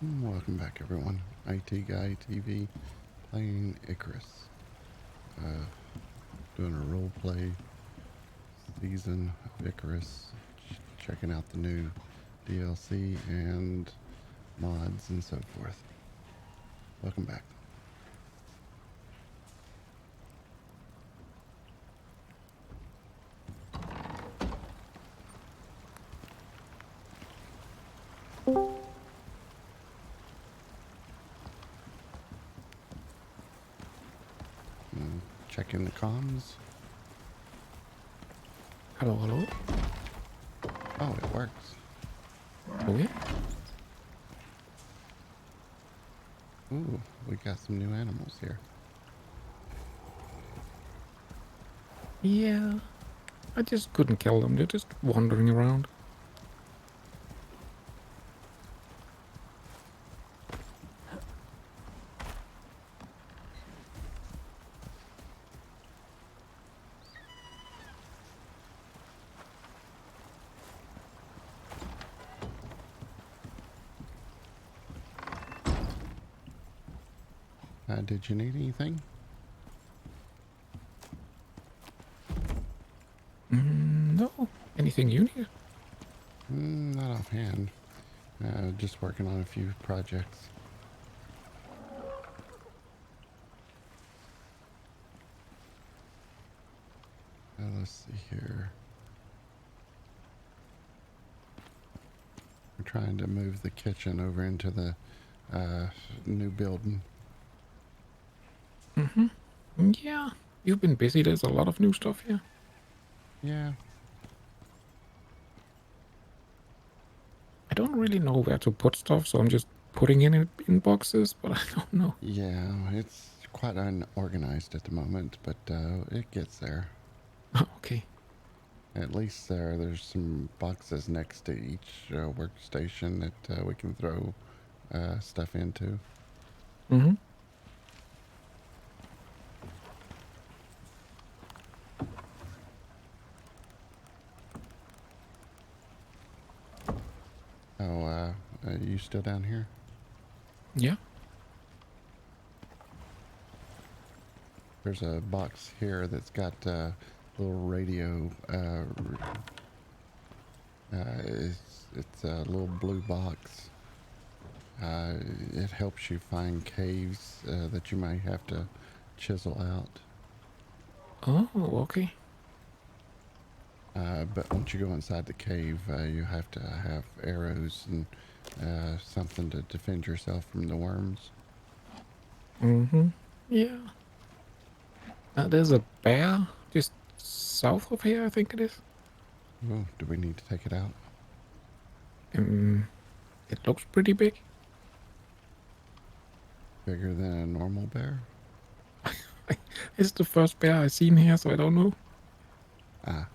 Welcome back, everyone. ITeaGuyTV playing Icarus. Doing a roleplay season of Icarus. Checking out the new DLC and mods and so forth. Welcome back. Checking the comms. Hello, hello. Oh, it works. Oh yeah? Ooh, we got some new animals here. Yeah. I just couldn't kill them. They're just wandering around. Did you need anything? No. Anything you need? Not offhand. Just working on a few projects. Let's see here. We're trying to move the kitchen over into the new building. Yeah. You've been busy. There's a lot of new stuff here. Yeah. I don't really know where to put stuff, so I'm just putting it in boxes, but I don't know. Yeah, it's quite unorganized at the moment, but it gets there. Oh, okay. At least there's some boxes next to each workstation that we can throw stuff into. Mm-hmm. Oh, are you still down here? Yeah. There's a box here that's got a little radio. It's a little blue box. It helps you find caves that you might have to chisel out. Oh, okay. But once you go inside the cave, you have to have arrows and something to defend yourself from the worms. Mm-hmm. Yeah. There's a bear just south of here, I think it is. Oh, do we need to take it out? It looks pretty big. Bigger than a normal bear? It's the first bear I've seen here, so I don't know. Ah,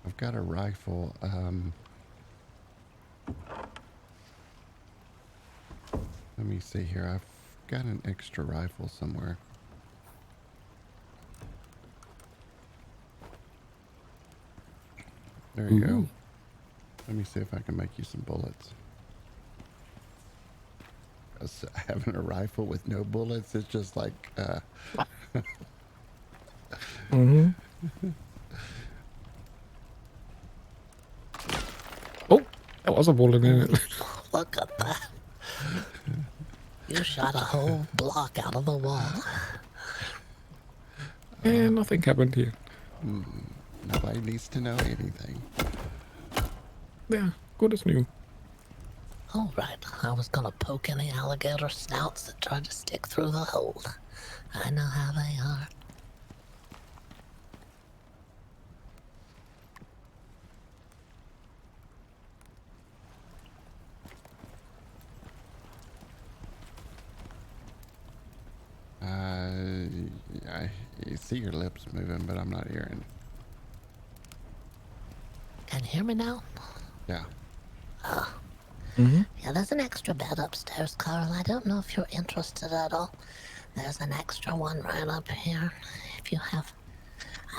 I've got a rifle. Let me see here. I've got an extra rifle somewhere. There you go. Ooh. Let me see if I can make you some bullets. 'Cause having a rifle with no bullets is just like, Mm-hmm. Oh, there was a bullet in it. Look at that. You shot a whole block out of the wall. And nothing happened here. nobody needs to know anything. Yeah, good as new. All right, I was gonna poke any alligator snouts that tried to stick through the hole. I know how they are. I see your lips moving, but I'm not hearing. Can you hear me now? Yeah. Yeah, there's an extra bed upstairs, Carl. I don't know if you're interested at all. There's an extra one right up here. If you have...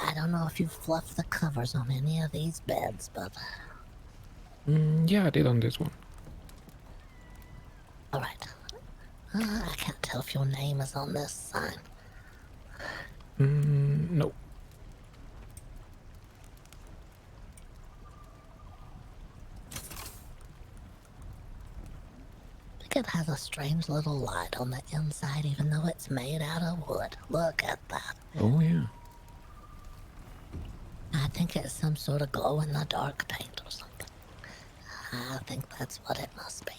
I don't know if you've fluffed the covers on any of these beds, but... Yeah, I did on this one. Alright. I can't tell if your name is on this sign. Nope. I think it has a strange little light on the inside, even though it's made out of wood. Look at that. Oh, yeah. I think it's some sort of glow-in-the-dark paint or something. I think that's what it must be.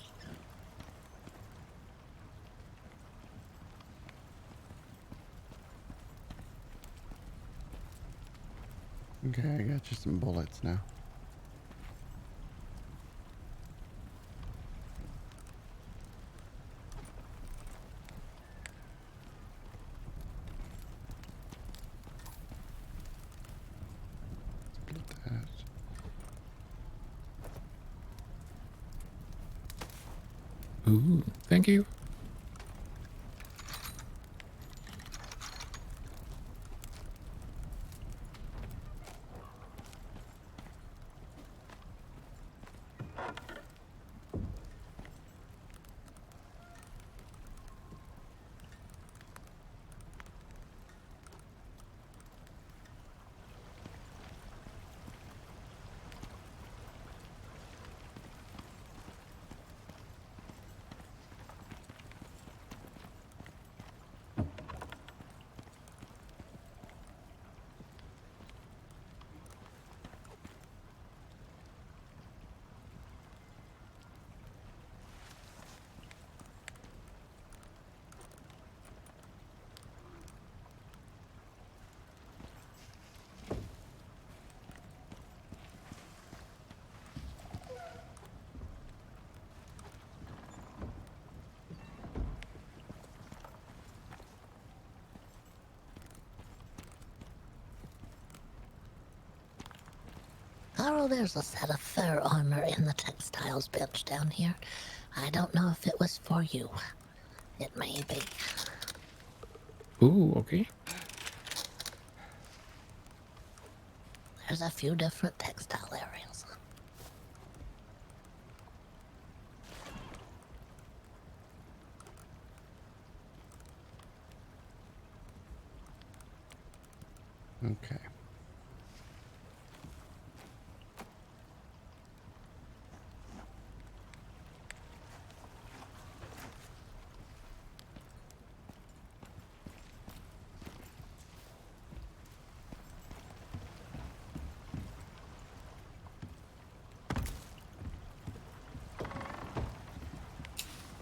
Okay, I got you some bullets now. Split that. Ooh, thank you. Carl, there's a set of fur armor in the textiles bench down here. I don't know if it was for you. It may be. Ooh, okay. There's a few different textile areas. Okay.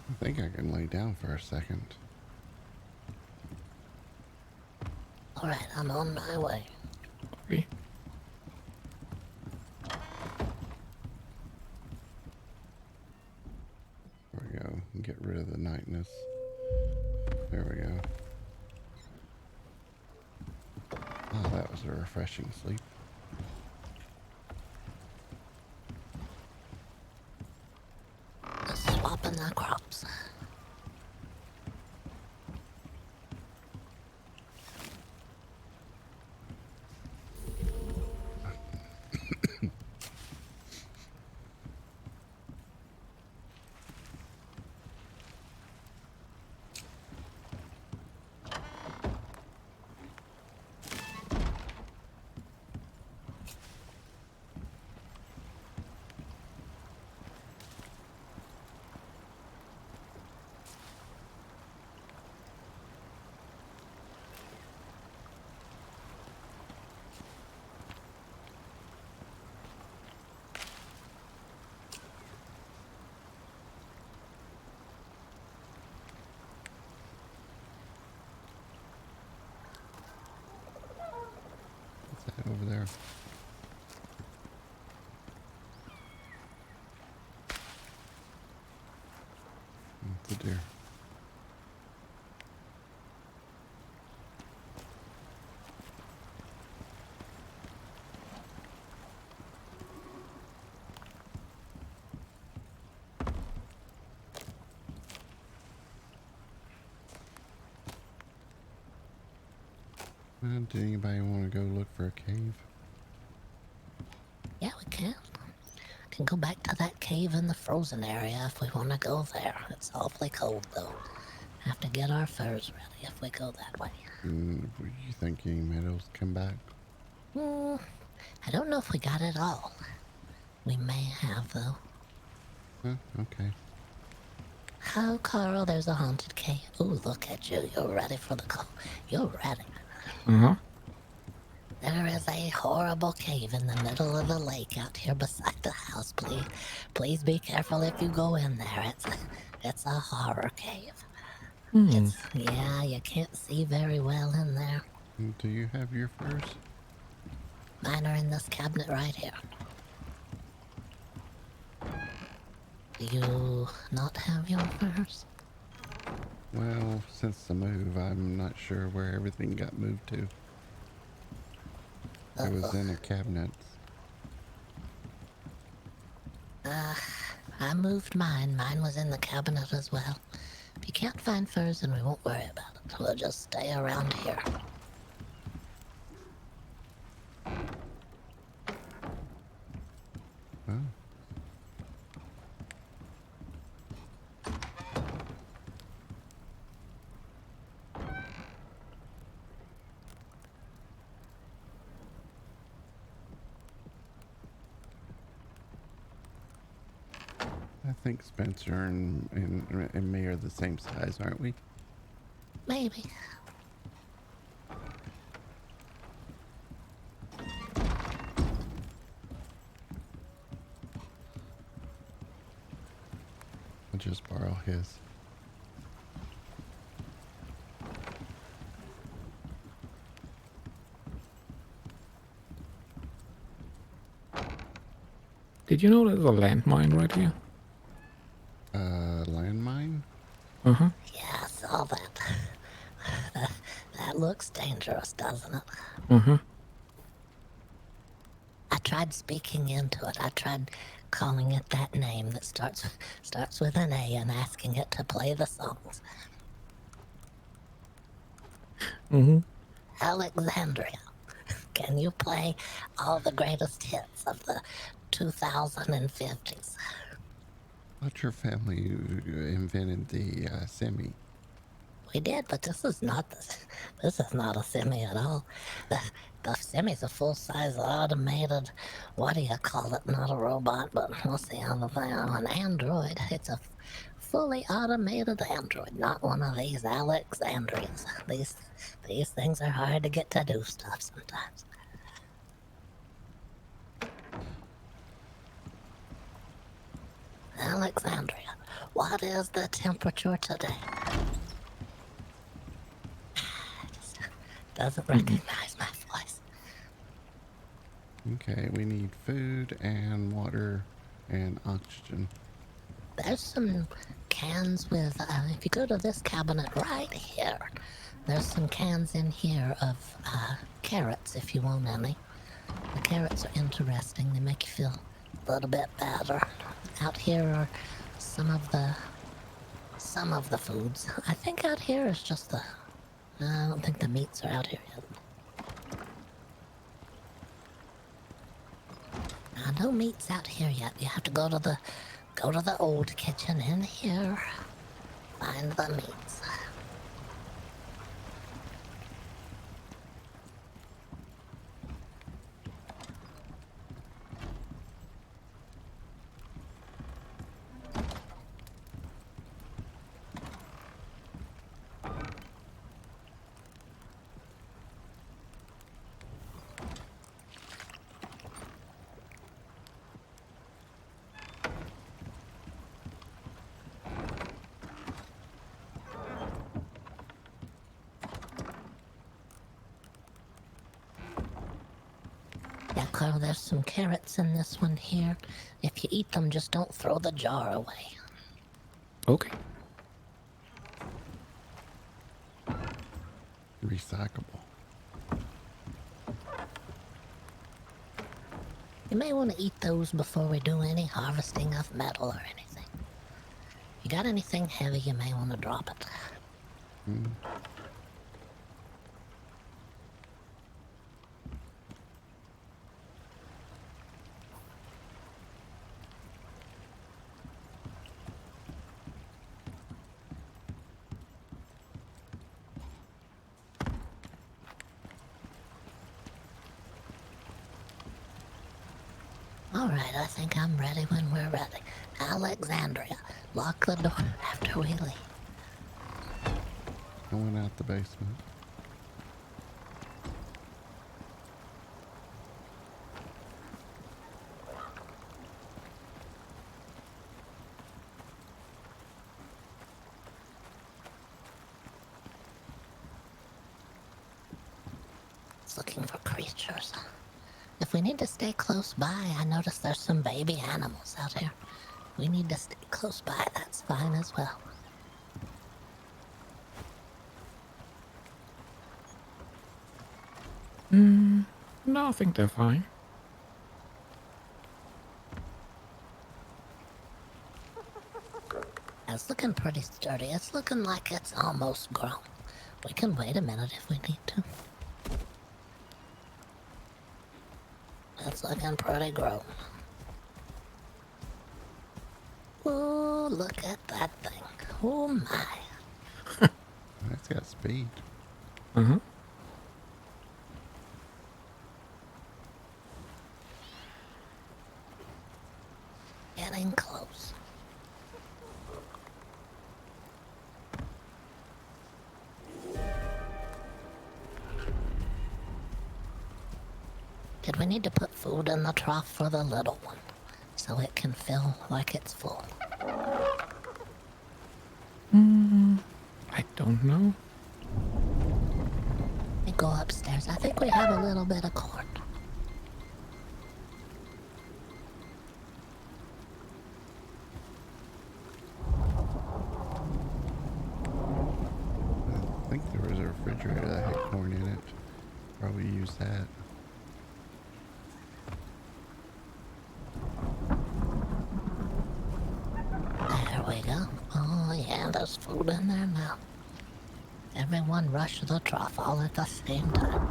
I think I can lay down for a second. Alright, I'm on my way. Okay. There we go. Get rid of the nightness. There we go. Oh, that was a refreshing sleep. Just swapping the crops. What's that over there? It's a deer. Did anybody want to go look for a cave? Yeah, we can. Can go back to that cave in the frozen area if we want to go there. It's awfully cold though. Have to get our furs ready if we go that way. Were you thinking meadows come back? Hmm, I don't know if we got it all. We may have though. Huh, okay. Oh, Carl, there's a haunted cave. Ooh, look at you. You're ready for the call. You're ready. Uh-huh. There is a horrible cave in the middle of the lake out here beside the house. Please be careful if you go in there. It's a horror cave. Hmm. Yeah, you can't see very well in there. Do you have your furs? Mine are in this cabinet right here. Do you not have your furs? Well, since the move, I'm not sure where everything got moved to. It was in a cabinet. I moved mine. Mine was in the cabinet as well. If you can't find furs, then we won't worry about it. We'll just stay around here. Oh. I think Spencer and me are the same size, aren't we? Maybe. I'll just borrow his. Did you know there's a landmine right here? Landmine? Uh-huh. Yeah, I saw that. That looks dangerous, doesn't it? Uh-huh. I tried speaking into it. I tried calling it that name that starts with an A and asking it to play the songs. Mm-hmm. Alexandria, can you play all the greatest hits of the 2050s? Thought your family invented the semi. We did, but this is not a semi at all. The semi's a full-size automated, what do you call it? Not a robot, but what's the other thing? Oh, an android. It's a fully automated android, not one of these Alexandrians. These things are hard to get to do stuff sometimes. Alexandria, what is the temperature today? Doesn't recognize my voice. Okay, we need food and water and oxygen. There's some cans with, if you go to this cabinet right here, there's some cans in here of carrots if you want any. The carrots are interesting. They make you feel a little bit better. Out here are some of the foods. I think out here is just the, I don't think the meats are out here yet. No meats out here yet. You have to go to the old kitchen in here. Find the meats. Yeah, Carl, there's some carrots in this one here. If you eat them, just don't throw the jar away. Okay. Recyclable. You may want to eat those before we do any harvesting of metal or anything. You got anything heavy, you may want to drop it. All right, I think I'm ready when we're ready. Alexandria, lock the door after we leave. I went out the basement. It's looking for creatures. If we need to stay close by, I notice there's some baby animals out here. We need to stay close by, that's fine as well. No, I think they're fine. It's looking pretty sturdy. It's looking like it's almost grown. We can wait a minute if we need to. It's looking pretty grown. Ooh, look at that thing. Oh my. It's got speed. Uh-huh. Getting close. Did we need to put food in the trough for the little one so it can feel like it's full? I don't know. We go upstairs. I think we have a little bit of corn. I think there was a refrigerator that had corn in it. Probably use that. There we go. Oh yeah, there's food in there now. Everyone rush the trough all at the same time.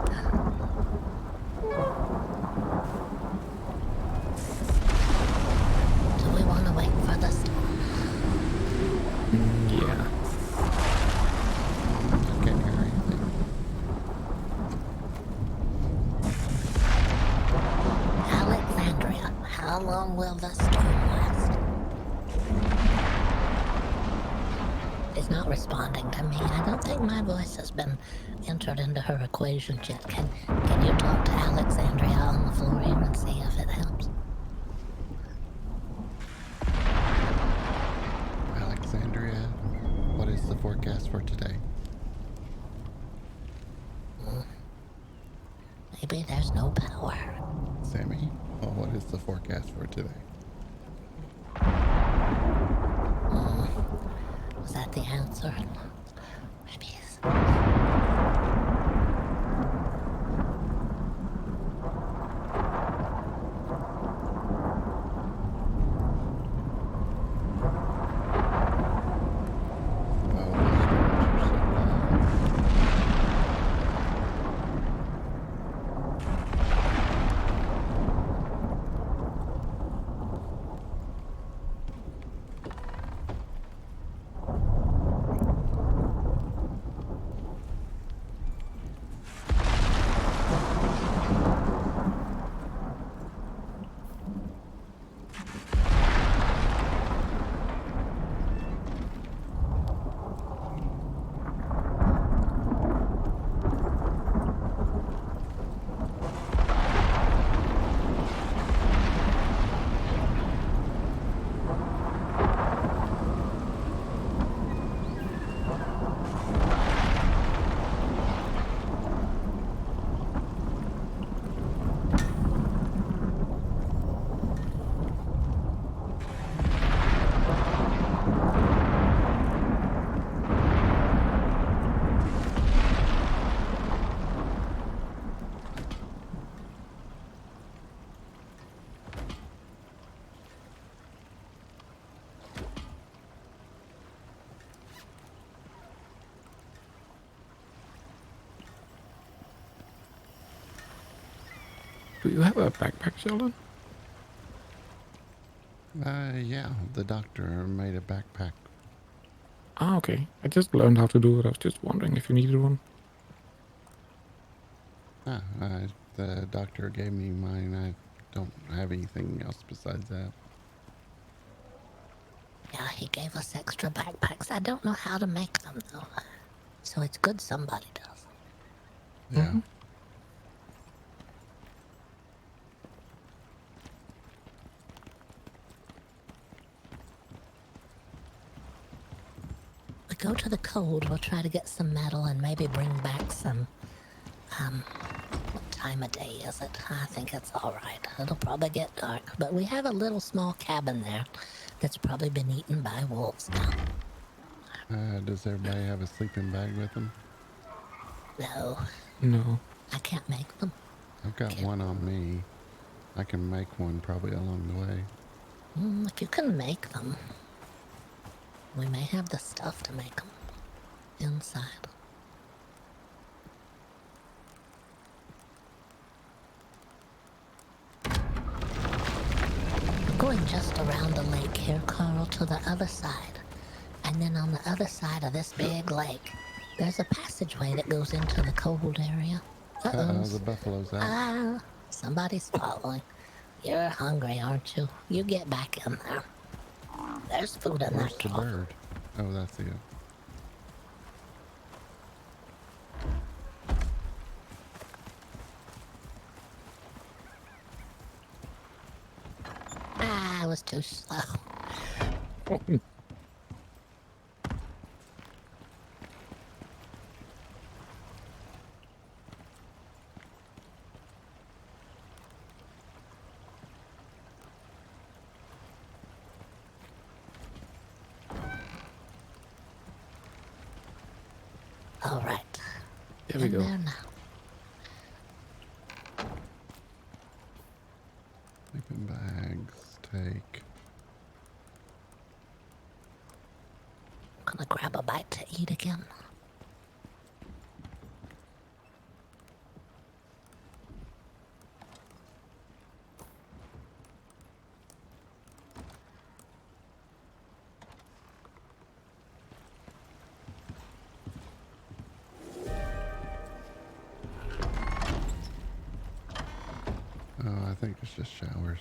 Do we want to wait for the storm? Yeah. I can't hear anything. Alexandria, how long will the storm last? She's not responding to me. I don't think my voice has been entered into her equation yet. Can you talk to Alexandria on the floor here and see if it helps? Alexandria, what is the forecast for today? Maybe there's no power. Sammy, well, what is the forecast for today? Was that the answer? Maybe it's... Oh, the storms are so long. Do you have a backpack, Sheldon? Yeah, the doctor made a backpack. Ah, okay. I just learned how to do it. I was just wondering if you needed one. The doctor gave me mine. I don't have anything else besides that. Yeah, he gave us extra backpacks. I don't know how to make them, though. So it's good somebody does. Yeah. We go to the cold, we'll try to get some metal and maybe bring back some, what time of day is it? I think it's alright. It'll probably get dark, but we have a little small cabin there that's probably been eaten by wolves now. Does everybody have a sleeping bag with them? No, No. I can't make them. I've got one on me. I can make one probably along the way. If you can make them, we may have the stuff to make them inside. We're going just around the lake here, Carl, to the other side. And then on the other side of this big lake, there's a passageway that goes into the cold area. Uh-oh. The buffalo's out. Ah, somebody's following. You're hungry, aren't you? You get back in there. There's food in Where's that the trough. bird? Oh, that's it. Ah, I was too slow. All right. There we In go. there now. Sleeping bags. Take. I'm gonna grab a bite to eat again. Oh, I think it's just showers.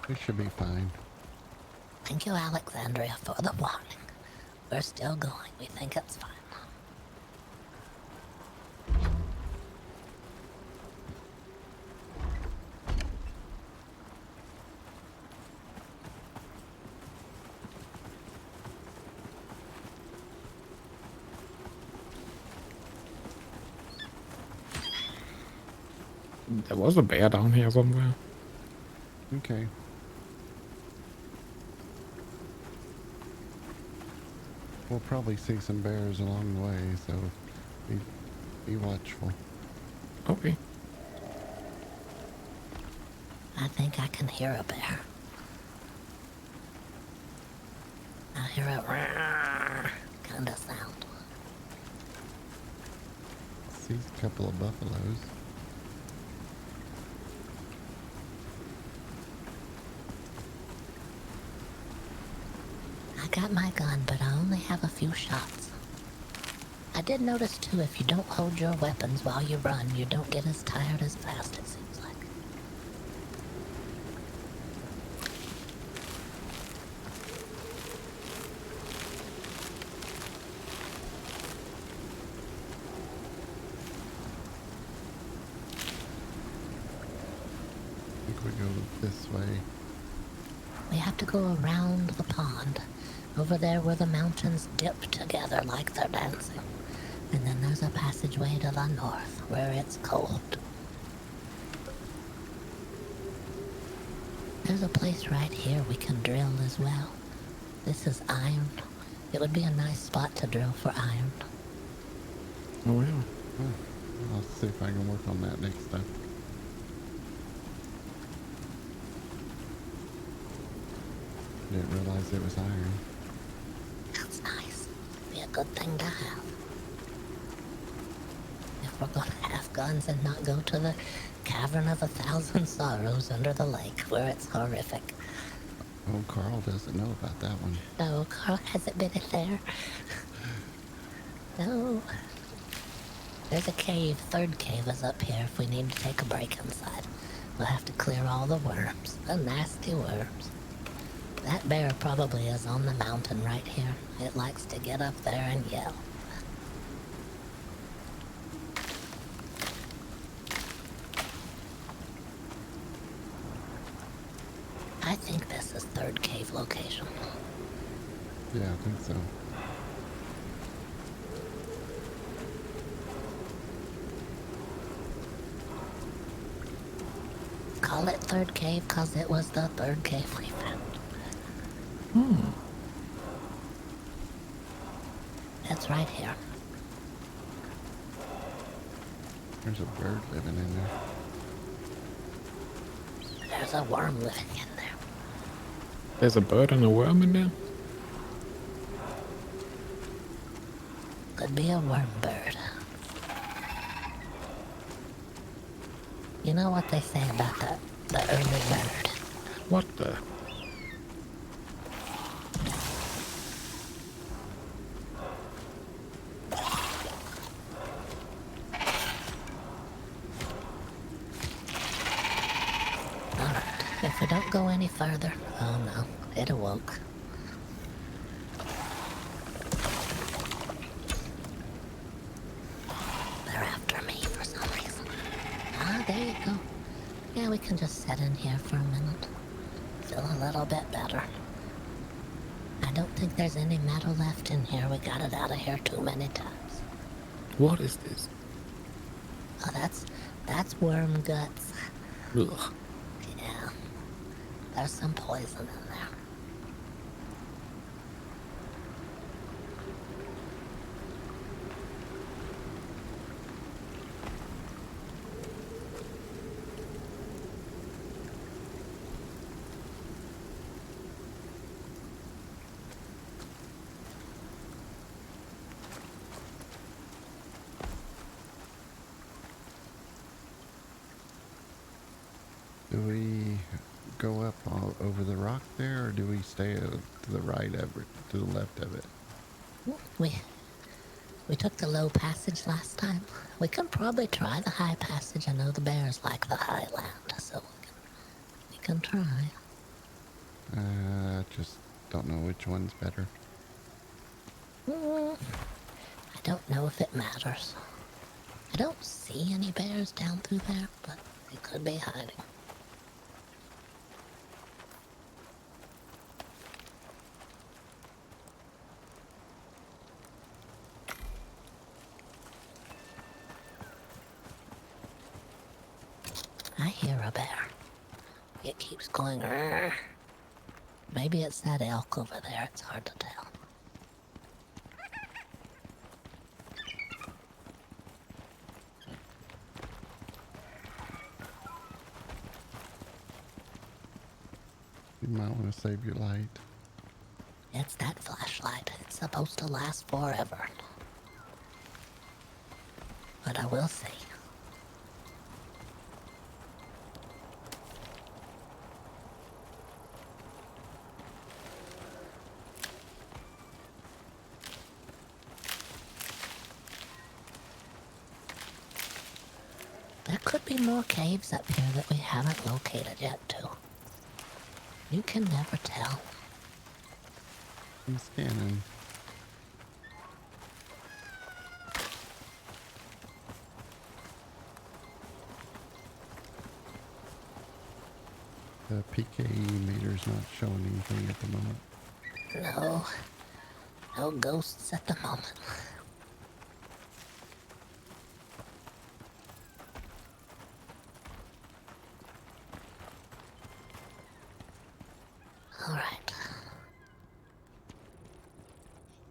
We should be fine. Thank you, Alexandria, for the warning. We're still going. We think it's fine. There was a bear down here somewhere. Okay. We'll probably see some bears along the way, so be watchful. Okay. I think I can hear a bear. I hear a kind of sound. See a couple of buffaloes. I got my gun, but I only have a few shots. I did notice too, if you don't hold your weapons while you run, you don't get as tired as fast, it seems like. I think we go this way. We have to go around the pond, over there where the mountains dip together like they're dancing. And then there's a passageway to the north, where it's cold. There's a place right here we can drill as well. This is iron. It would be a nice spot to drill for iron. Oh yeah. I'll see if I can work on that next time. Didn't realize it was iron. That's nice. Be a good thing to have. If we're gonna have guns and not go to the Cavern of 1,000 Sorrows under the lake, where it's horrific. Oh, Carl doesn't know about that one. No, Carl hasn't been in there. No. There's a cave. Third cave is up here if we need to take a break inside. We'll have to clear all the worms. The nasty worms. That bear probably is on the mountain right here. It likes to get up there and yell. I think this is third cave location. Yeah, I think so. Call it third cave because it was the third cave we found. It's right here. There's a bird living in there. There's a worm living in there. There's a bird and a worm in there? Could be a worm bird. You know what they say about the early bird? What the? Alright, if we don't go any further, oh no, it awoke. They're after me for some reason. Ah, there you go. Yeah, we can just sit in here for a minute. Feel a little bit better. I don't think there's any metal left in here. We got it out of here too many times. What is this? Oh, that's worm guts. Ugh. Yeah. There's some poison in there. Do we go up all over the rock there, or do we stay to the right of it, to the left of it? We took the low passage last time. We can probably try the high passage. I know the bears like the high land, so we can try. Just don't know which one's better. I don't know if it matters. I don't see any bears down through there, but they could be hiding. I hear a bear. It keeps going. Rrr. Maybe it's that elk over there. It's hard to tell. You might want to save your light. It's that flashlight. It's supposed to last forever. But I will see. There could be more caves up here that we haven't located yet, too. You can never tell. I'm scanning. The PKE meter's not showing anything at the moment. No ghosts at the moment. Alright.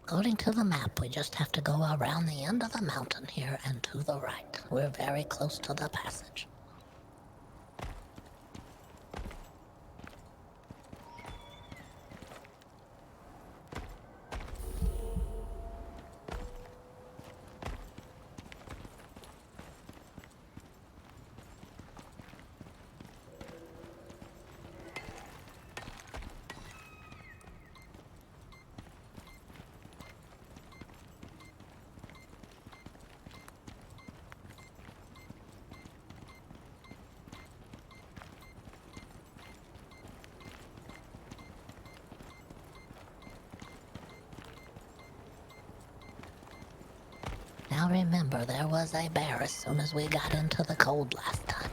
According to the map, we just have to go around the end of the mountain here and to the right. We're very close to the passage. remember there was a bear as soon as we got into the cold last time.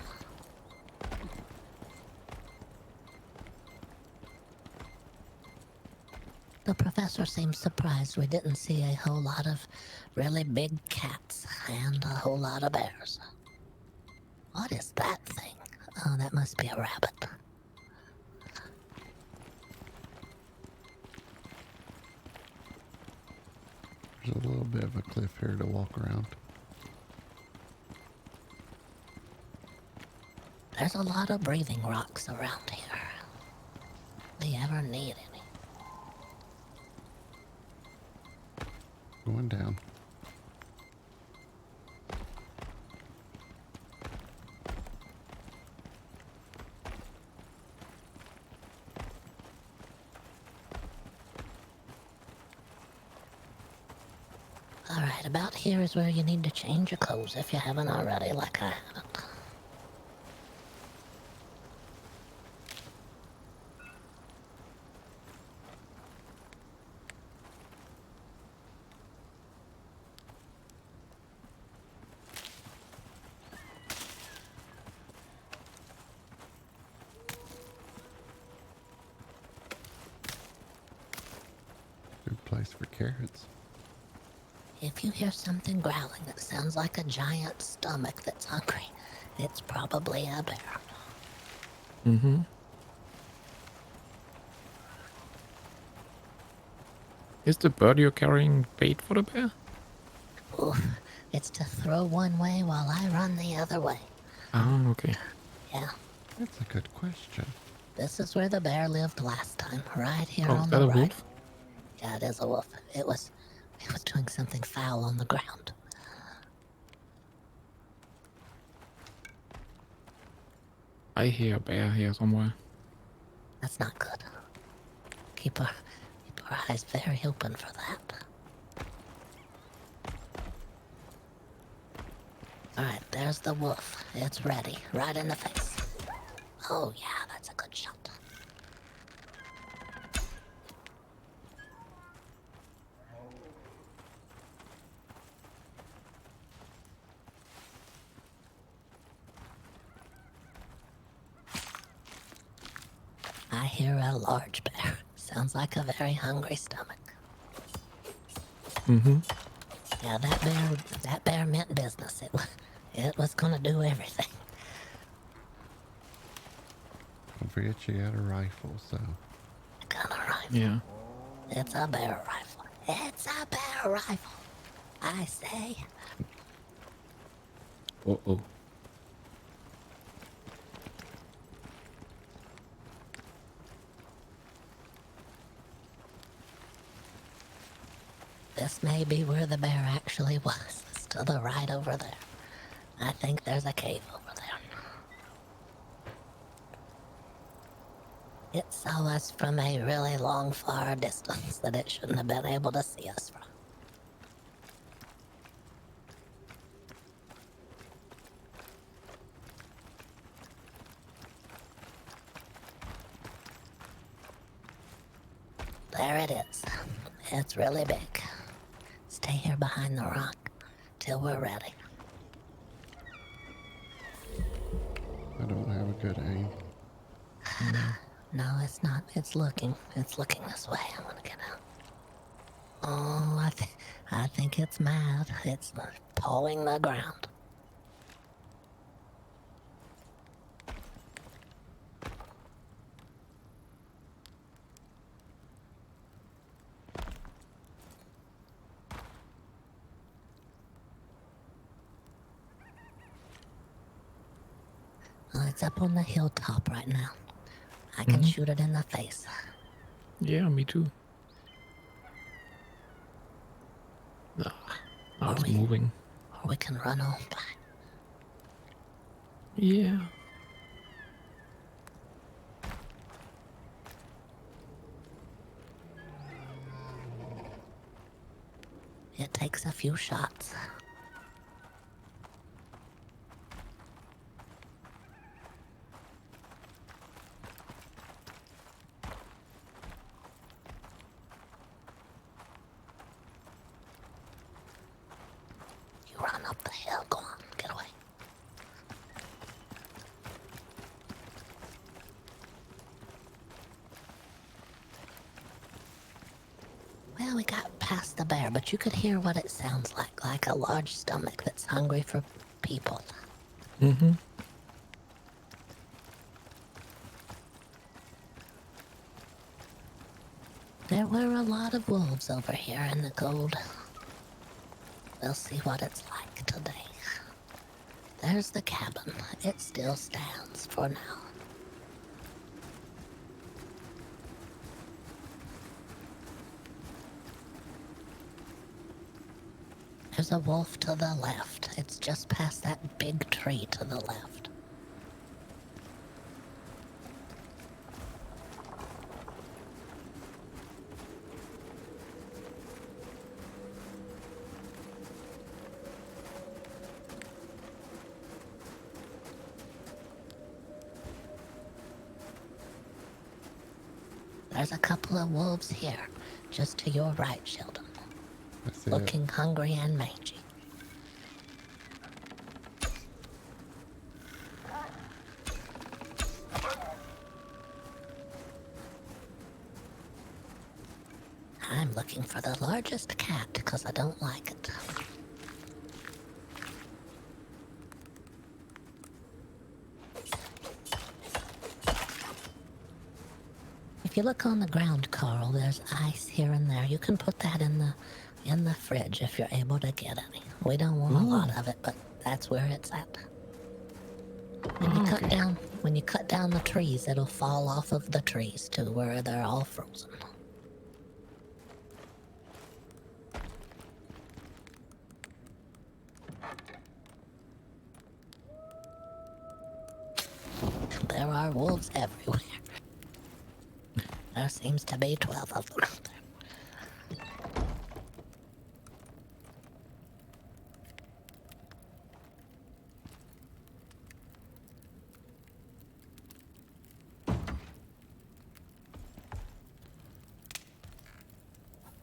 The professor seemed surprised we didn't see a whole lot of really big cats and a whole lot of bears. What is that thing? Oh, that must be a rabbit. There's a little bit of a cliff here to walk around. There's a lot of breathing rocks around here. Do you ever need any? Going down. Alright, about here is where you need to change your clothes if you haven't already, like I haven't. Good place for carrots. If you hear something growling that sounds like a giant stomach that's hungry, it's probably a bear. Mm-hmm. Is the bird you're carrying bait for the bear? Oof, it's to throw one way while I run the other way. Ah, okay. Yeah, That's a good question. this is where the bear lived last time, right here Oh, on is the that a right. wolf? Yeah, it is a wolf. It was doing something foul on the ground. I hear a bear here somewhere. That's not good. Keep our eyes very open for that. Alright, there's the wolf. It's ready, right in the face. Oh yeah, that's a good shot. I hear a large bear. Sounds like a very hungry stomach. Mm-hmm. Yeah, that bear meant business. It was gonna do everything. Don't forget you got a rifle, so Gun a rifle. Yeah. It's a bear rifle. It's a bear rifle. I say. Uh-oh. This may be where the bear actually was. It's to the right over there. I think there's a cave over there. It saw us from a really long, far distance that it shouldn't have been able to see us from. There it is. It's really big. Stay here behind the rock till we're ready. I don't have a good aim. No, it's not. It's looking. It's looking this way. I'm gonna get out. Oh, I think it's mad. It's pawing the ground. Well, it's up on the hilltop right now. I can shoot it in the face. Yeah, me too. Ah, now it's we- moving. Or we can run on by. Yeah. It takes a few shots. You run up the hill. Go on, get away. Well, we got past the bear, but you could hear what it sounds like a large stomach that's hungry for people. Mm-hmm. There were a lot of wolves over here in the gold. We'll see what it's like today. There's the cabin. It still stands for now. There's a wolf to the left. It's just past that big tree to the left. There's a couple of wolves here, just to your right, Sheldon. I see it. Looking hungry and mangy. I'm looking for the largest cat because I don't like it. If you look on the ground, Carl, there's ice here and there. You can put that in the fridge if you're able to get any. We don't want a lot of it, but that's where it's at. When you cut down the trees, it'll fall off of the trees to where they're all frozen. There are wolves everywhere. There seems to be 12 of them out there.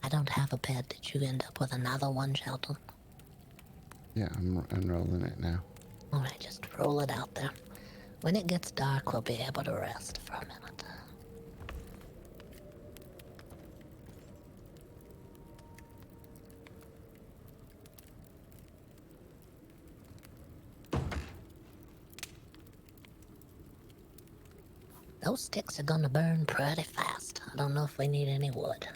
I don't have a bed. Did you end up with another one, Sheldon? Yeah, I'm unrolling it now. Alright, just roll it out there. When it gets dark, we'll be able to rest for a minute. Those sticks are gonna burn pretty fast. I don't know if we need any wood.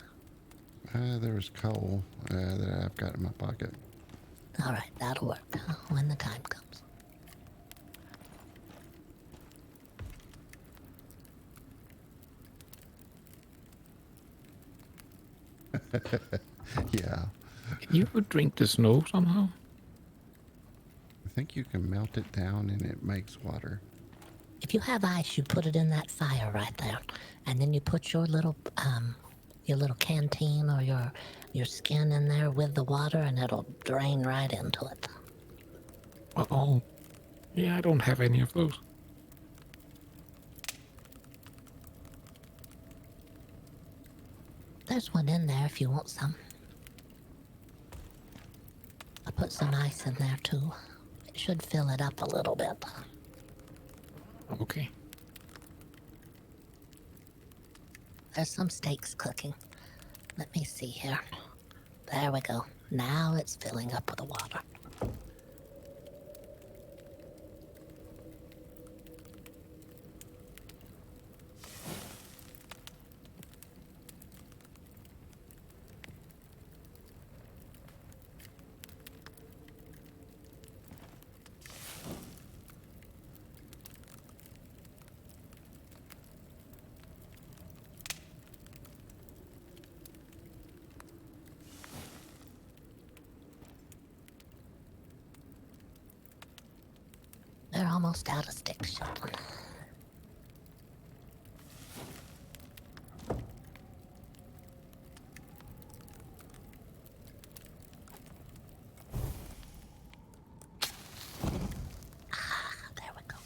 There's coal that I've got in my pocket. Alright, that'll work when the time comes. Yeah. You would drink the snow somehow? I think you can melt it down and it makes water. If you have ice, you put it in that fire right there, and then you put your little canteen or your skin in there with the water, and it'll drain right into it. Oh, yeah, I don't have any of those. There's one in there if you want some. I put some ice in there too. It should fill it up a little bit. Okay. There's some steaks cooking. Let me see here. There we go. Now it's filling up with the water. They're almost out of sticks, Sheldon. There we go.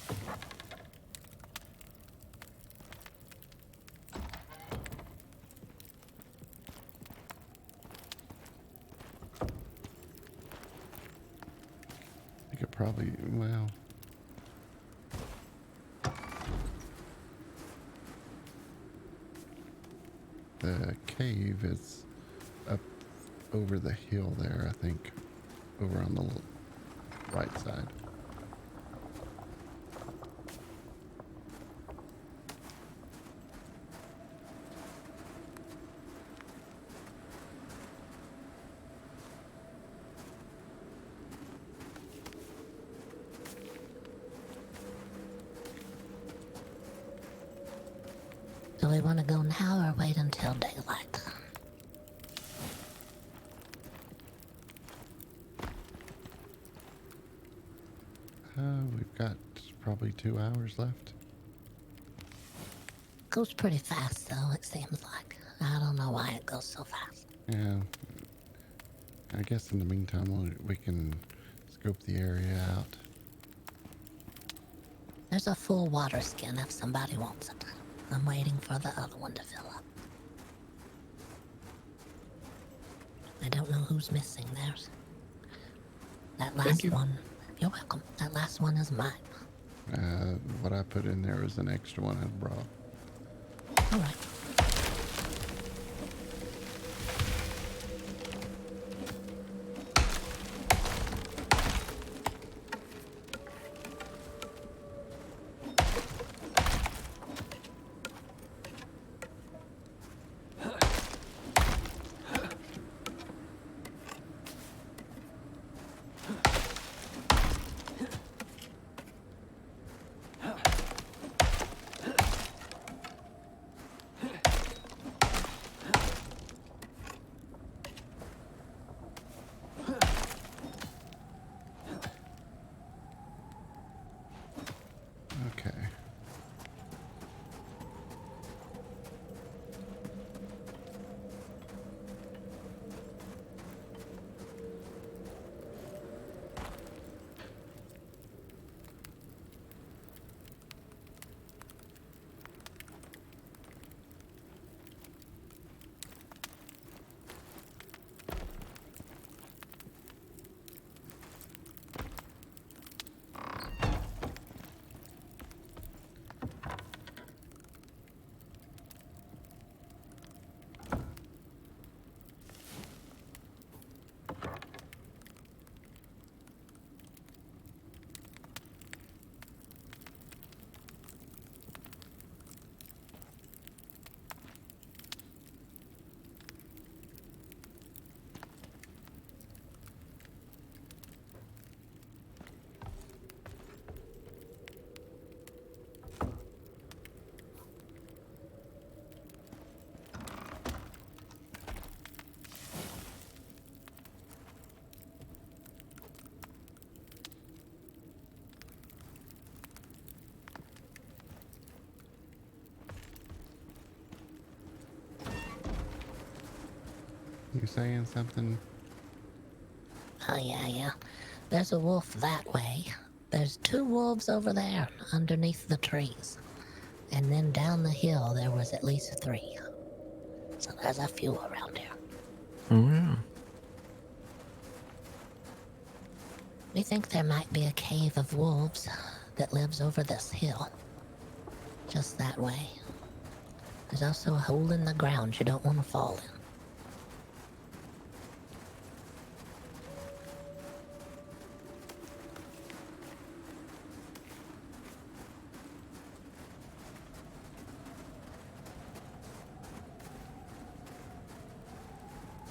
probably, well, the cave is up over the hill there, I think, over on the right side. Do we want to go now or wait until daylight? We've got probably 2 hours left. Goes pretty fast though, it seems like. I don't know why it goes so fast. Yeah, I guess in the meantime we can scope the area out. There's a full water skin if somebody wants it. I'm waiting for the other one to fill up. I don't know who's missing theirs. That last you. one. You're welcome. That last one is mine. What I put in there was an extra one I brought. All right. Okay. You saying something? Oh, yeah. There's a wolf that way. There's 2 wolves over there underneath the trees. And then down the hill there was at least 3. So there's a few around here. Oh, yeah. We think there might be a cave of wolves that lives over this hill. Just that way. There's also a hole in the ground you don't want to fall in.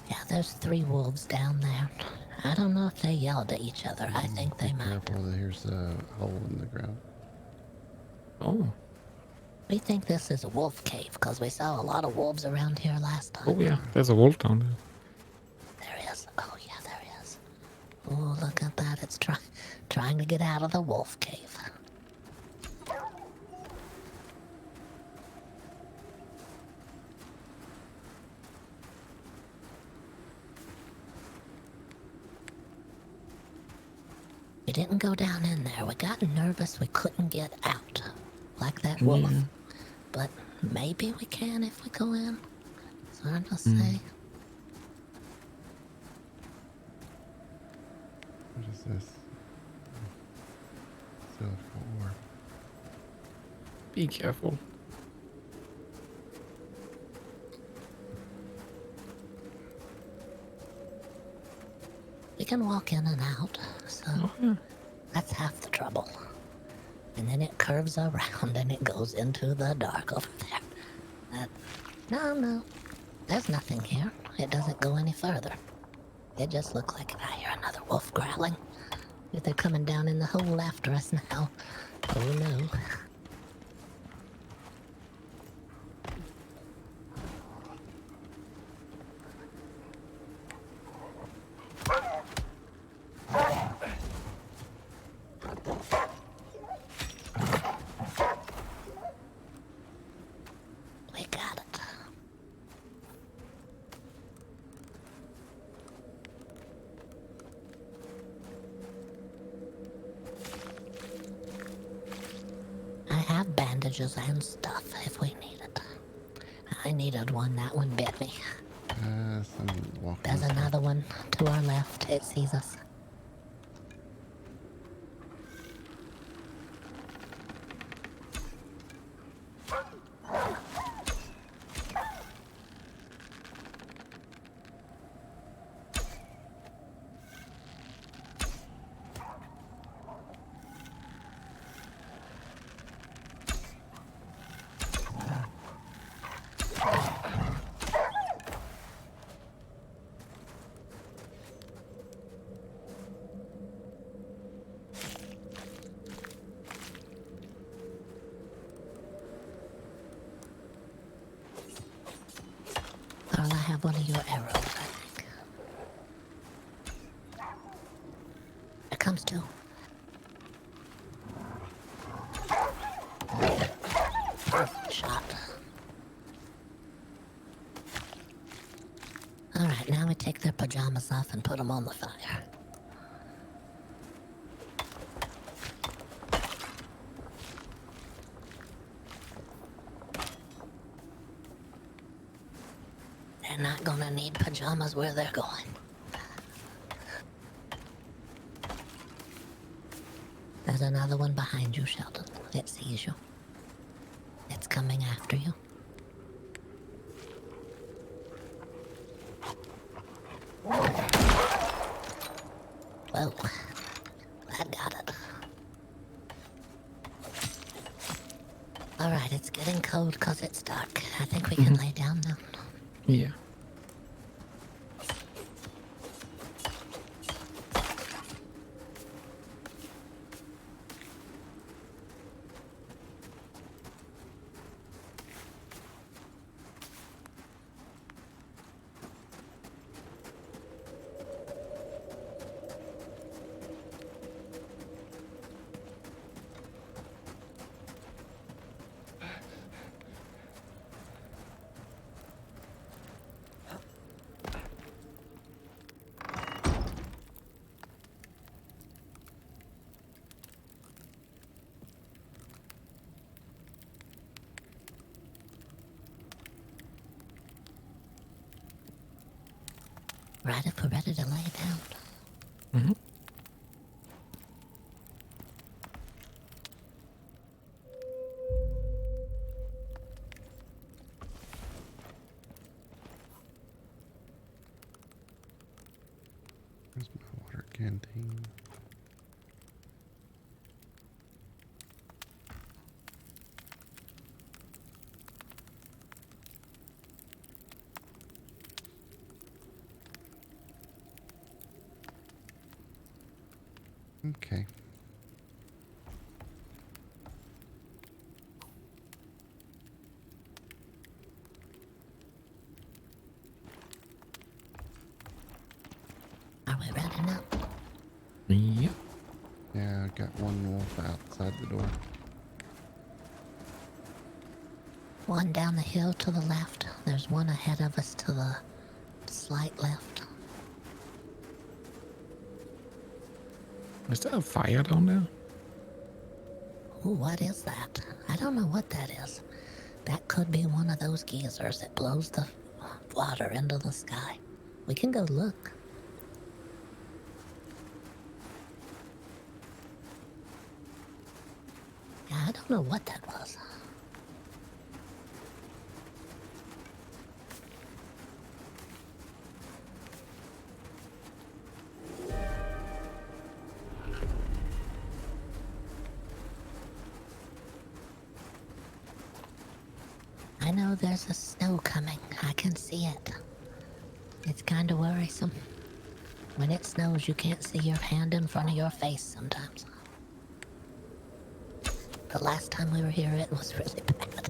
Yeah, there's 3 wolves down there. I don't know if they yelled at each other. I think they Be might. careful, here's a hole in the ground. Oh. We think this is a wolf cave because we saw a lot of wolves around here last time. Oh, yeah. There's a wolf down there. There is. Oh, yeah, there is. Oh, look at that. It's trying to get out of the wolf cave. We didn't go down in there. We got nervous we couldn't get out. Like that wolf. Yeah. But maybe we can if we go in. It's hard to say. What is this? to the 4. Be careful. We can walk in and out, so Oh, yeah. that's half the trouble. And then it curves around and it goes into the dark over there. No, there's nothing here. It doesn't go any further. It just looks like I hear another wolf growling. If they're coming down in the hole after us now. Oh no. We got it. I have bandages and stuff if we need it. I needed one. That one bit me. I'm walking. There's this way. another one to our left. It sees us. Carl, I have one of your arrows, I think. It comes too. Perfect shot. Alright, now we take their pajamas off and put them on the fire. They're not gonna need pajamas where they're going. There's another one behind you, Sheldon. It sees you. It's coming after you. Whoa. That got it. Alright, it's getting cold because it's dark. I think we can lay down now. Yeah. Right if we're ready to lay down. Mm-hmm. Where's my water canteen? Okay. Are we ready now? Yep. Yeah, I got one wolf outside the door. One down the hill to the left. There's one ahead of us to the slight left. Is there a fire down there? Ooh, what is that? I don't know what that is. That could be one of those geysers that blows the water into the sky. We can go look. Yeah, I don't know what that was. I know there's a snow coming. I can see it. It's kind of worrisome. When it snows, you can't see your hand in front of your face sometimes. The last time we were here, it was really bad.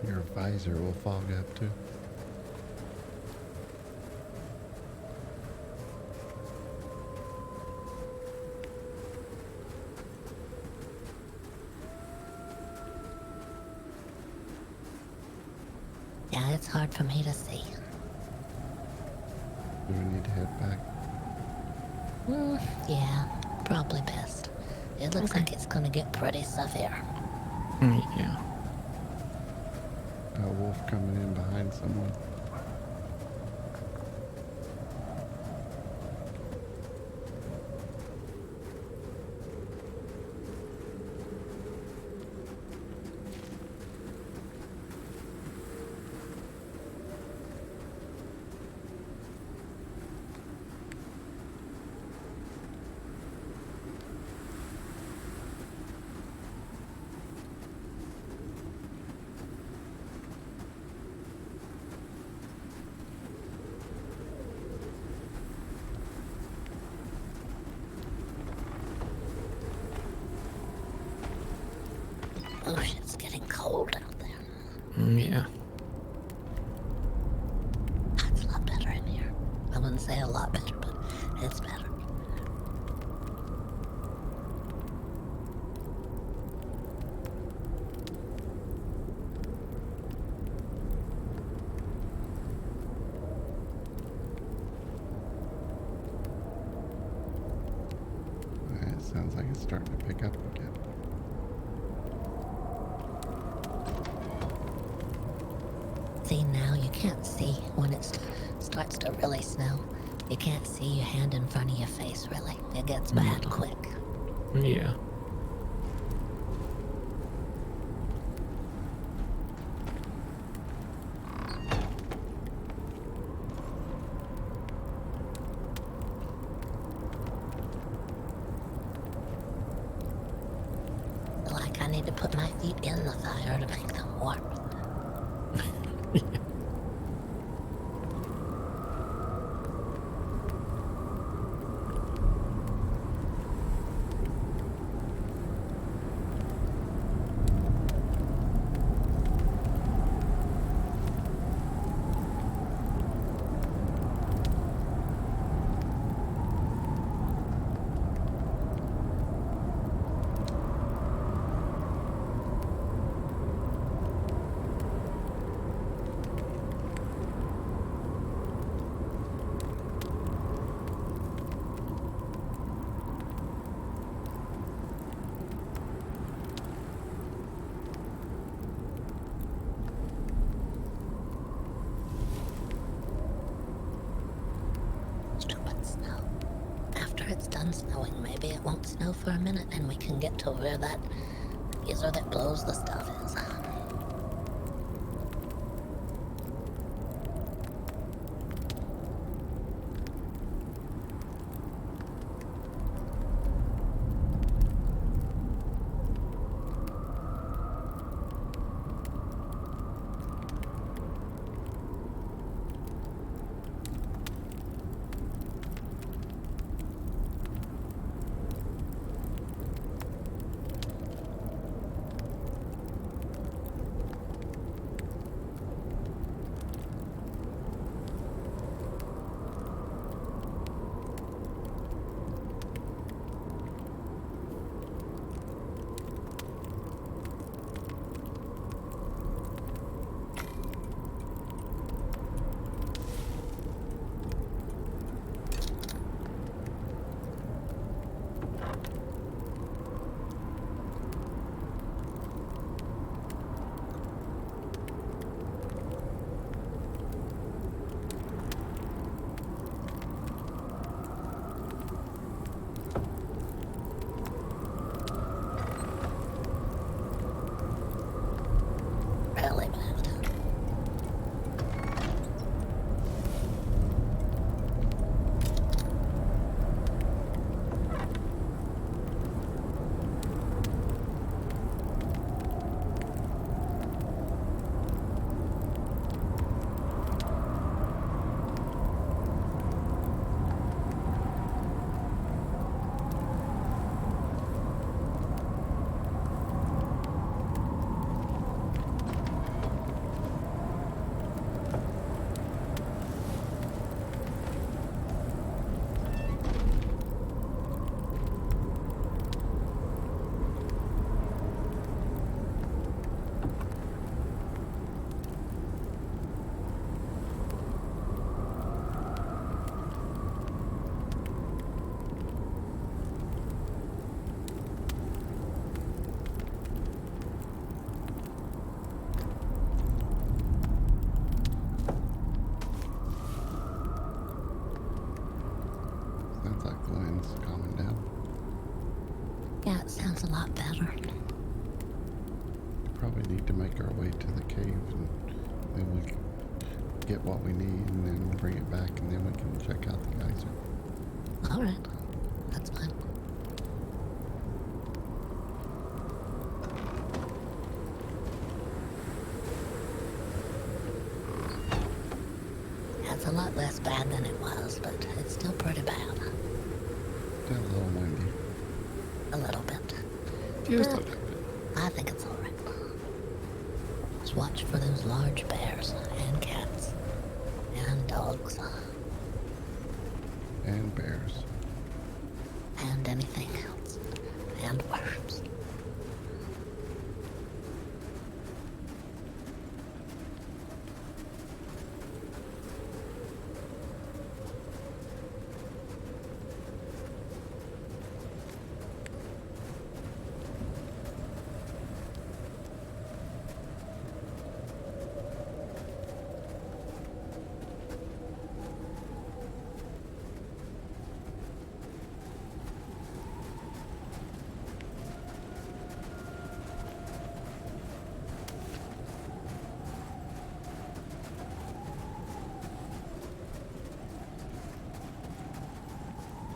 Your visor will fog up too. Yeah, it's hard for me to see. Do we need to head back? Yeah, probably best. It looks like it's gonna get pretty severe. Yeah. A wolf coming in behind someone. Oh shit, it's getting cold out there. Yeah. It's a lot better in here. I wouldn't say a lot better, but it's better. It sounds like it's starting to pick up again. See, now you can't see when it starts to really snow. You can't see your hand in front of your face, really. It gets bad quick. Yeah. Like I need to put my feet in the fire to make them warm. Stupid snow. After it's done snowing, maybe it won't snow for a minute and we can get to where that geyser that blows the stuff is. Yeah, it sounds a lot better. We probably need to make our way to the cave and then we can get what we need and then bring it back and then we can check out the geyser. Alright, that's fine. It's a lot less bad than it was, but it's still pretty bad. Still a little windy. A little bit. Just a But little bit. I think it's alright. Just watch for those large bears and cats and dogs And bears. and anything else and worms.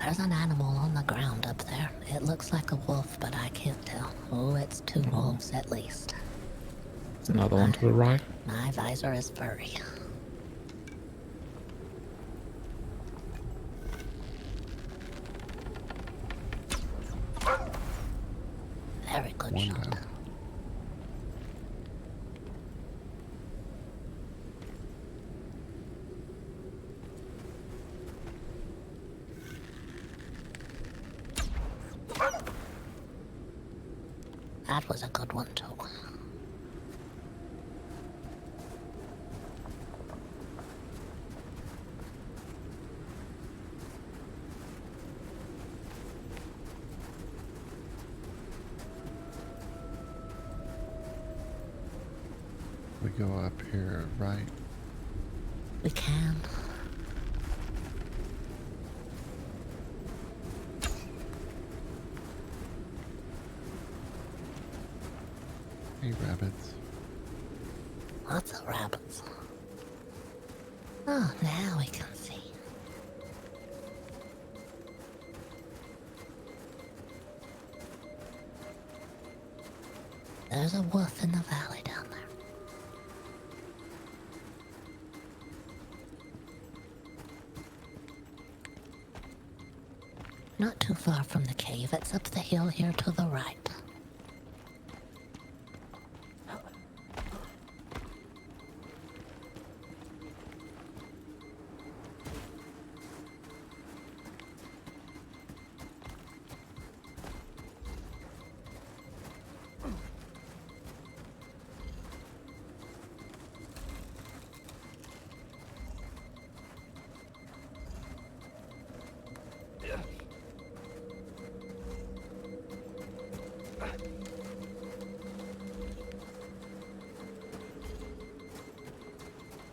There's an animal on the ground up there. It looks like a wolf, but I can't tell. Oh, it's two wolves at least. There's another one to the right. My visor is furry. Very good One shot. down. That was a good one too. We go up here, right? We can. Hey, rabbits. Lots of rabbits. Oh, now we can see. There's a wolf in the valley down there. Not too far from the cave. It's up the hill here to the right.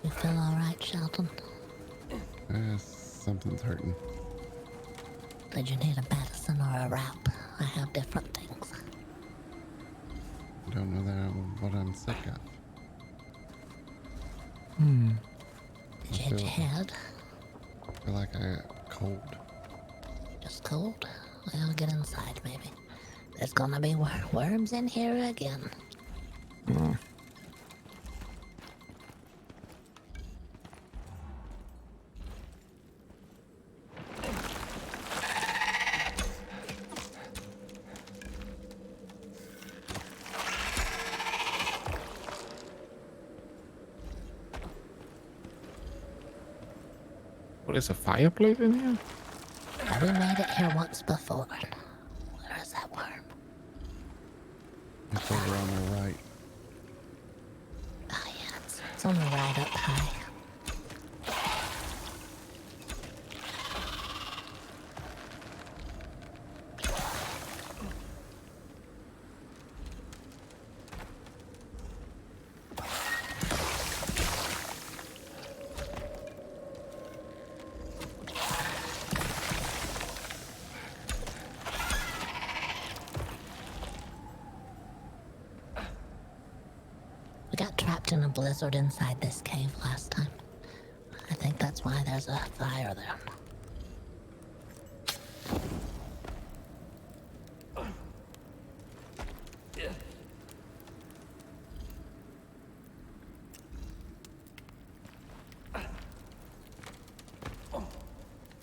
You feel alright, Sheldon? Something's hurting. Did you need a medicine or a wrap? I have different things. I don't know what I'm sick of. Did you hit your head? I feel like I got cold. Just cold? Well, get inside, maybe. There's gonna be worms in here again. Oh. What is a fireplace in here? We made it here once before. Where is that worm? It's over on the right. Oh yeah, it's on the right up high. blizzard inside this cave last time. I think that's why there's a fire there.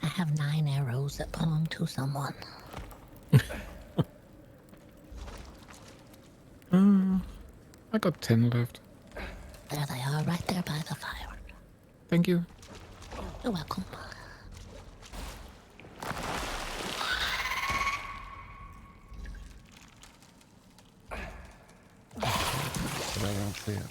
I have 9 arrows that belong to someone. I got 10 left. There they are, right there by the fire. Thank you. You're welcome. But I don't see it.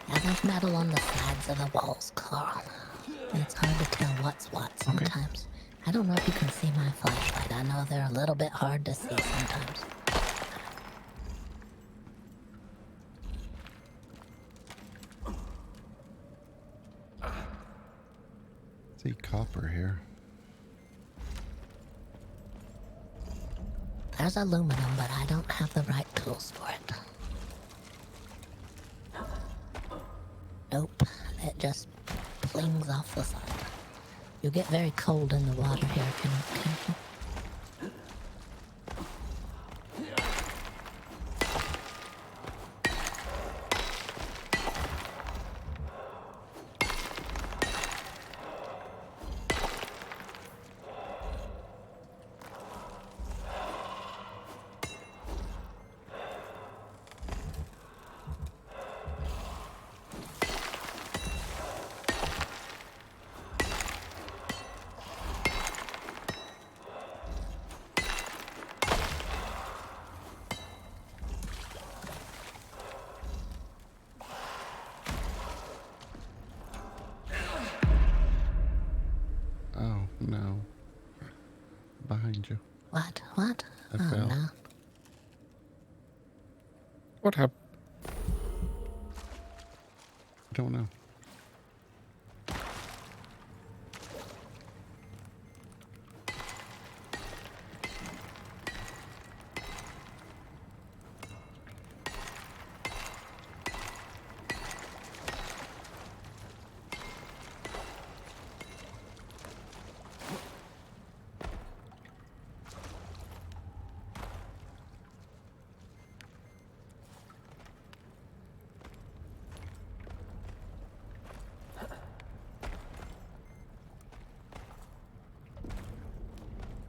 Yeah, there's metal on the sides of the walls, Carl. And it's hard to tell what's what sometimes. I don't know if you can see my flashlight. I know they're a little bit hard to see sometimes. See copper here. There's aluminum, but I don't have the right tools for it. Nope, it just flings off the side. You get very cold in the water here if you're not careful. Oh, no. Behind you. What? What? I Oh fell. no. What happened? Don't know.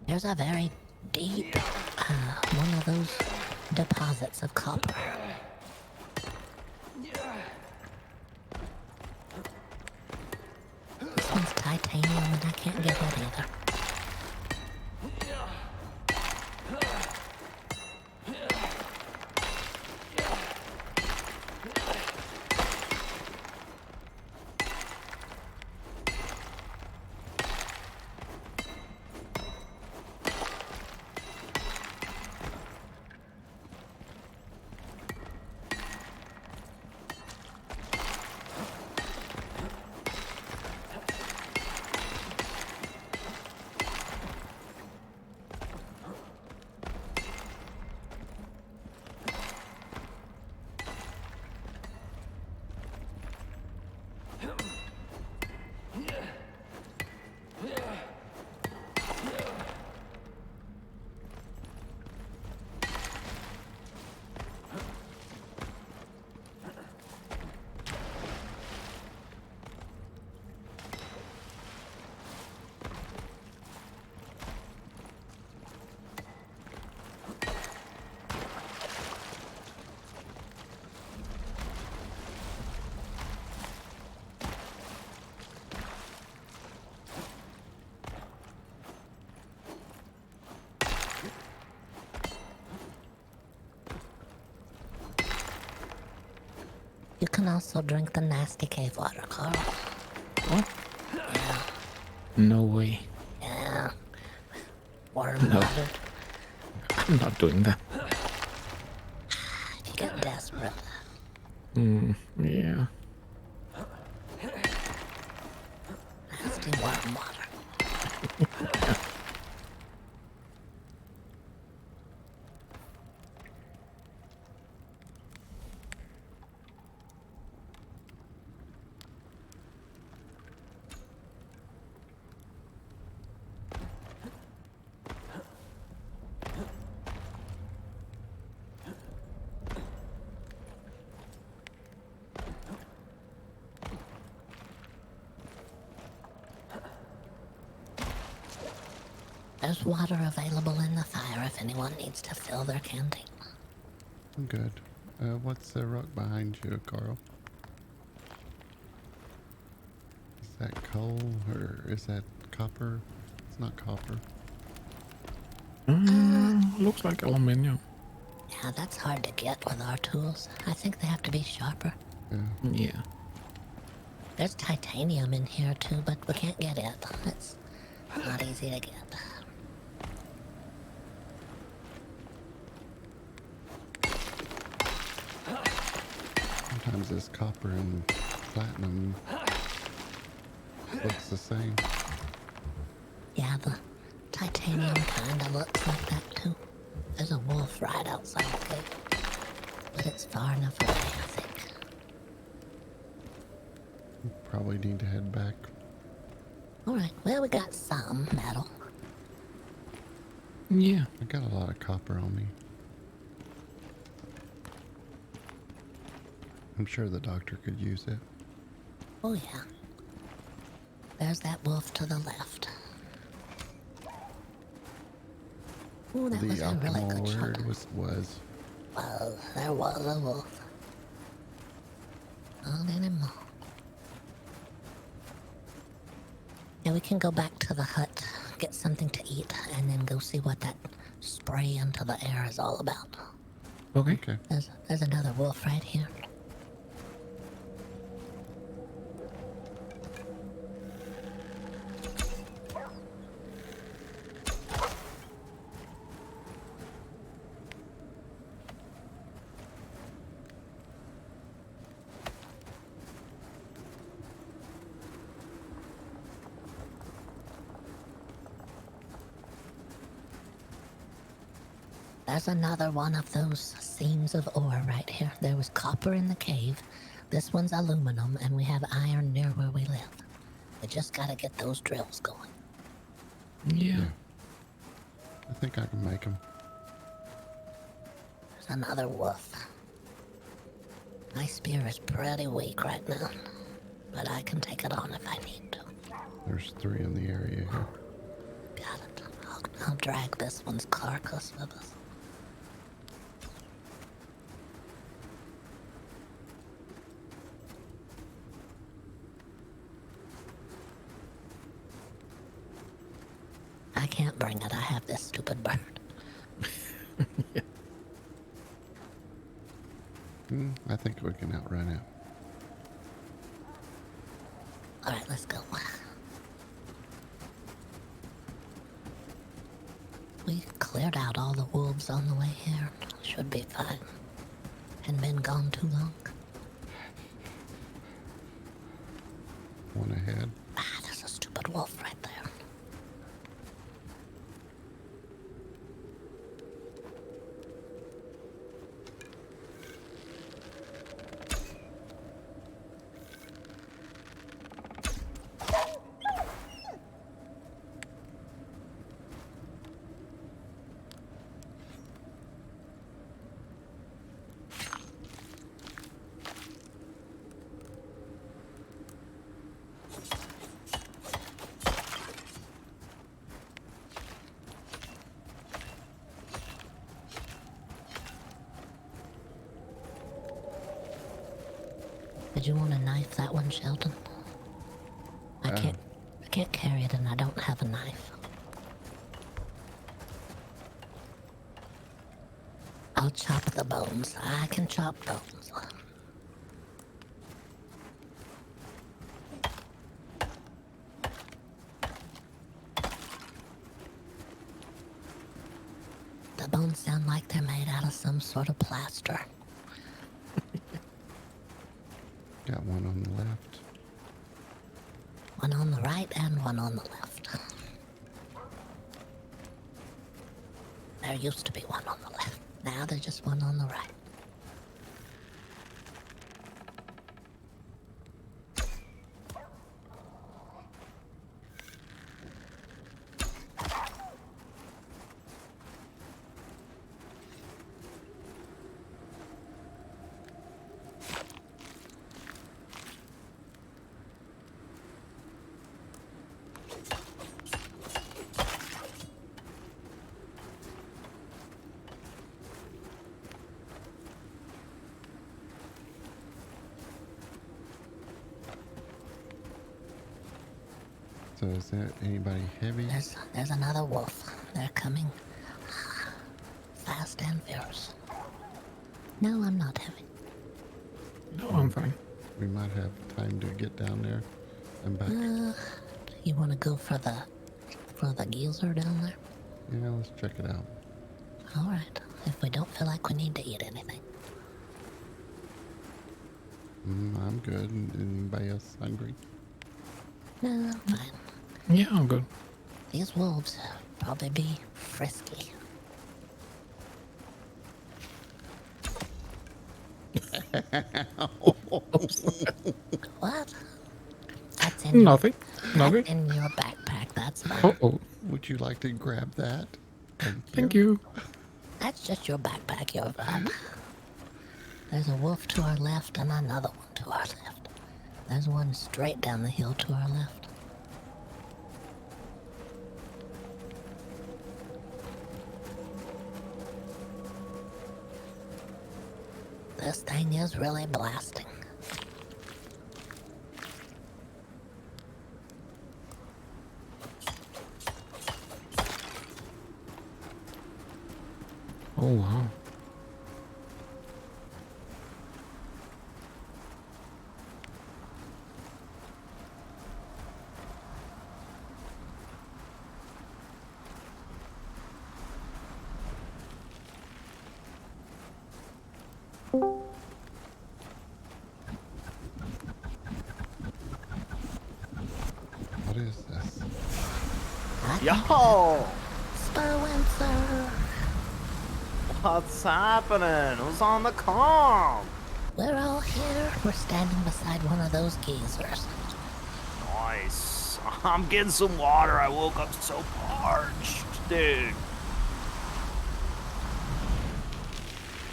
There's a very deep, one of those deposits of copper. This one's titanium and I can't get it either. can also drink the nasty cave water, Carl. What? Yeah, No way. yeah. Worm No. water. I'm not doing that. If you get desperate. Yeah. Nasty worm water. There's water available in the fire if anyone needs to fill their canteen. I'm good. What's the rock behind you, Carl? Is that coal or is that copper? It's not copper. Looks like aluminium. Yeah, that's hard to get with our tools. I think they have to be sharper. Yeah. Yeah. There's titanium in here too, but we can't get it. It's not easy to get. Sometimes this copper and platinum looks the same. Yeah, the titanium kinda looks like that too. There's a wolf right outside the gate, but it's far enough away, I think. Probably need to head back. Alright, well, we got some metal. Yeah. I got a lot of copper on me. I'm sure the doctor could use it. Oh yeah. There's that wolf to the left. Ooh, that was The a really optimal good shot. word was. Well, there was a wolf. Not anymore. Yeah, we can go back to the hut, get something to eat, and then go see what that spray into the air is all about. Okay. Okay. There's another wolf right here. There's another one of those seams of ore right here. There was copper in the cave. This one's aluminum, and we have iron near where we live. We just gotta get those drills going. Yeah. I think I can make them. There's another wolf. My spear is pretty weak right now, but I can take it on if I need to. There's 3 in the area here. Got it. I'll drag this one's carcass with us. I can't bring it. I have this stupid bird. I think we can outrun it. Alright, let's go. We cleared out all the wolves on the way here. Should be fine. Hadn't been gone too long. One ahead. Ah, there's a stupid wolf right there. Did you want to knife that one, Sheldon? I can't carry it and I don't have a knife. I'll chop the bones. I can chop bones. The bones sound like they're made out of some sort of plaster. Got one on the left. One on the right and one on the left. There used to be one on the left. Now there's just one on the right. So is that anybody heavy? There's another wolf. They're coming fast and fierce. No, I'm not heavy. No, I'm fine. We might have time to get down there and back. You want to go for the geezer down there? Yeah, let's check it out. All right. If we don't feel like we need to eat anything. I'm good. Anybody else hungry? No, I'm fine. Yeah, I'm good. These wolves probably be frisky. What? That's in Nothing. Your, Nothing. that's in your backpack. That's fine. Uh-oh. Would you like to grab that? Thank you. That's just your backpack. Your vibe. There's a wolf to our left and another one to our left. There's one straight down the hill to our left. This thing is really blasting. Oh, wow. What is this? Yo! Spencer! What's happening? Who's on the comm? We're all here. We're standing beside one of those geezers. Nice. I'm getting some water. I woke up so parched, dude.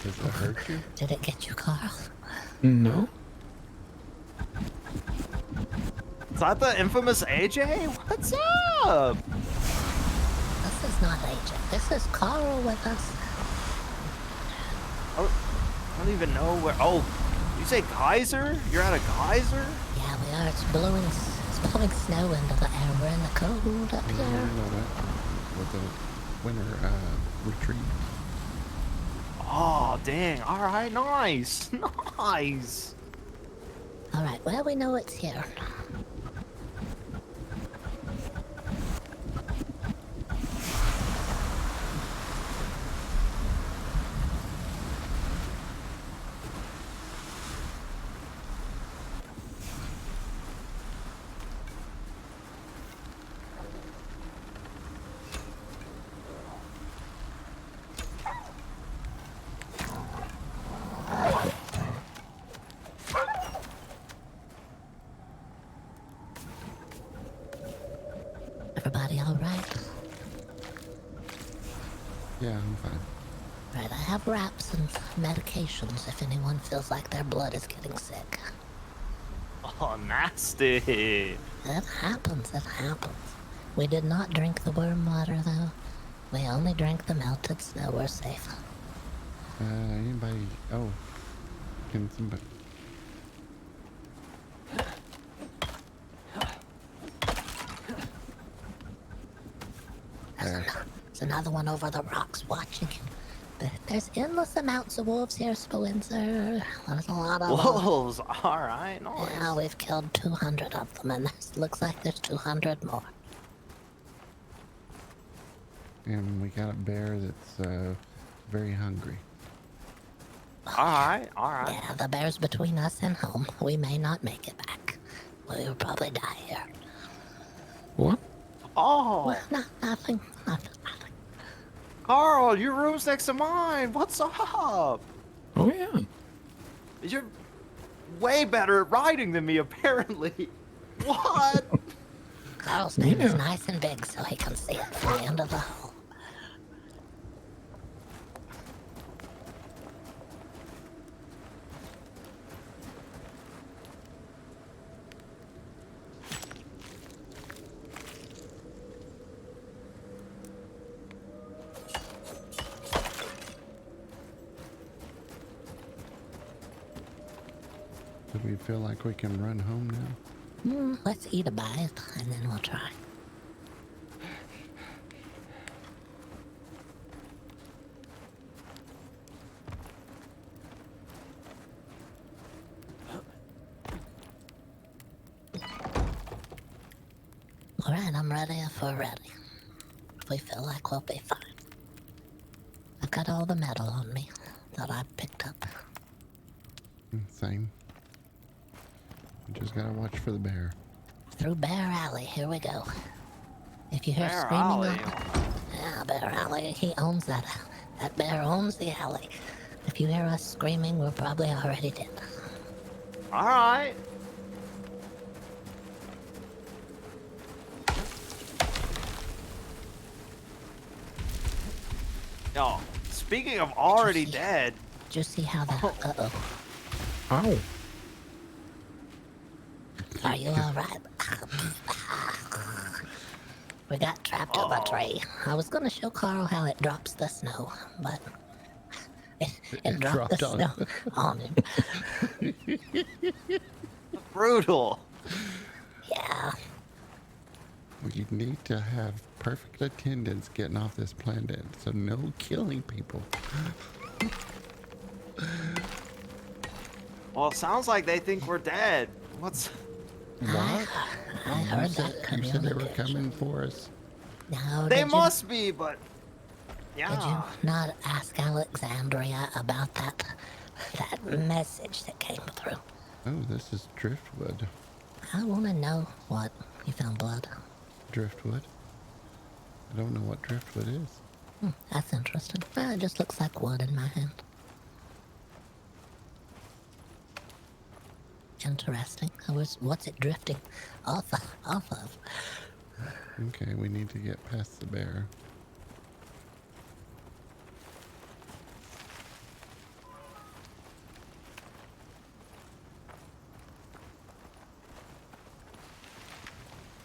Does that hurt you? Did it get you, Carl? No. Is that the infamous AJ? What's up? This is not AJ. This is Carl with us. I don't even know where. Oh, you say geyser? You're at a geyser? Yeah, we are. It's blowing snow into the air. We're in the cold up No, here. with the winter retreat. Oh, dang. All right, nice. Nice. All right, well, we know it's here. Everybody all right? Yeah, I'm fine. Right, I have wraps and medications if anyone feels like their blood is getting sick. Oh, nasty. It happens, it happens. We did not drink the worm water, though. We only drank the melted snow. We're safe. Anybody? Oh, can somebody? There's another one over the rocks watching. There's endless amounts of wolves here, Spencer. There's a lot of them. Wolves. All right, nice. Yeah, we've killed 200 of them, and it looks like there's 200 more. and we got a bear that's very hungry. Alright, alright. Yeah, the bear's between us and home. We may not make it back. We'll probably die here. What? Oh, Well, nothing. Carl, your room's next to mine. What's up? Oh yeah. You're way better at riding than me, apparently. What? Carl's name is Yeah. nice and big so he can see it from the end of the hall. Do we feel like we can run home now? Let's eat a bite and then we'll try. Alright, I'm ready if we're ready. If we feel like we'll be fine. I've got all the metal on me that I picked up. Same. We just gotta watch for the bear. Through Bear Alley, here we go. If you hear Bear screaming Alley. yeah, Bear Alley, he owns that. That bear owns the alley. If you hear us screaming, we're probably already dead. Alright. Yo, speaking of already dead, Did you see how that? Uh-oh. Ow. Are you alright? We got trapped in a tree. I was gonna show Carl how it drops the snow, but it dropped the dropped snow on him. brutal. Yeah. We need to have perfect attendance getting off this planet, so no killing people. Well, it sounds like they think we're dead. What's... What? I heard You that said they were communication. coming for us. No, They did must be, but... Did you Yeah. not ask Alexandria about that message that came through? Oh, this is driftwood. I want to know what you found blood. Driftwood? I don't know what driftwood is. That's interesting. Well, it just looks like wood in my hand. Interesting. What's it drifting off of? Okay, we need to get past the bear.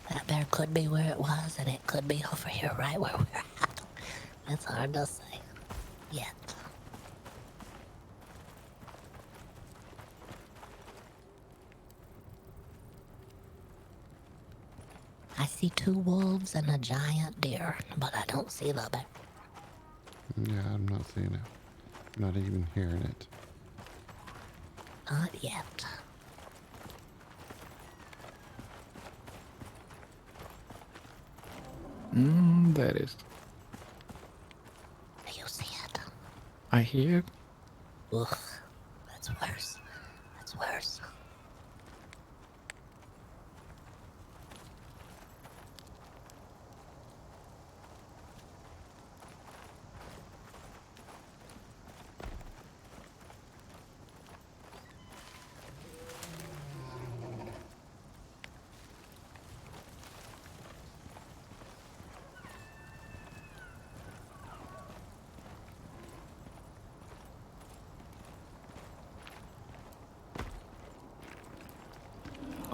That bear could be where it was, and it could be over here, right where we're at. It's hard to say yet. I see 2 wolves and a giant deer, but I don't see the bear. Yeah, I'm not seeing it. I'm not even hearing it. Not yet. That is. Do you see it? I hear. Ugh, that's worse. That's worse.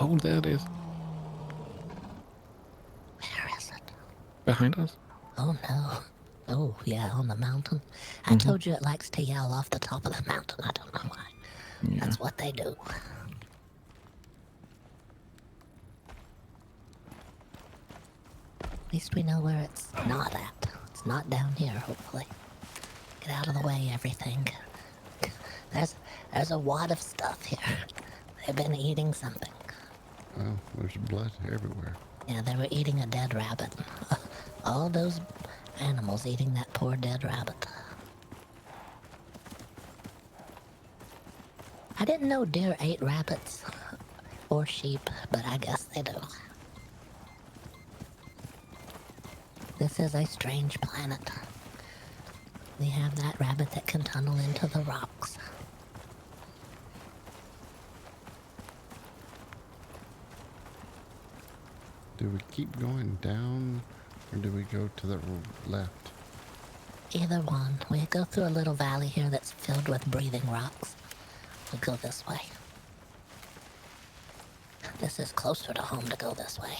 Oh, there it is. Where is it? Behind us. Oh no. Oh yeah, on the mountain. I told you it likes to yell off the top of the mountain. I don't know why. Yeah. That's what they do. At least we know where it's not at. It's not down here, hopefully. Get out of the way, everything. There's a wad of stuff here. They've been eating something. Oh, there's blood everywhere. Yeah, they were eating a dead rabbit. All those animals eating that poor dead rabbit. I didn't know deer ate rabbits or sheep, but I guess they do. This is a strange planet. We have that rabbit that can tunnel into the rocks. Do we keep going down or do we go to the left? Either one. We go through a little valley here that's filled with breathing rocks. We go this way. This is closer to home to go this way.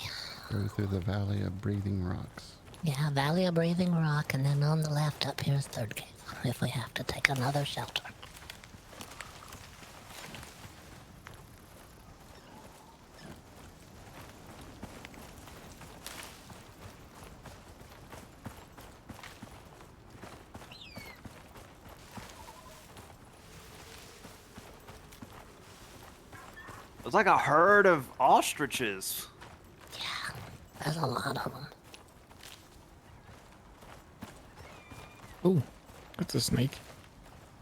Go through the valley of breathing rocks. Yeah, valley of breathing rock, and then on the left up here is third cave, if we have to take another shelter. It's like a herd of ostriches. Yeah, there's a lot of them. Ooh, that's a snake.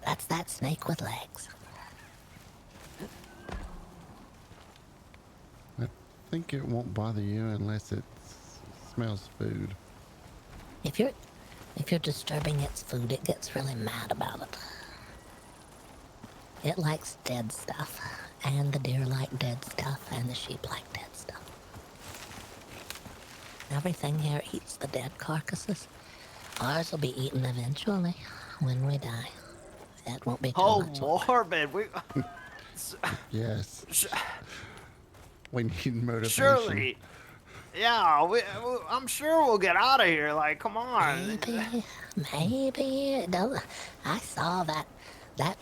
That's that snake with legs. I think it won't bother you unless it smells food. If you're disturbing its food, it gets really mad about it. It likes dead stuff, and the deer like dead stuff, and the sheep like dead stuff. Everything here eats the dead carcasses. Ours will be eaten eventually when we die. It won't be too Oh, much longer. morbid. Yes. We need motivation. Surely. Yeah, I'm sure we'll get out of here. Like, come on. Maybe it doesn't. I saw that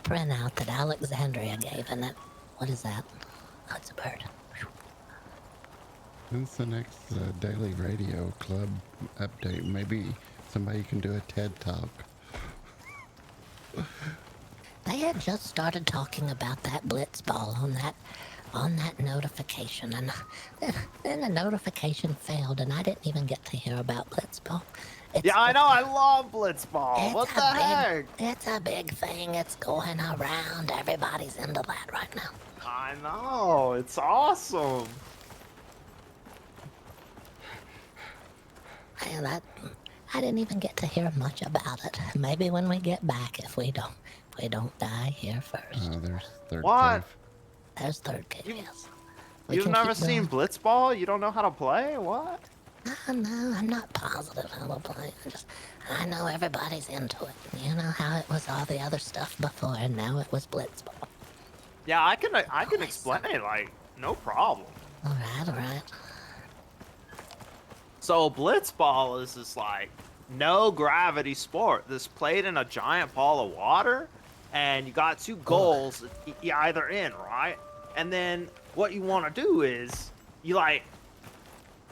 printout that Alexandria gave, and it. What is that? Oh, it's a bird. When's the next daily radio club update? Maybe somebody can do a TED Talk. They had just started talking about that blitz ball on that notification, and then the notification failed, and I didn't even get to hear about blitzball. Yeah, I know. I love blitzball. What the heck? It's a big thing. It's going around. Everybody's into that right now. I know. It's awesome. And I didn't even get to hear much about it. Maybe when we get back, if we don't die here first. There's third What? cave. There's third cave, yes. We You've can never keep seen going. blitzball? You don't know how to play? What? No, I'm not positive how to play. I know everybody's into it. You know how it was all the other stuff before, and now it was blitzball. Yeah, I can explain it. Like, no problem. All right. So blitzball is this like no gravity sport that's played in a giant ball of water, and you got two goals you either in, right? And then what you want to do is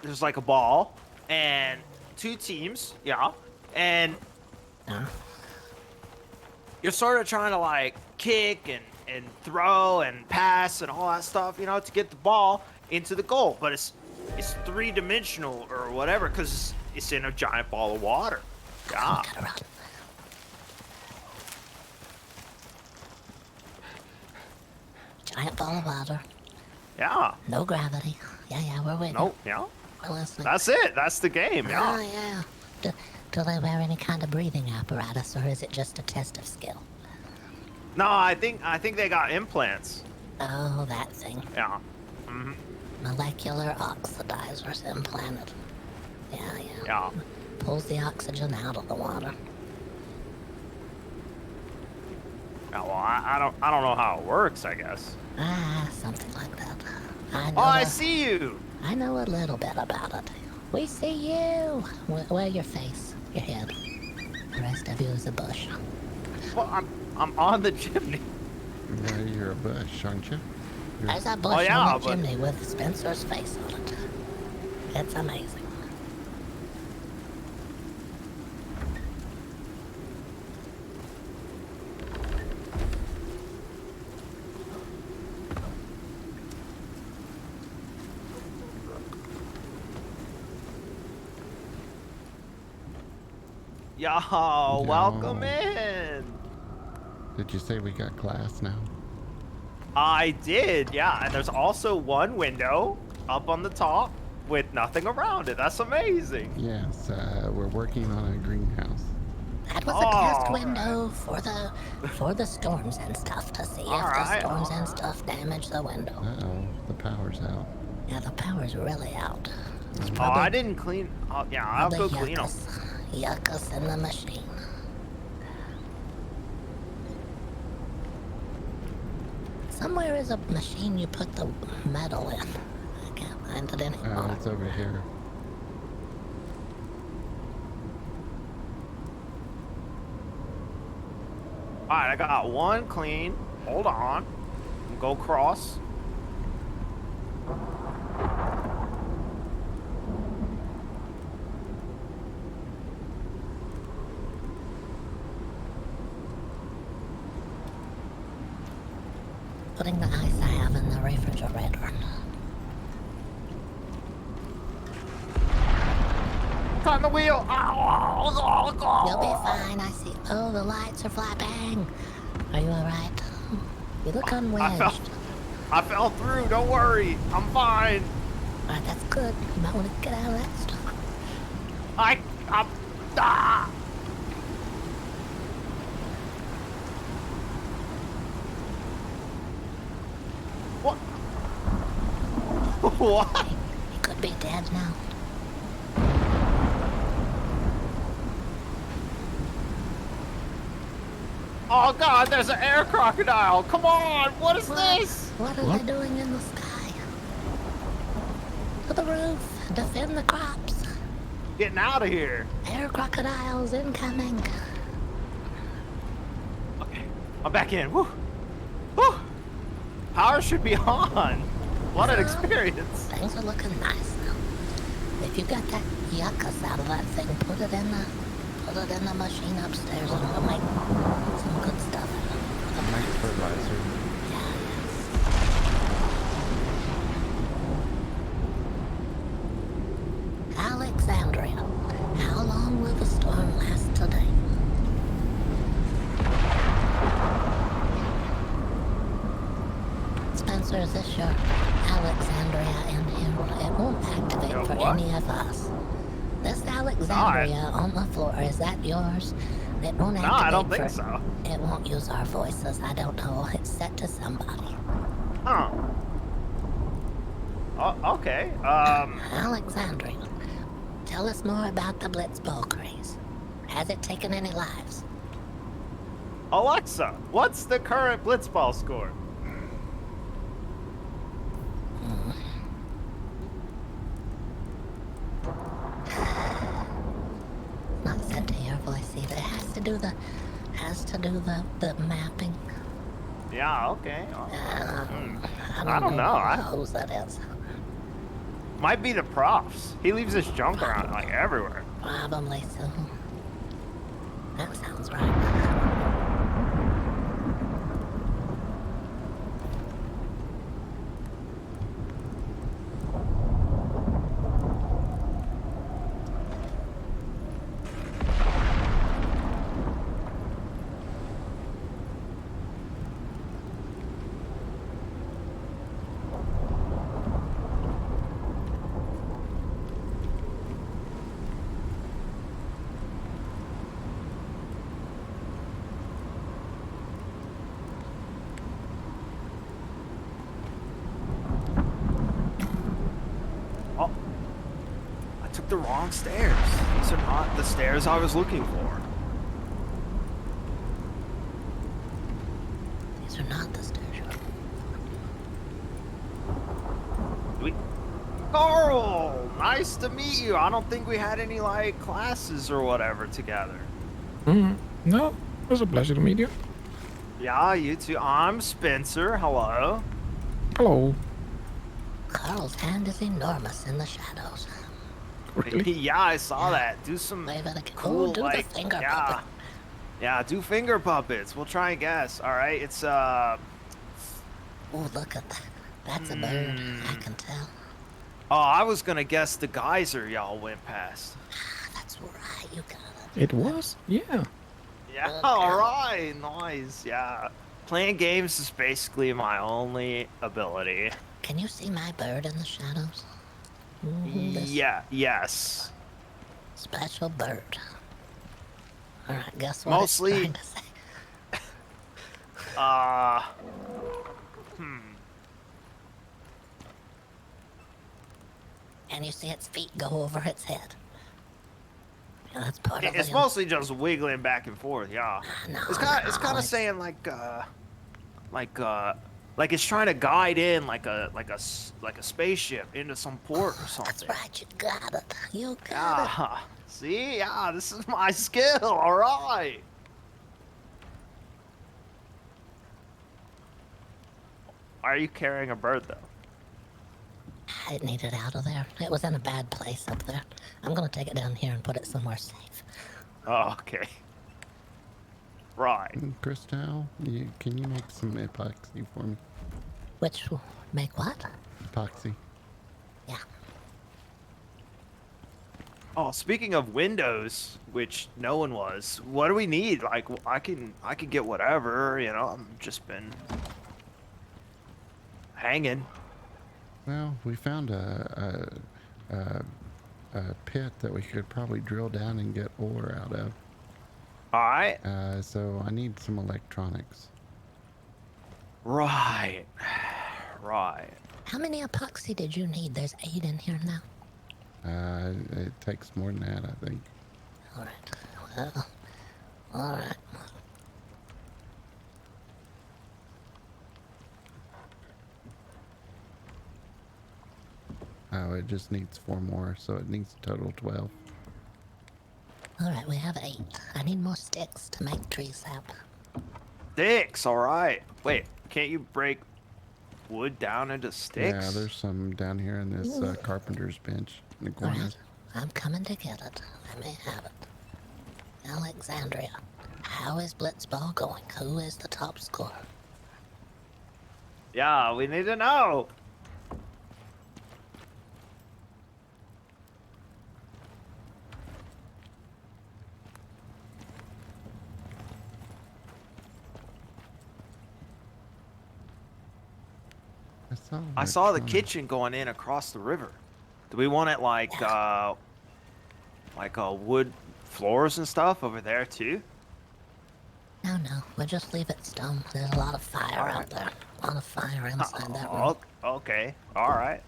there's like a ball and two teams, yeah, and you're sort of trying to like kick and throw and pass and all that stuff, you know, to get the ball into the goal, but it's three-dimensional or whatever because it's in a giant ball of water. Yeah. We gotta run. Giant ball of water. Yeah. No gravity. Yeah, we're waiting. Nope. Yeah. We're listening. That's it. That's the game. Oh, Yeah. yeah. Do they wear any kind of breathing apparatus, or is it just a test of skill? No, I think they got implants. Oh, that thing. Yeah. Mm-hmm. Molecular oxidizers implanted. Yeah. Yeah. Pulls the oxygen out of the water. Yeah. Well, I don't know how it works. I guess. Something like that. I know. Oh, I see you. I know a little bit about it. We see you. Where your face, your head. The rest of you is a bush. Well, I'm on the chimney. Yeah, you're a bush, aren't you? There's a bush yeah, on the but- chimney with Spencer's face on it. It's amazing. Yo, welcome Yo. in. Did you say we got glass now? I did, yeah. And there's also one window up on the top with nothing around it. That's amazing. Yes, we're working on a greenhouse. That was a test All window for the storms and stuff to see if the Alright, storms and alright. stuff damage the window. Uh-oh, the power's out. Yeah, the power's really out. It's Oh, probably, I didn't clean. Oh, yeah, I'll probably go clean them. yuckus in the machine. Somewhere is a machine you put the metal in. I can't find it anymore. It's over here. Alright, I got one clean. Hold on. Go across. Putting the ice I have in the refrigerator. On the wheel. You'll be fine, I see. Oh, the lights are flapping. Are you alright? You look unwedged. I fell through. Don't worry. I'm fine. Alright, that's good. You might want to get out of that stuff. Ah! What? What? He could be dead now. Oh God, there's an air crocodile. Come on, what is this? What are they doing in the sky? To the roof. Defend the crops. Getting out of here. Air crocodiles incoming. Okay, I'm back in. Woo. Woo. Power should be on. What an experience. Things are looking nice now. If you got that yuckus out of that thing, put it in the machine upstairs and we'll make some good stuff. Night fertilizer. Alexandria, how long will the storm last today? Spencer, is this your Alexandria in here? It won't activate Yo, for what? any of us. This Alexandria on the floor, is that yours? It won't activate No, I don't think for, so. It won't use our voices, I don't know. It's set to somebody. Huh. Oh, okay. Alexandria, tell us more about the Blitzball craze. Has it taken any lives? Alexa, what's the current Blitzball score? Not set to your voice either. It has to do the mapping. Yeah, okay. I don't know. Whose that is. Might be the profs. He leaves his junk around like everywhere. Probably so. That sounds right. Oh, I took the wrong stairs. These are not the stairs I was looking for. These are not the stairs. Carl, nice to meet you. I don't think we had any like classes or whatever together. No, it was a pleasure to meet you. Yeah, you too. I'm Spencer. Hello. Hello. Carl's hand is enormous in the shadows. Really? Yeah, I saw that. Do some Wave at a cool, do like, the finger yeah. puppet. Yeah, do finger puppets. We'll try and guess. All right, it's Oh, look at that. That's a bird. I can tell. Oh, I was gonna guess the geyser y'all went past. The That's right, you got it. It was? Yeah. Yeah, Okay. alright, nice, yeah. Playing games is basically my only ability. Can you see my bird in the shadows? This Yeah, yes. special bird. Alright, guess what Mostly, it's trying to say? uh, And you see its feet go over its head. Yeah, that's part of it's the... mostly just wiggling back and forth, yeah. No, It's kind of it's- saying like it's trying to guide in like a spaceship into some port or That's something. right, you got it. You got it. Yeah, see, yeah, this is my skill. All right. Why are you carrying a bird though? I needed it out of there. It was in a bad place up there. I'm gonna take it down here and put it somewhere safe. Oh, okay. Right. Crystal, can you make some epoxy for me? Which will make what? Epoxy. Yeah. Oh, speaking of windows, which no one was, what do we need? Like, I can get whatever. You know, I've just been hanging. Well, we found a pit that we could probably drill down and get ore out of. All right. So I need some electronics. Right. Right. How many epoxy did you need? There's 8 in here now. It takes more than that, I think. Alright. Well, alright. Oh, it just needs 4 more, so it needs a total 12. Alright, we have 8. I need more sticks to make tree sap. Sticks. All right. Wait, can't you break wood down into sticks? Yeah, there's some down here in this carpenter's bench in the corner. Alright, I'm coming to get it. Let me have it. Alexandria. How is Blitzball going? Who is the top scorer? Yeah, we need to know. I saw the electronics. kitchen going in across the river. Do we want it like wood floors and stuff over there too? No, we'll just leave it stone. There's a lot of fire out there. A lot of fire inside that room. Oh, okay. All right.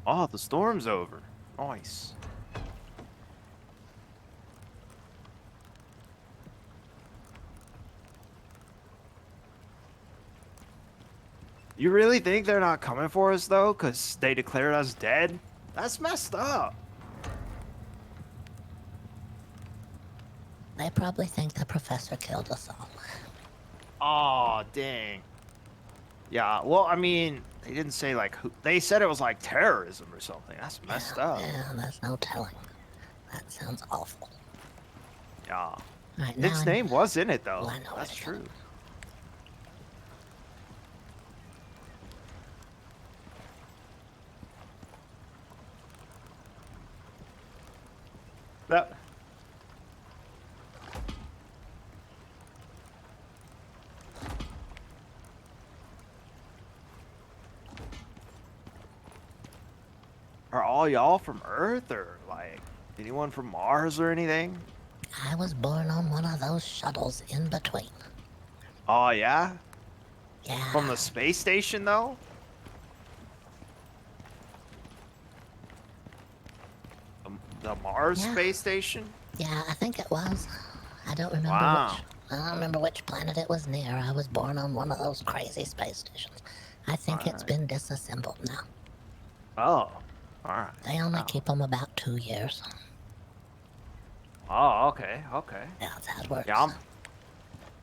Oh, the storm's over. Nice. You really think they're not coming for us though, cause they declared us dead? That's messed up. They probably think the professor killed us all. Oh, dang. Yeah, well, I mean, they didn't say like who. They said it was like terrorism or something. That's messed up. Yeah, there's no telling. That sounds awful. Yeah. Alright, Nick's now name was in it though. Well, I know That's it is. true. That. Are all y'all from Earth or like anyone from Mars or anything? I was born on one of those shuttles in between. Oh yeah? Yeah. From the space station though? The Mars Yeah. space station? Yeah, I think it was. I don't remember Wow. which. I don't remember which planet it was near. I was born on one of those crazy space stations. I think it's Alright. been disassembled now. Oh. Alright. They only Oh. keep them about 2 years. Oh, okay, okay. Yeah, that's how it works. Yeah,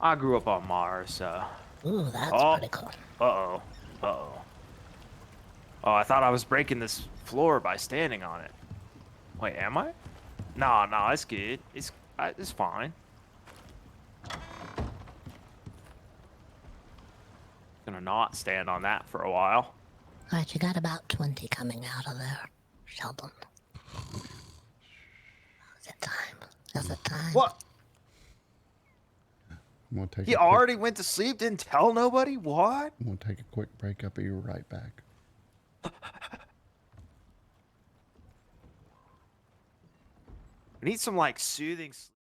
I grew up on Mars, so. Ooh, that's Oh. pretty cool. Uh-oh. Uh-oh. Oh, I thought I was breaking this floor by standing on it. Wait, am I? No, no, it's good. It's fine. Gonna not stand on that for a while. Alright, you got about 20 coming out of there, Sheldon. Is it time? Is it time? What? I'm gonna take He a quick, already went to sleep, didn't tell nobody? What? I'm gonna take a quick break. I'll be right back. I need some like soothing sleep.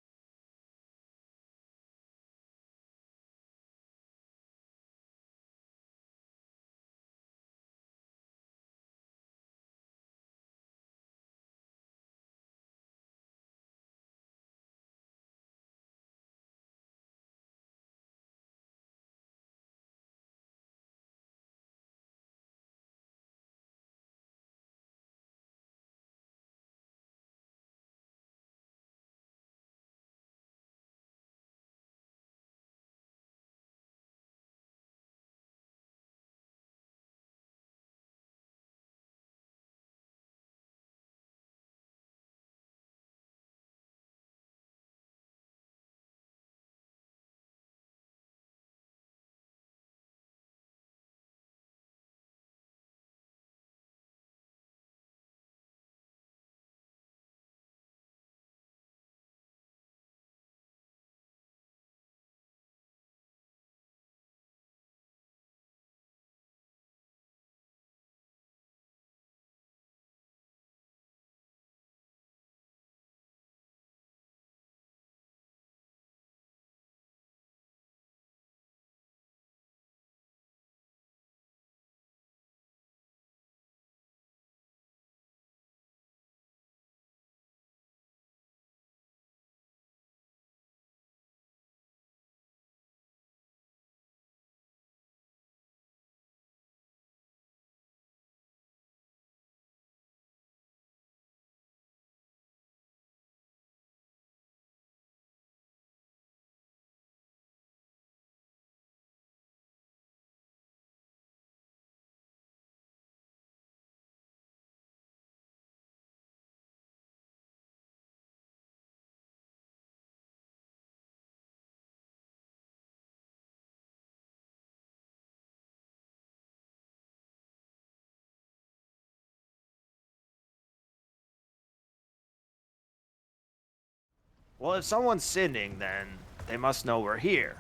Well, if someone's sending, then they must know we're here.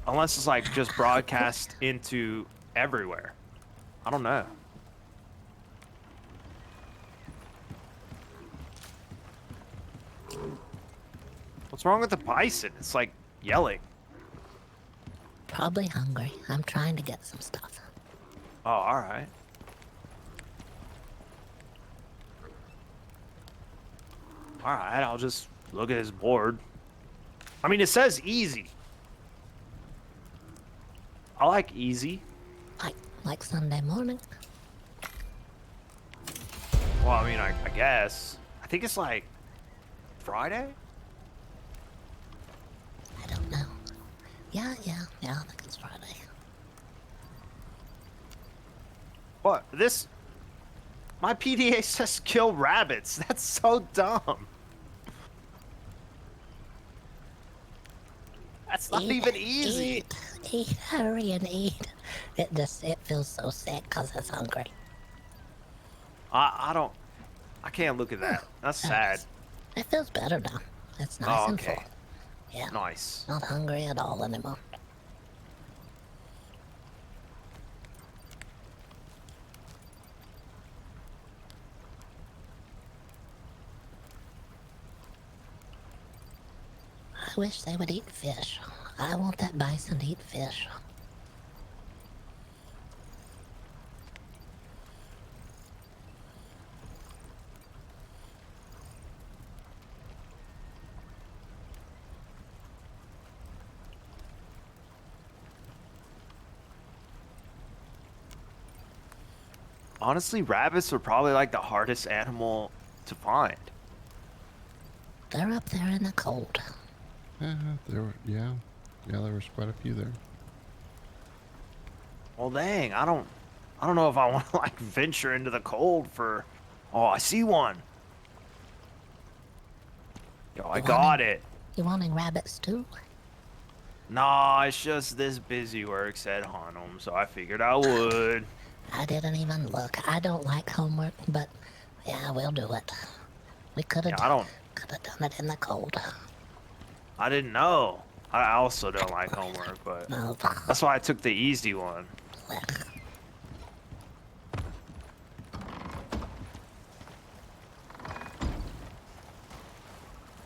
Unless it's like just broadcast into everywhere. I don't know. What's wrong with the bison? It's like yelling. Probably hungry. I'm trying to get some stuff. Oh, alright. Alright, I'll just look at his board. I mean, it says easy. I like easy. Like Sunday morning. Well, I mean, I guess. I think it's like Friday? I don't know. Yeah, I think it's Friday. What? This... My PDA says kill rabbits. That's so dumb. That's not even easy. Eat, hurry and eat. It feels so sick because it's hungry. I can't look at that. That's sad. It feels better now. It's nice Oh, and okay. full. Yeah. Nice. Not hungry at all anymore. I wish they would eat fish. I want that bison to eat fish. Honestly, rabbits are probably like the hardest animal to find. They're up there in the cold. There were, yeah, there was quite a few there. Well, dang, I don't know if I want to like venture into the cold for. Oh, I see one. Yo, I got it. You wanting rabbits too? Nah, it's just this busy work said hunt 'em, so I figured I would. I didn't even look. I don't like homework, but yeah, we'll do it. We could have Yeah, done it in the cold. I didn't know. I also don't like homework, but No, that's why I took the easy one.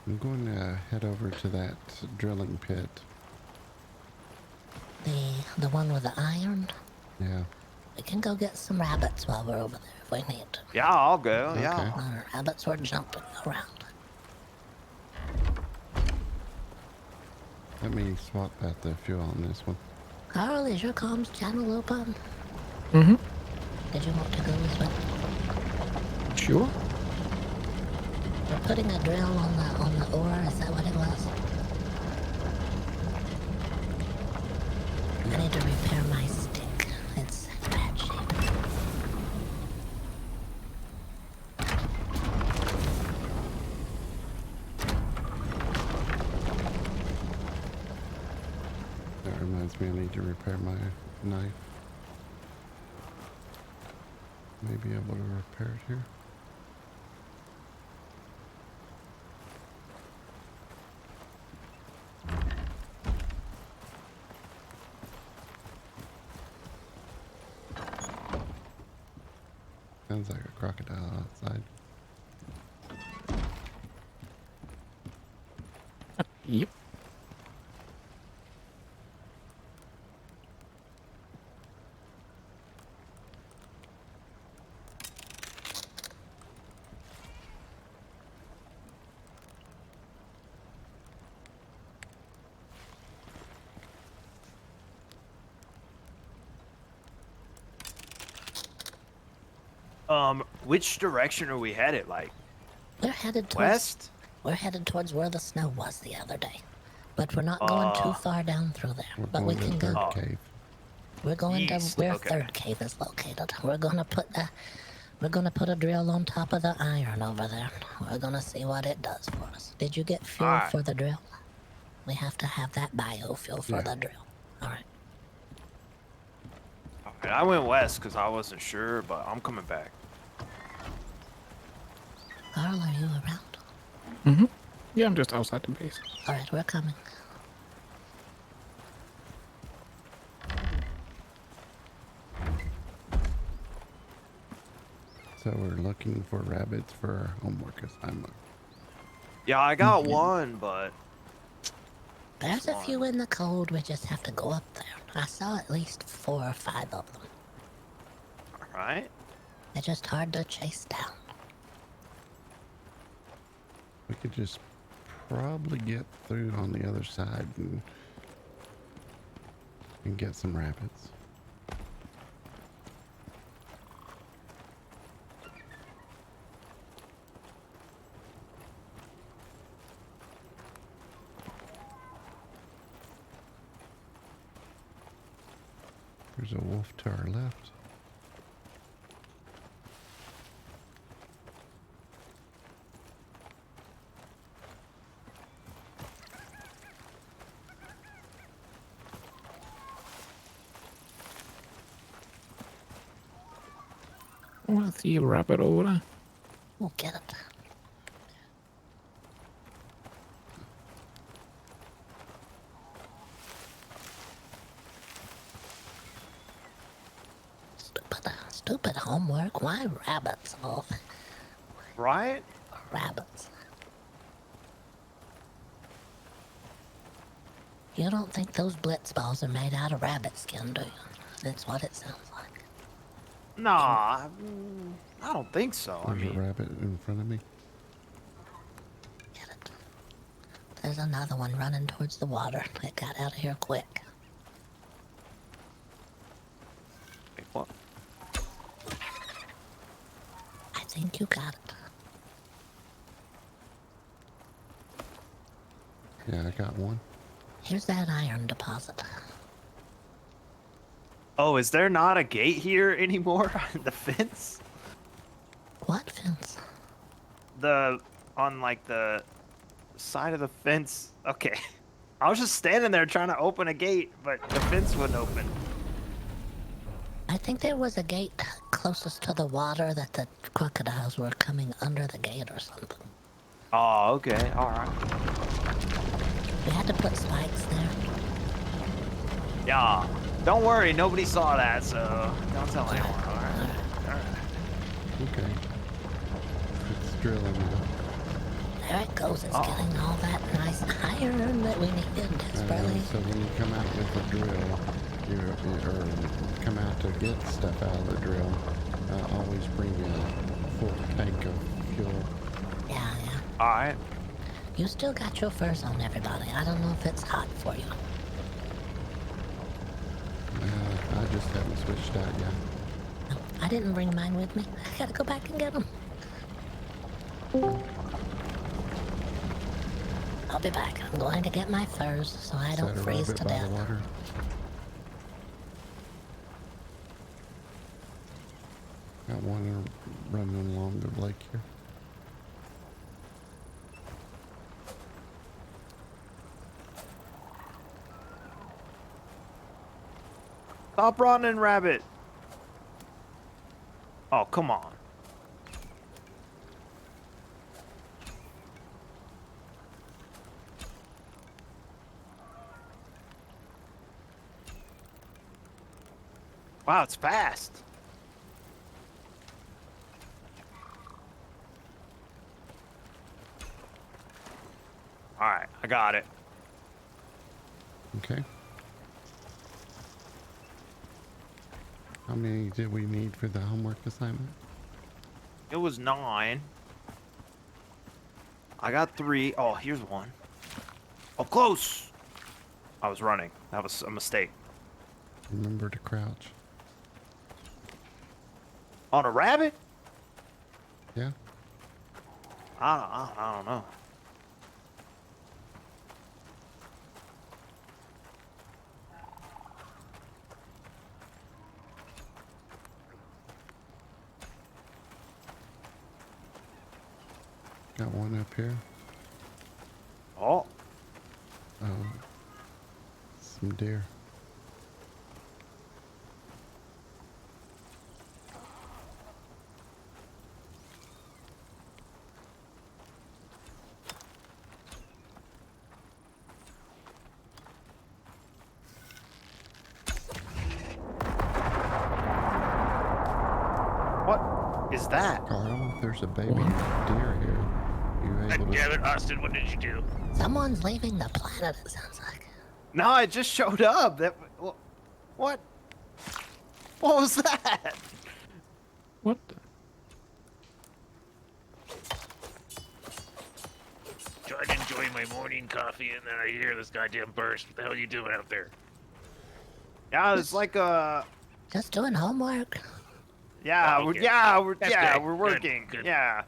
I'm going to head over to that drilling pit. the one with the iron. Yeah. We can go get some rabbits while we're over there if we need to. Yeah, I'll go. Okay. Yeah. Rabbits were jumping around. Let me swap out the fuel on this one. Carl, is your comms channel open? Mm-hmm. Did you want to go as well? Sure. We're putting a drill on the ore. Is that what it was? I need to repair my stick. It's in bad shape. That reminds me I need to repair my knife. May be able to repair it here. Sounds like a crocodile outside. Yep. Which direction are we headed? Like We're headed towards west? We're headed towards where the snow was the other day. But we're not going too far down through there. We're But we going can to the go. third cave. We're going East, to where okay. third cave is located. We're gonna put a drill on top of the iron over there. We're gonna see what it does for us. Did you get fuel Alright. for the drill? We have to have that biofuel for Yeah. the drill. Alright. Alright, I went west because I wasn't sure, but I'm coming back. Carl, are you around? Mm-hmm. Yeah, I'm just outside the base. Alright, we're coming. So we're looking for rabbits for our homework assignment. Yeah, I got one, but There's a few in the cold. We just have to go up there. I saw at least 4 or 5 of them. alright. They're just hard to chase down. We could just probably get through on the other side and get some rabbits. There's a wolf to our left. Oh, I see a rabbit over there. We'll get it. Stupid homework. Why rabbits? Oh, Right? rabbits. You don't think those blitz balls are made out of rabbit skin, do you? That's what it sounds like. Nah, I don't think so. I There's a mean, rabbit in front of me. Get it. There's another one running towards the water. It got out of here quick. wait, what? I think you got it. Yeah, I got one. Here's that iron deposit. Oh, is there not a gate here anymore? The fence? What fence? On like the side of the fence. Okay. I was just standing there trying to open a gate, but the fence wouldn't open. I think there was a gate closest to the water that the crocodiles were coming under the gate or something. Oh, okay. All right. We had to put spikes there. Yeah. Don't worry, nobody saw that, so don't tell anyone, all right? All right. Okay. It's drilling now. There it goes. It's Oh. getting all that nice iron that we needed desperately. So when you come out with a drill, or come out to get stuff out of the drill, always bring a full tank of fuel. Yeah. All right. You still got your furs on, everybody. I don't know if it's hot for you. I just haven't switched out yet. No, I didn't bring mine with me. I gotta go back and get them. I'll be back. I'm going to get my furs so I don't Set a freeze rabbit to by death. the water. Got one running along the lake here. Stop running, rabbit. Oh, come on. Wow, it's fast. All right, I got it. Okay. How many did we need for the homework assignment? It was 9. I got 3. Oh, here's 1. Oh, close. I was running. That was a mistake. Remember to crouch. On a rabbit? Yeah? I don't know. Got one up here. Oh, Some deer. what is that? Carl, there's a baby What? deer here. You able to... Damn it, Austin, what did you do? Someone's leaving the planet, it sounds like. No, it just showed up. That what? What was that? What? the- Trying to enjoy my morning coffee, and then I hear this goddamn burst. What the hell are you doing out there? Yeah, it's like a. Just doing homework. Yeah, Oh, okay. we're That's good. we're Good, working. good. Yeah.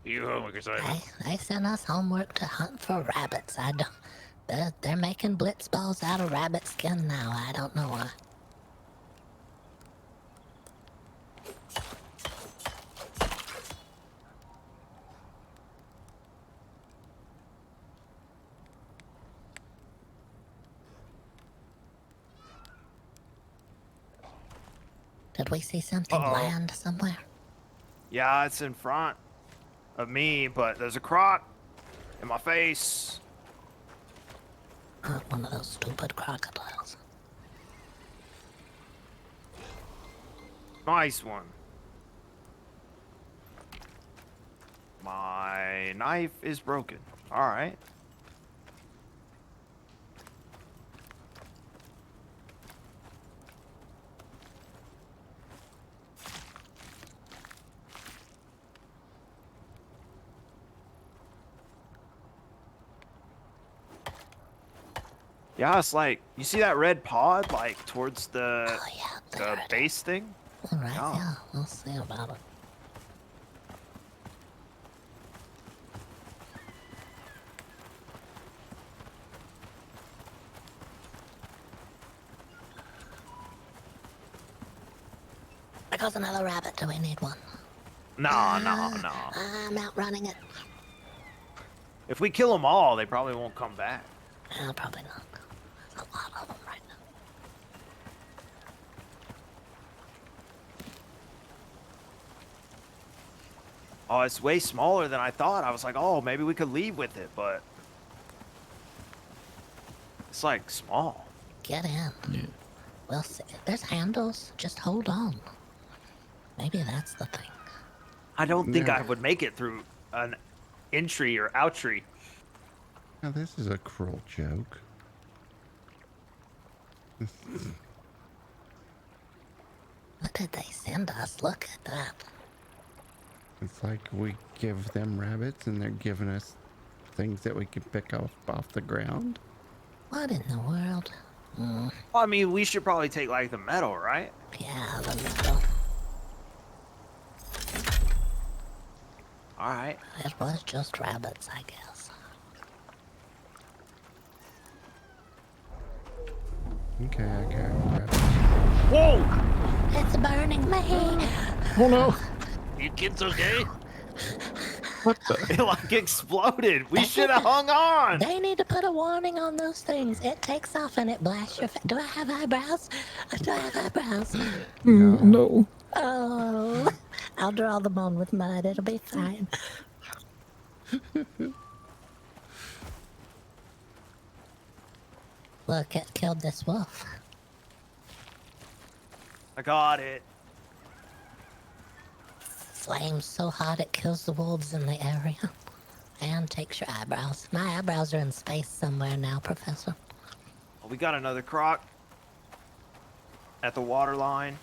You homework assignment. They sent us homework to hunt for rabbits. I don't. They're making blitz balls out of rabbit skin now. I don't know why. Did we see something Uh-oh. land somewhere? Yeah, it's in front of me, but there's a croc in my face. One of those stupid crocodiles. Nice one. My knife is broken. All right. Yeah, it's like, you see that red pod, like, towards the, Oh yeah, there it is. base thing? All right, Oh. yeah, we'll see about it. There goes another rabbit. Do we need one? No. I'm outrunning it. If we kill them all, they probably won't come back. Probably not. There's a lot of them right now. Oh, it's way smaller than I thought. I was like, oh, maybe we could leave with it, but it's like small. Get in. Yeah. We'll see. There's handles. Just hold on. Maybe that's the thing. I don't think No. I would make it through an entry or outry. Now, this is a cruel joke. What did they send us? Look at that. It's like we give them rabbits and they're giving us things that we can pick off the ground. What in the world? Well, I mean, we should probably take like the metal, right? Yeah, the metal. All right. It was just rabbits, I guess. Okay, I got rabbits. Whoa! It's burning me. Oh no! You kids okay? What the? It like exploded. We should have hung on. They need to put a warning on those things. It takes off and it blasts your face. Do I have eyebrows? Do I have eyebrows? No. Oh, I'll draw them on with mud. It'll be fine. Look, it killed this wolf. I got it. Flames so hot it kills the wolves in the area. And takes your eyebrows. My eyebrows are in space somewhere now, Professor. Well, we got another croc at the water line.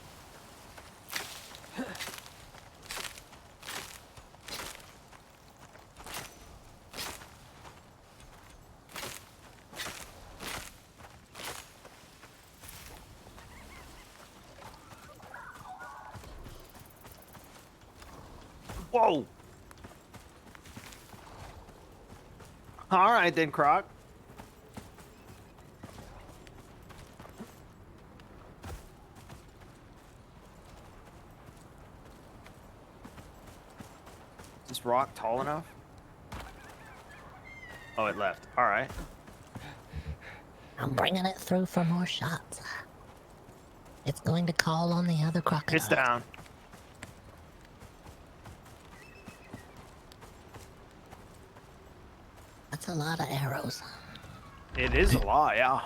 Whoa! All right then, Croc. Is this rock tall enough? Oh, it left. All right. I'm bringing it through for more shots. It's going to call on the other crocodile. It's down. That's a lot of arrows. It is a lot, yeah.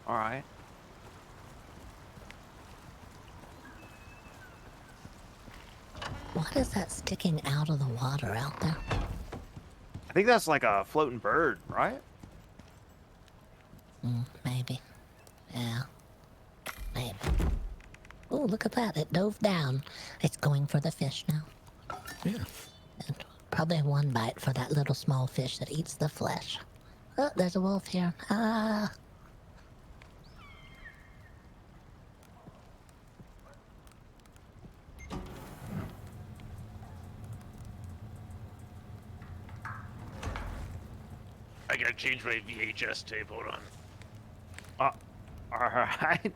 All right. What is that sticking out of the water out there? I think that's like a floating bird, right? Maybe. Yeah. Maybe. Oh, look at that. It dove down. It's going for the fish now. Yeah. And probably one bite for that little small fish that eats the flesh. Oh, there's a wolf here. Ah. I gotta change my VHS tape. Hold on. All right.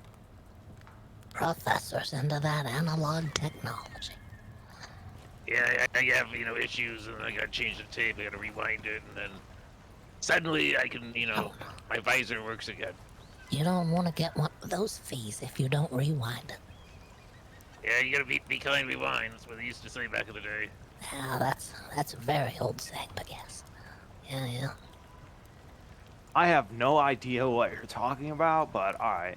Professors into that analog technology. Yeah, I have, issues, and I gotta change the tape. I gotta rewind it, and then suddenly I can, my visor works again. You don't want to get one of those fees if you don't rewind it. Yeah, you gotta be kind, rewind. That's what they used to say back in the day. Yeah, that's a very old saying, but yes. Yeah. I have no idea what you're talking about, but all right.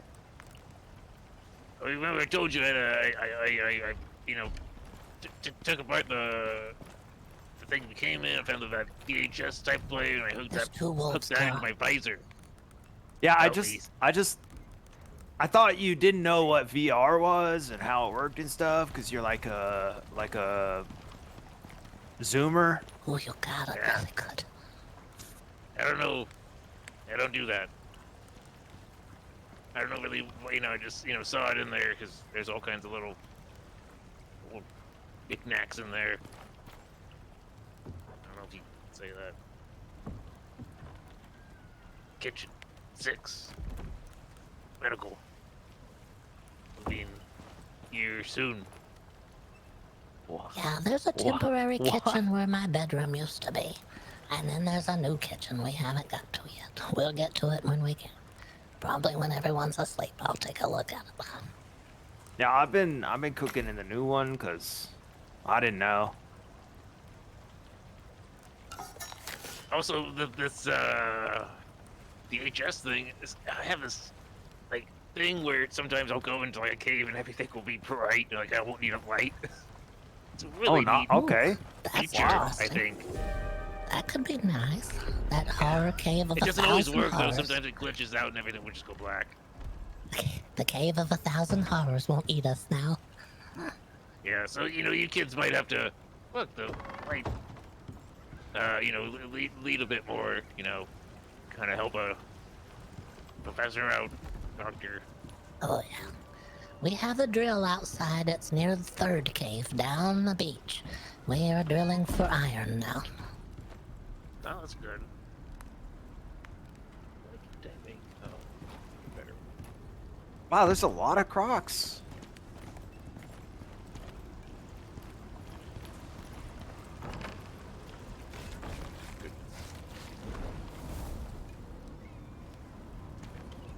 I remember I told you I took apart the thing that came in. I found that VHS type player, and I hooked There's two wolves, that into Carl. my visor. Yeah, At least. I thought you didn't know what VR was and how it worked and stuff, because you're like a zoomer. Oh, you got it Yeah. really good. I don't know. I don't do that. I don't know really. I just saw it in there because there's all kinds of little knickknacks in there. I don't know if you can say that. Kitchen 6. medical. I'll be in here soon. Yeah, there's a temporary kitchen where my bedroom used to be. And then there's a new kitchen we haven't got to yet. We'll get to it when we can. Probably when everyone's asleep, I'll take a look at it. Yeah, I've been cooking in the new one because I didn't know. Also, this DHS thing is, I have this like thing where sometimes I'll go into like a cave and everything will be bright, like I won't need a light. It's a really neat okay. That's feature, I interesting. think. That could be nice. That horror cave of It a doesn't always thousand work though. horrors. Sometimes it glitches out and everything will just go black. The cave of 1,000 horrors won't eat us now. Yeah, so you kids might have to look the light. Lead a bit more. Kind of help a professor out, doctor. Oh yeah. We have a drill outside. It's near the third cave down the beach. We are drilling for iron now. Oh, that's good. What did I make? Oh, better. Wow, there's a lot of crocs.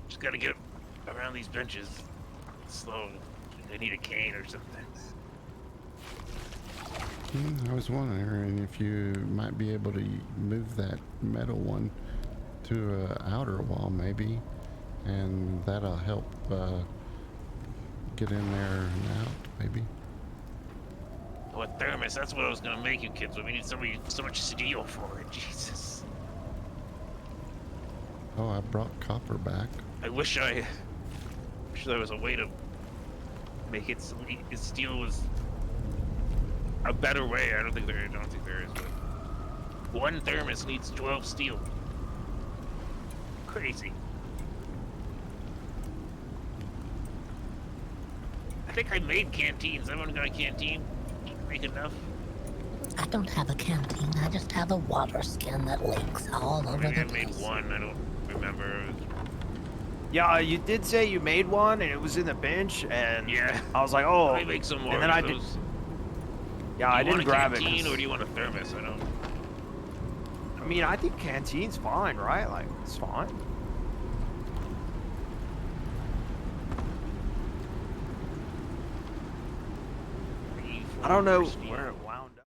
Just gotta get around these benches slow. They need a cane or something. I was wondering if you might be able to move that metal one to a outer wall, maybe, and that'll help get in there and out, maybe. Oh, a thermos. That's what I was gonna make you kids, but we need so much steel for it. Jesus. Oh, I brought copper back. I wish there was a way to make it so steel was a better way. I don't think there is, but one thermos needs 12 steel. Crazy. I think I made canteens. Everyone got a canteen? You can make enough? I don't have a canteen. I just have a water skin that leaks all over Maybe the I made place. one. I don't remember. Yeah, you did say you made one and it was in the bench, and Yeah. I was like, oh. Let me make some more. And then of I did. those. Yeah, I Do you didn't want grab a it. canteen 'cause- or do you want a thermos? I don't. I mean, I think canteen's fine, right? Like, it's fine. I don't know where it wound up.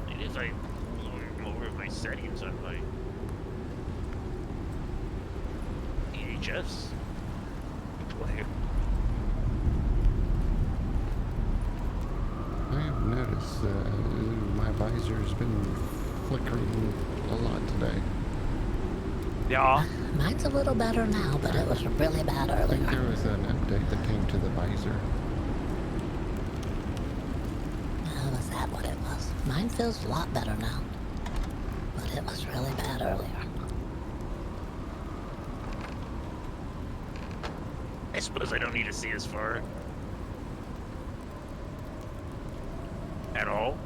Maybe if I lower my settings on my DHS player. I have noticed my visor's been flickering a lot today. Yeah. Mine's a little better now, but it was really bad I think there earlier. was an update that came to the visor. Oh, was that what it was? Mine feels a lot better now. But it was really bad earlier. I suppose I don't need to see as far. At all.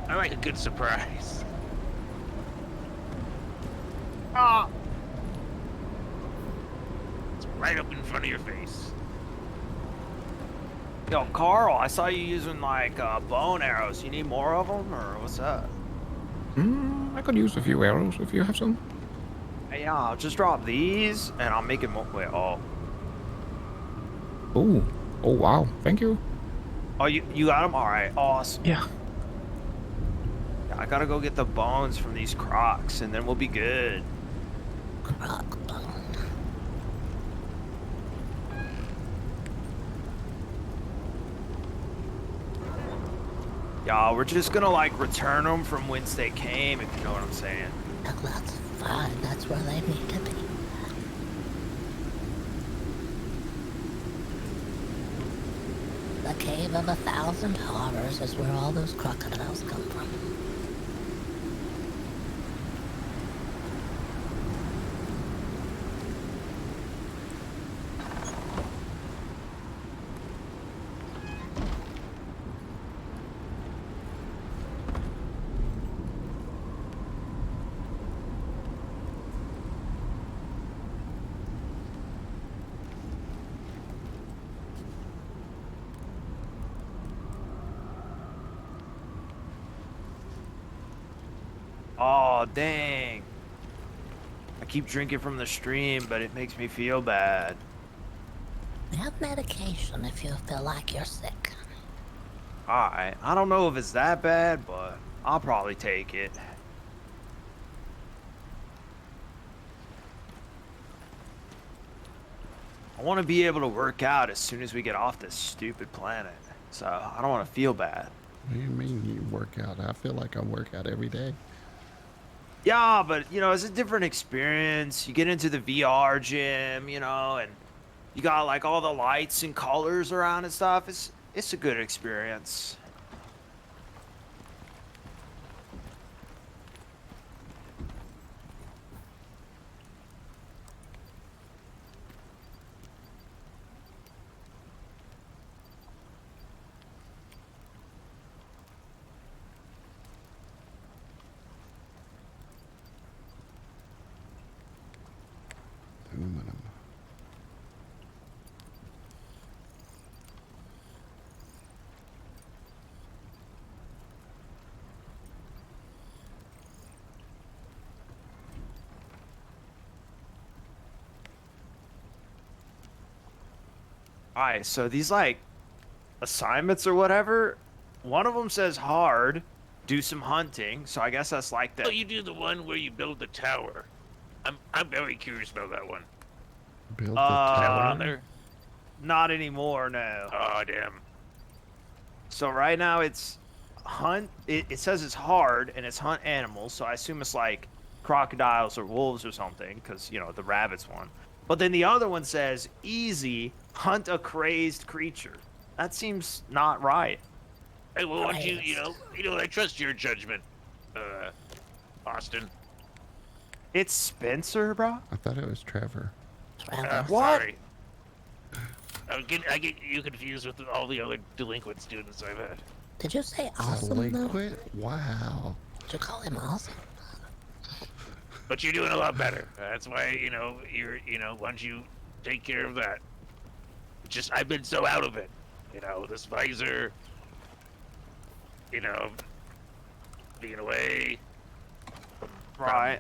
I like a good surprise. Ah. It's right up in front of your face. Yo, Carl, I saw you using like bow and arrows. You need more of them, or what's up? I could use a few arrows if you have some. Hey, yeah, I'll just drop these, and I'll make it more. Wait, oh, Oh, oh wow, thank you. oh, you got them? All right, awesome. Yeah. I gotta go get the bones from these crocs, and then we'll be good. Croc bone. Yeah, we're just gonna like return them from whence they came, if you know what I'm saying. Well, that's fine. That's where they need to be. The Cave of 1,000 Horrors is where all those crocodiles come from. Oh, dang. I keep drinking from the stream, but it makes me feel bad. Have medication if you feel like you're sick. Alright, I don't know if it's that bad, but I'll probably take it. I want to be able to work out as soon as we get off this stupid planet. So I don't want to feel bad. What do you mean you work out? I feel like I work out every day. Yeah, but you know, it's a different experience. You get into the VR gym, you know, and you got like all the lights and colors around and stuff. It's a good experience. Aluminum. Alright, so these like assignments or whatever, one of them says hard, do some hunting. So I guess that's like Oh, that. you do the one where you build the tower. I'm very curious about that one. Build the Is that one tower. on there? Not anymore, no. Oh damn. So right now it's hunt. It says it's hard and it's hunt animals. So I assume it's like crocodiles or wolves or something, because you know the rabbits one. But then the other one says easy, hunt a crazed creature. That seems not right. Hey, well, why don't Right. you know, I trust your judgment, Austin. It's Spencer, bro. I thought it was Trevor. Trevor. What? Sorry. I get you confused with all the other delinquent students I've had. Did you say awesome though? Delinquent? Wow. Did you call him awesome? But you're doing a lot better. That's why, why don't you take care of that? Just, I've been so out of it. You know, this visor, being away Right.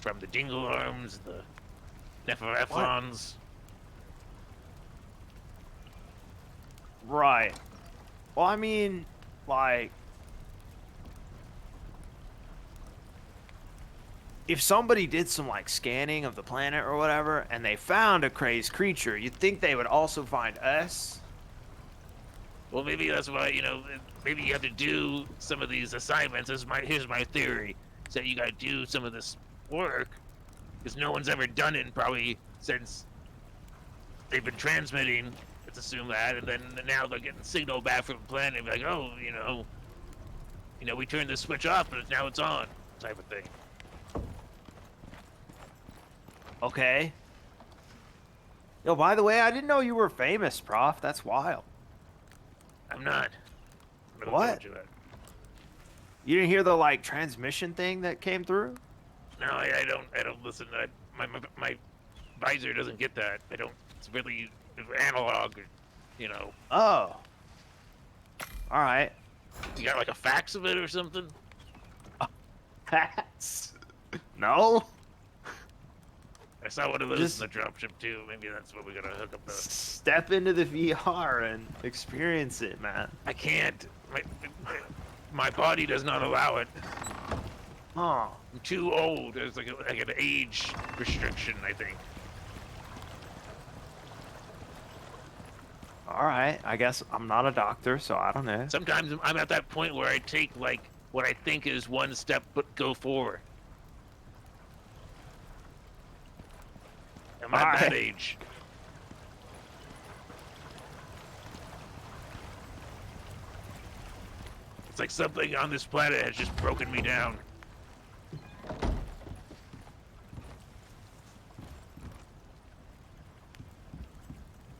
from the dingle arms, the Nephirophons. Right. Well, I mean, like, if somebody did some like scanning of the planet or whatever, and they found a crazed creature, you'd think they would also find us. Well, maybe that's why, maybe you have to do some of these assignments. Here's my theory. So you gotta do some of this work, because no one's ever done it probably since they've been transmitting. Let's assume that, and then now they're getting signal back from the planet, like, oh, we turned the switch off, but now it's on, type of thing. Okay. Yo, by the way, I didn't know you were famous, Prof. That's wild. I'm not. I never What? told you that. You didn't hear the like transmission thing that came through? No, I don't listen. My visor doesn't get that. It's really analog, Oh. All right. You got like a fax of it or something? Hats. No. I saw one of those Just- in the dropship too. Maybe that's what we gotta hook up the. Step into the VR and experience it, man. I can't. My body does not allow it. Oh. I'm too old. There's like an age restriction, I think. All right. I guess I'm not a doctor, so I don't know. Sometimes I'm at that point where I take like what I think is one step, but go forward. I'm at that Alright. age. It's like something on this planet has just broken me down.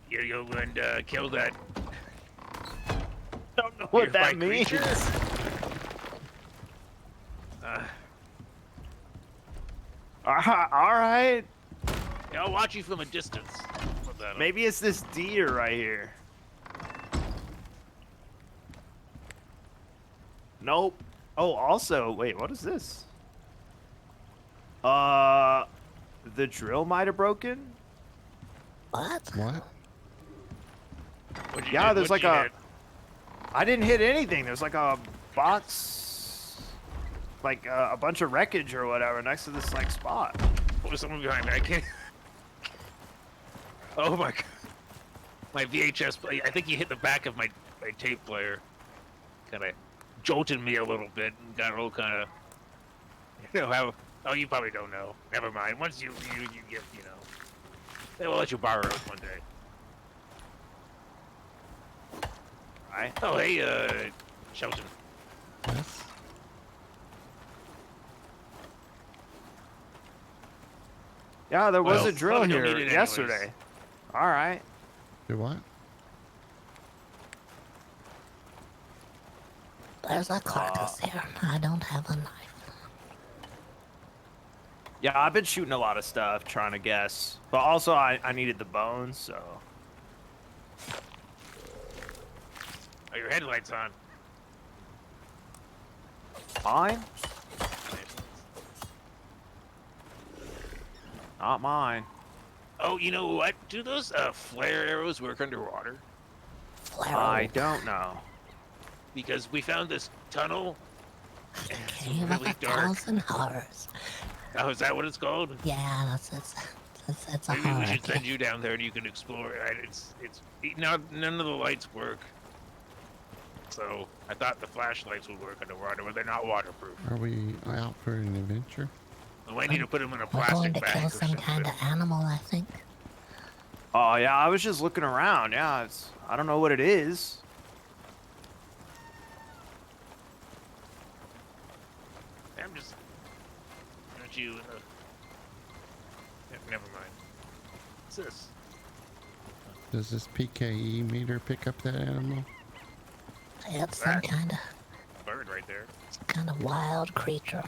You go and kill that. Don't know what that nearby means. creature. All right. Yeah, I'll watch you from a distance. Put that up. Maybe it's this deer right here. Nope. Oh, also, wait, what is this? The drill might have broken. What? What? What'd you Yeah, do? there's What'd like you a. hit? I didn't hit anything. There's like a box, like a bunch of wreckage or whatever next to this like spot. What was someone behind me? I can't. Oh my god. My VHS play. I think you hit the back of my tape player. Kind of jolted me a little bit and got a little kind of. You know how. Oh, you probably don't know. Never mind. Once you get, you know. They will let you borrow it one day. Right. Oh, hey, Sheldon. Yes. Yeah, there was Well, a drill probably don't here need it anyways. yesterday. All right. Do what? There's a carcass here. I don't have a knife. Yeah, I've been shooting a lot of stuff trying to guess, but also I needed the bones, so. Are your headlights on? Mine? Not mine. Oh, you know what? Do those flare arrows work underwater? Flare. I don't know. Because we found this tunnel. And it's Cave of really a dark. thousand horrors. Oh, is that what it's called? Yeah, it's a Maybe we horror should send cave. you down there and you can explore it. It's not none of the lights work. So I thought the flashlights would work underwater, but they're not waterproof. Are we out for an adventure? We might need to put them in a We're going plastic to bag kill or some something. kind of animal, I think. Oh yeah, I was just looking around. Yeah, it's I don't know what it is. I'm just. Aren't you in the. Yeah, never mind. What's this? Does this PKE meter pick up that animal? It's some kind Bird right there. of wild creature.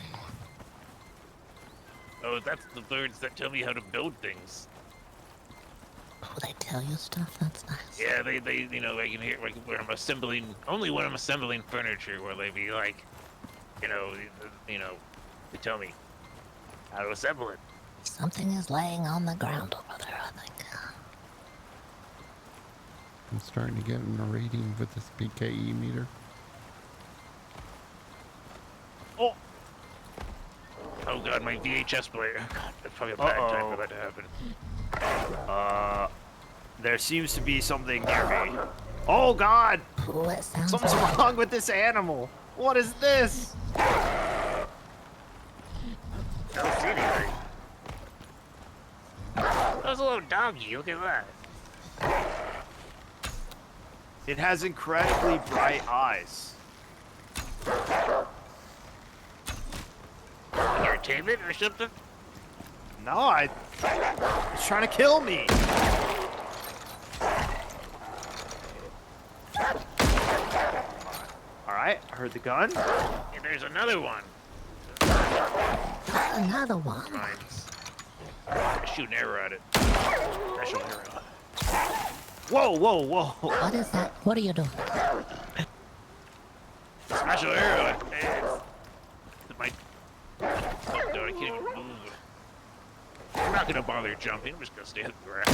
Oh, that's the birds that tell me how to build things. Oh, they tell you stuff. That's nice. Yeah, they you know, I can hear like when I'm assembling, only when I'm assembling furniture, where they be like, you know, they tell me how to assemble it. Something is laying on the ground over there, I think. I'm starting to get a reading with this PKE meter. Oh, Oh god, my VHS player. God, that's probably a bad time Uh-oh. for that to happen. there seems to be something near me. Oh God, Ooh, it sounds something's like wrong with this animal. What is this? I don't see anything. That was a little doggy. Look at that. It has incredibly bright eyes. Entertainment or something? No, it's trying to kill me. All right, I heard the gun. And there's another one. another one. Mines. I shoot an arrow at it. Special arrow. Whoa, whoa, whoa. What is that? What are you doing? special arrow. My oh god, I can't even move. I'm not gonna bother jumping. I'm just gonna stay on the ground.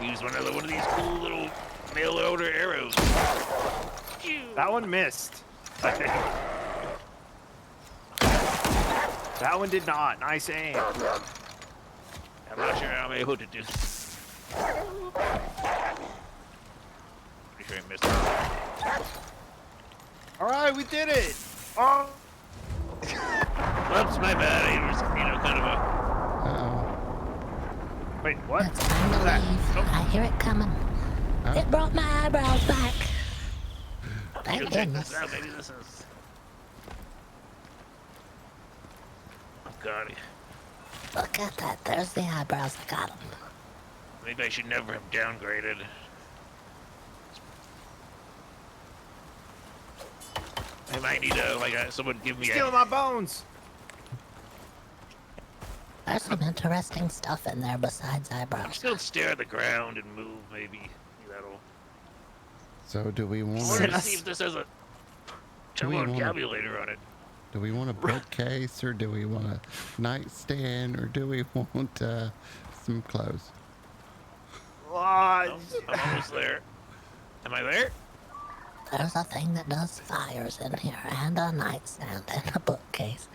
Use one of these cool little mail order arrows. That one missed, I think. That one did not. Nice aim. I'm not sure how I'm able to do this. Pretty sure I missed it. All right, we did it. Oh. Whoops, my bad. I was, kind of a... Uh-oh. Wait, what? It's time to leave. Oh. I hear it coming. Huh? It brought my eyebrows back. Thank Go check goodness. this out. Maybe this is... Oh, God. Look at that. There's the eyebrows. I got them. Maybe I should never have downgraded. I might need someone give me Stealing my bones. There's some interesting stuff in there besides I'm eyebrows. just gonna stare at the ground and move, maybe. That'll... So do we I want wanted to to, see if this has a Do we wanna- vocabulator on it. do we want a bookcase, or do we want a nightstand, or do we want some clothes? What? I'm almost there. Am I there? There's a thing that does fires in here, and a nightstand, and a bookcase,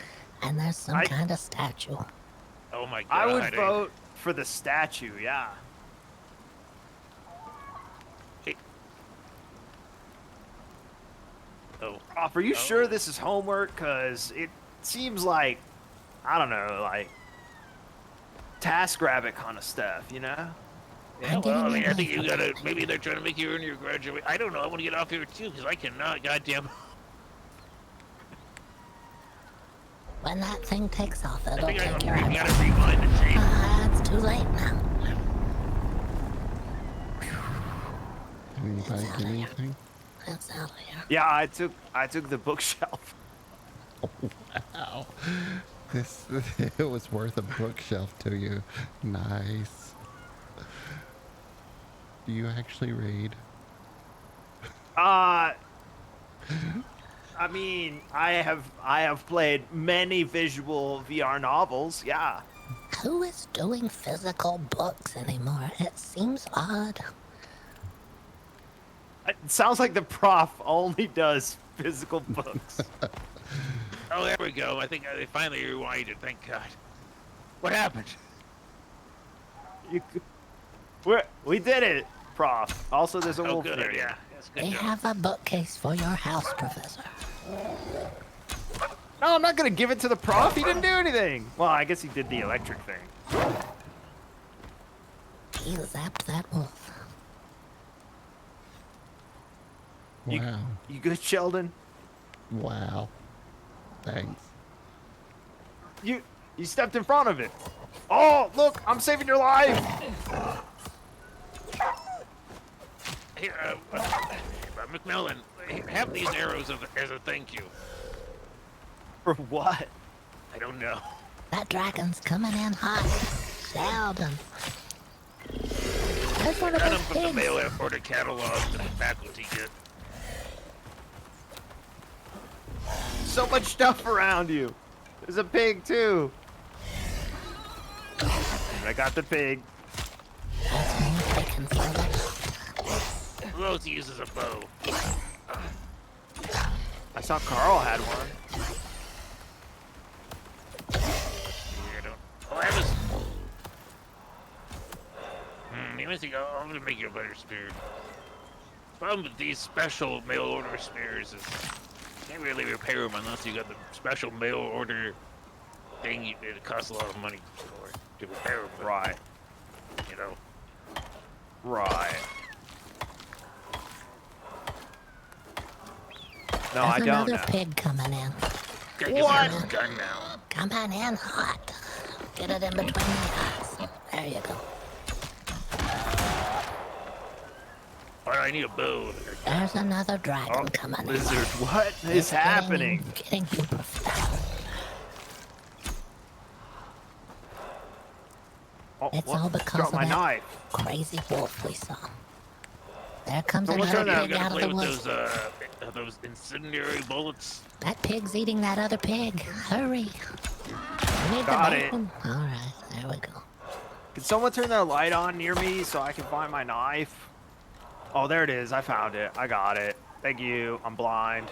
and there's some kind of statue. Oh my god. I would vote for the statue. Yeah. Hey. Oh. Prof, are you sure this is homework? Cause it seems like, I don't know, like TaskRabbit kind of stuff, you know? Yeah, I'm well, I giving mean, you I think you life. gotta, maybe they're trying to make you earn your graduate. I don't know, I want to get off here too, because I cannot, goddamn. When that thing takes off, I it'll think take your I eyebrows. gotta rewind and change. It's too late now. Anybody It's get out of here. anything? It's out of here. Yeah, I took the bookshelf. Oh, wow. It was worth a bookshelf to you. Nice. Do you actually read? I mean, I have played many visual VR novels. Yeah. Who is doing physical books anymore? It seems odd. It sounds like the prof only does physical books. Oh, there we go. I think I finally rewinded, thank God. What happened? We did it, prof. Also, there's a Oh, wolf good, here. yeah. That's good We job. have a bookcase for your house, Professor. No, I'm not gonna give it to the prof. He didn't do anything. Well, I guess he did the electric thing. He zapped that wolf. You- Wow. You good, Sheldon? Wow. Thanks. You stepped in front of it. Oh, look! I'm saving your life. Here, McMillan, have these arrows as a thank you. For what? I don't know. That dragon's coming in hot. Sheldon. There's one of Got those them from the pigs. mail order catalog that the faculty get. So much stuff around you. There's a pig too. I got the pig. That's more chicken for the Who else uses a bow? I saw Carl had one. I don't. Oh, I have a. You might think I'm gonna make you a better spear. Problem with these special mail order spears is you can't really repair them unless you got the special mail order thing. It costs a lot of money to repair them. but, Right. You know. Right. No, There's I don't another know. pig coming in. Gotta get What? my gun now. Coming in hot. Get it in between the eyes. There you go. Oh, I need a bow. There's another dragon Oh, coming in. Lizard, what is happening? Getting you, Professor. Oh, It's what? all because Dropped of my that knife. crazy wolf we saw. There comes Someone another turn that- pig gotta out of play the with woods. those incendiary bullets. That pig's eating that other pig. Hurry. You need Got the it. bacon. All right, there we go. Can someone turn their light on near me so I can find my knife? Oh, there it is. I found it. I got it. Thank you. I'm blind.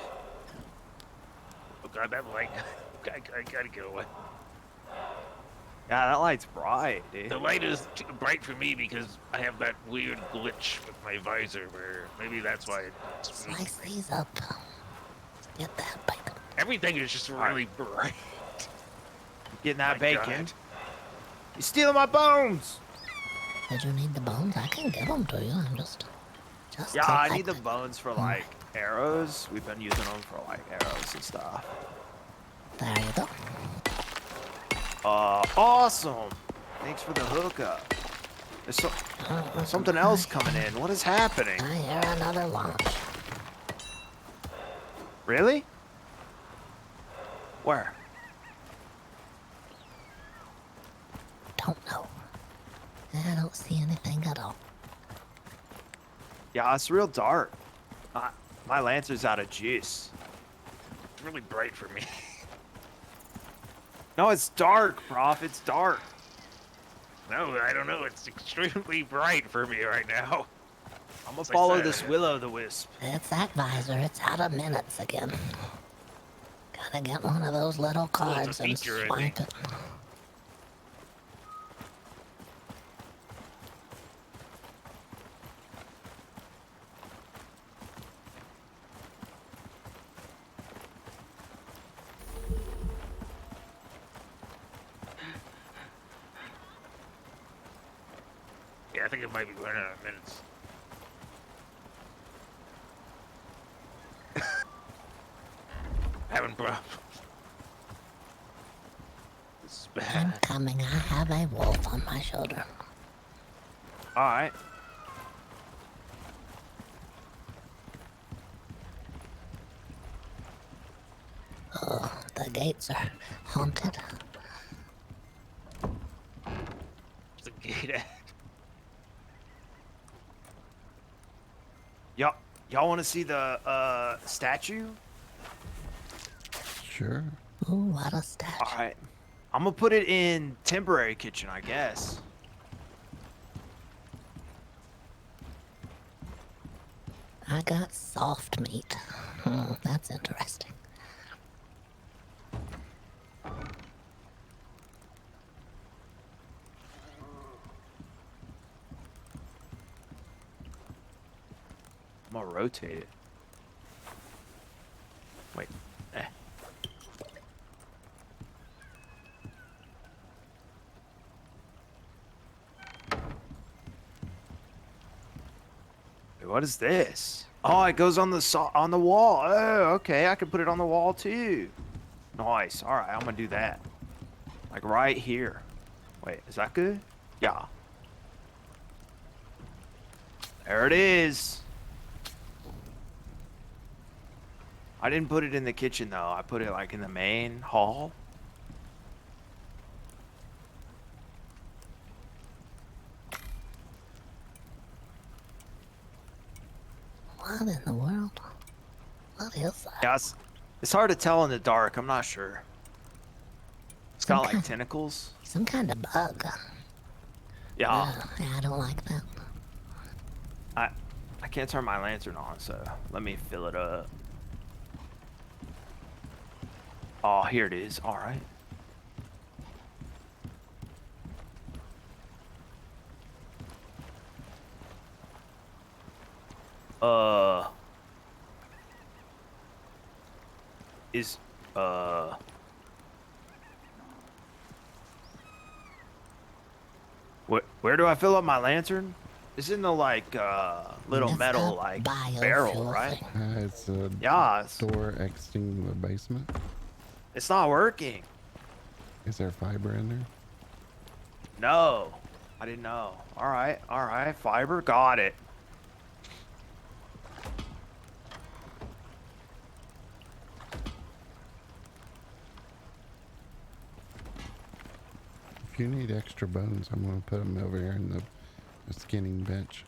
Oh god, that light. I gotta get away. Yeah, that light's bright, dude. The light is too bright for me because I have that weird glitch with my visor where maybe that's why it's Slice these up. Get that bacon. everything is just really bright. Getting that My bacon. God. You're stealing my bones. Did you need the bones? I can give them to you. I'm just Yeah, I like need the bones for like arrows. We've been using them for like arrows and stuff. There you go. Awesome. Thanks for the hookup. There's something else coming in. What is happening? I hear another launch. Really? Where? Don't know. I don't see anything at all. Yeah, it's real dark. My lantern's out of juice. It's really bright for me. No, it's dark, Prof. It's dark. No, I don't know. It's extremely bright for me right now. I'm gonna As I follow said, this will-o'-the-wisp. It's that visor. It's out of minutes again. Gotta get one of those little cards and feature, I swipe think. it. Yeah, I think it might be running out of minutes. Having problems. This is I'm bad. coming. I have a wolf on my shoulder. All right. Oh, the gates are haunted. It's a gate at. Y'all want to see the statue? Sure. Ooh, what a statue. All right. I'm gonna put it in temporary kitchen, I guess. I got soft meat. That's interesting. I'm gonna rotate it. Wait. Wait, what is this? Oh, it goes on the wall. Oh, okay. I can put it on the wall too. Nice. All right, I'm gonna do that. Like right here. Wait, is that good? Yeah. There it is. I didn't put it in the kitchen though. I put it like in the main hall. What in the world? What is that? Yeah, it's hard to tell in the dark. I'm not sure. It's got like Okay. tentacles. Some kind of bug. Yeah. Yeah, I don't like that. I can't turn my lantern on, so let me fill it up. Oh, here it is. All right. Is where do I fill up my lantern? It's in the like little It's metal a like biofuel barrel, right? thing. It's a Yeah, door exiting the basement. it's not working. Is there fiber in there? No, I didn't know. All right, fiber, got it. If you need extra bones, I'm going to put them over here in the skinning bench.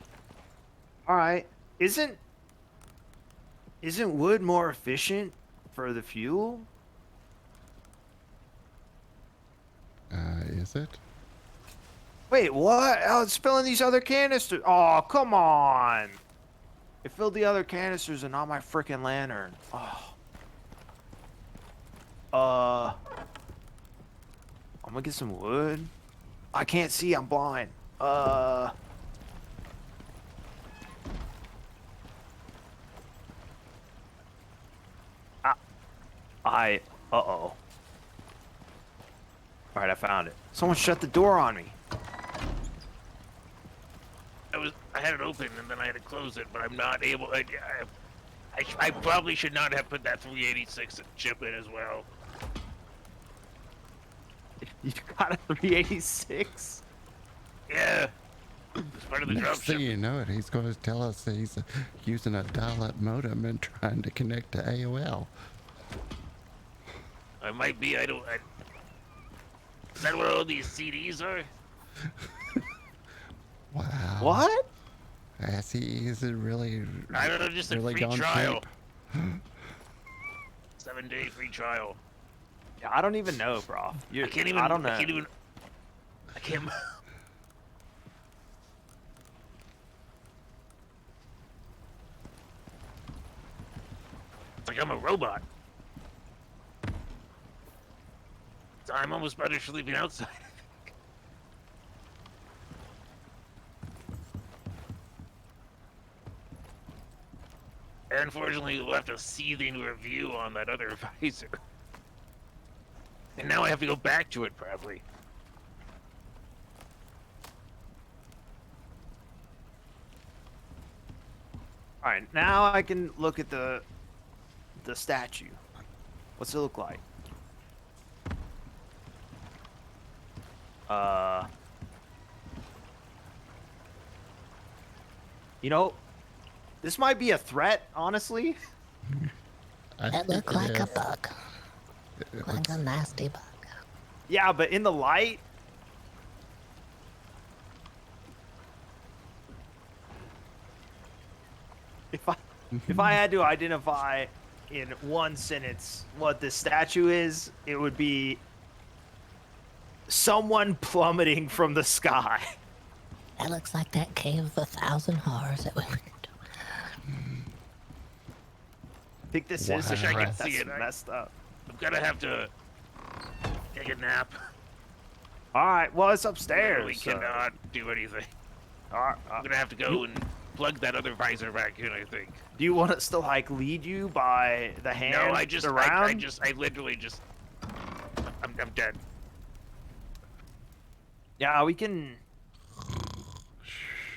All right, Isn't wood more efficient for the fuel? Is it? Wait, what? Oh, it's filling these other canisters. Oh, come on. It filled the other canisters and not my freaking lantern. Oh. I'm gonna get some wood. I can't see. I'm blind. Uh-oh. Alright, I found it. Someone shut the door on me. I had it open and then I had to close it, but I'm not able. I probably should not have put that 386 chip in as well. You got a 386? Yeah. It's part of the drop Next thing ship. you know it, he's going to tell us that he's using a dial-up modem and trying to connect to AOL. I might be. Is that what all these CDs are? Wow. What? ASSE is it really? I don't know, just a really free gone trial. cheap? 7-day free trial. Yeah, I don't even know, bro. I can't even. I don't know. I can't even. I can't. It's like I'm a robot. So I'm almost better sleeping outside. And unfortunately, we'll have a seething review on that other visor. And now I have to go back to it, probably. All right, now I can look at the statue. What's it look like? You know, this might be a threat, honestly. I It think looked like a is. bug. Like a nasty bug. Yeah, but in the light, if I had to identify in one sentence what this statue is, it would be someone plummeting from the sky. It looks like that cave of 1,000 horrors that we went to. I think this Wow. is. Wish I could That's see it. messed up. I'm gonna have to take a nap. All right, well it's upstairs. We so- cannot do anything. All right, I'm gonna have to go and plug that other visor back in, I think. do you want us to like lead you by the hand No, around? I literally just, I'm dead. Yeah, we can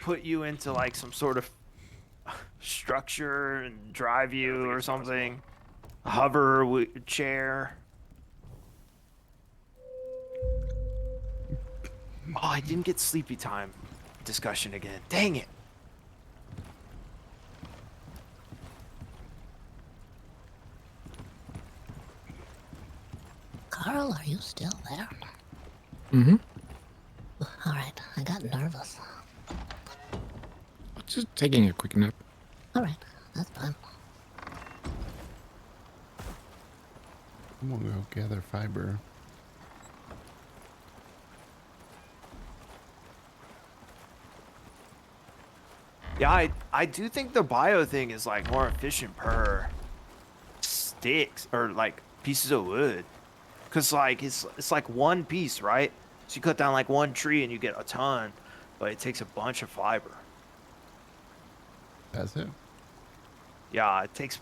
put you into like some sort of structure and drive you or something. Hover chair. Oh, I didn't get sleepy time discussion again. Dang it. Carl, are you still there? Mm-hmm. Alright, I got nervous. Just taking a quick nap. Alright, that's fine. I'm gonna go gather fiber. Yeah, I do think the bio thing is like more efficient per sticks or like pieces of wood. Cause like it's like one piece, right? So you cut down like one tree and you get a ton, but it takes a bunch of fiber. That's it. Yeah, it takes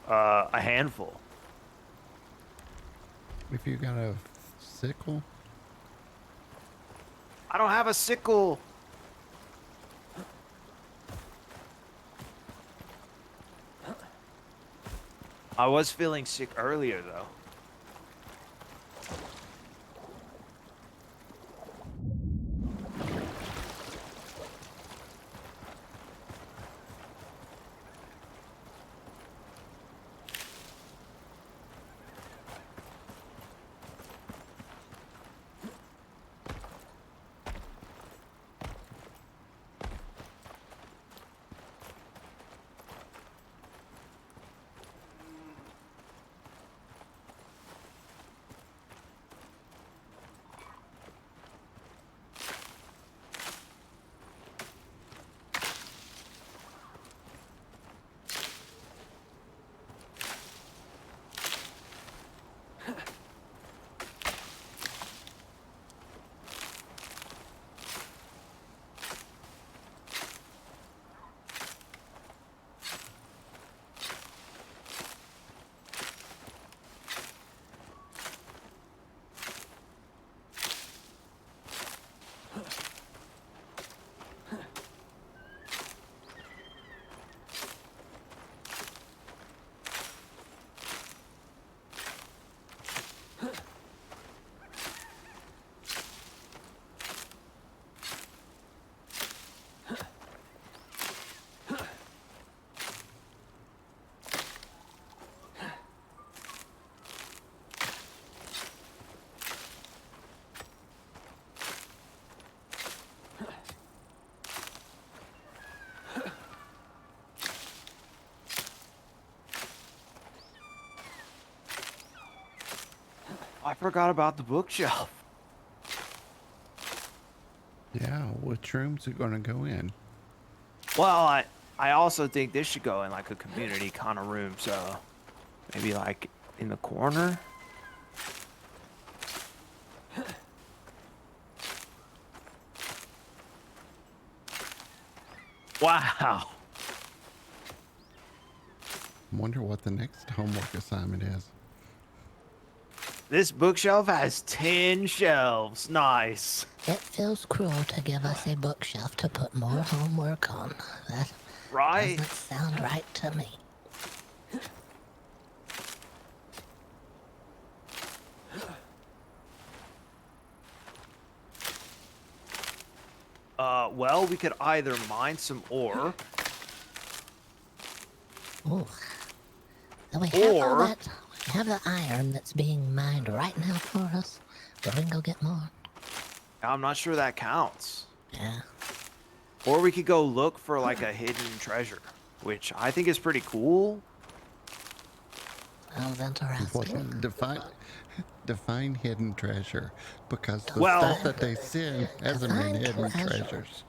a handful. If you got a sickle, I don't have a sickle. I was feeling sick earlier though. forgot about the bookshelf. Yeah, which rooms are gonna go in? Well, I also think this should go in like a community kind of room, so maybe like in the corner. Wow. Wonder what the next homework assignment is. This bookshelf has 10 shelves. Nice. It feels cruel to give us a bookshelf to put more homework on. That Right? doesn't sound right to me. Well, we could either mine some ore. Ooh. So we have all Or- that. We have the iron that's being mined right now for us. But we can go get more. I'm not sure that counts. Yeah. Or we could go look for like a hidden treasure, which I think is pretty cool. Sounds interesting. What define hidden treasure, because the Well- stuff that they send hasn't been Define hidden treasure. treasures.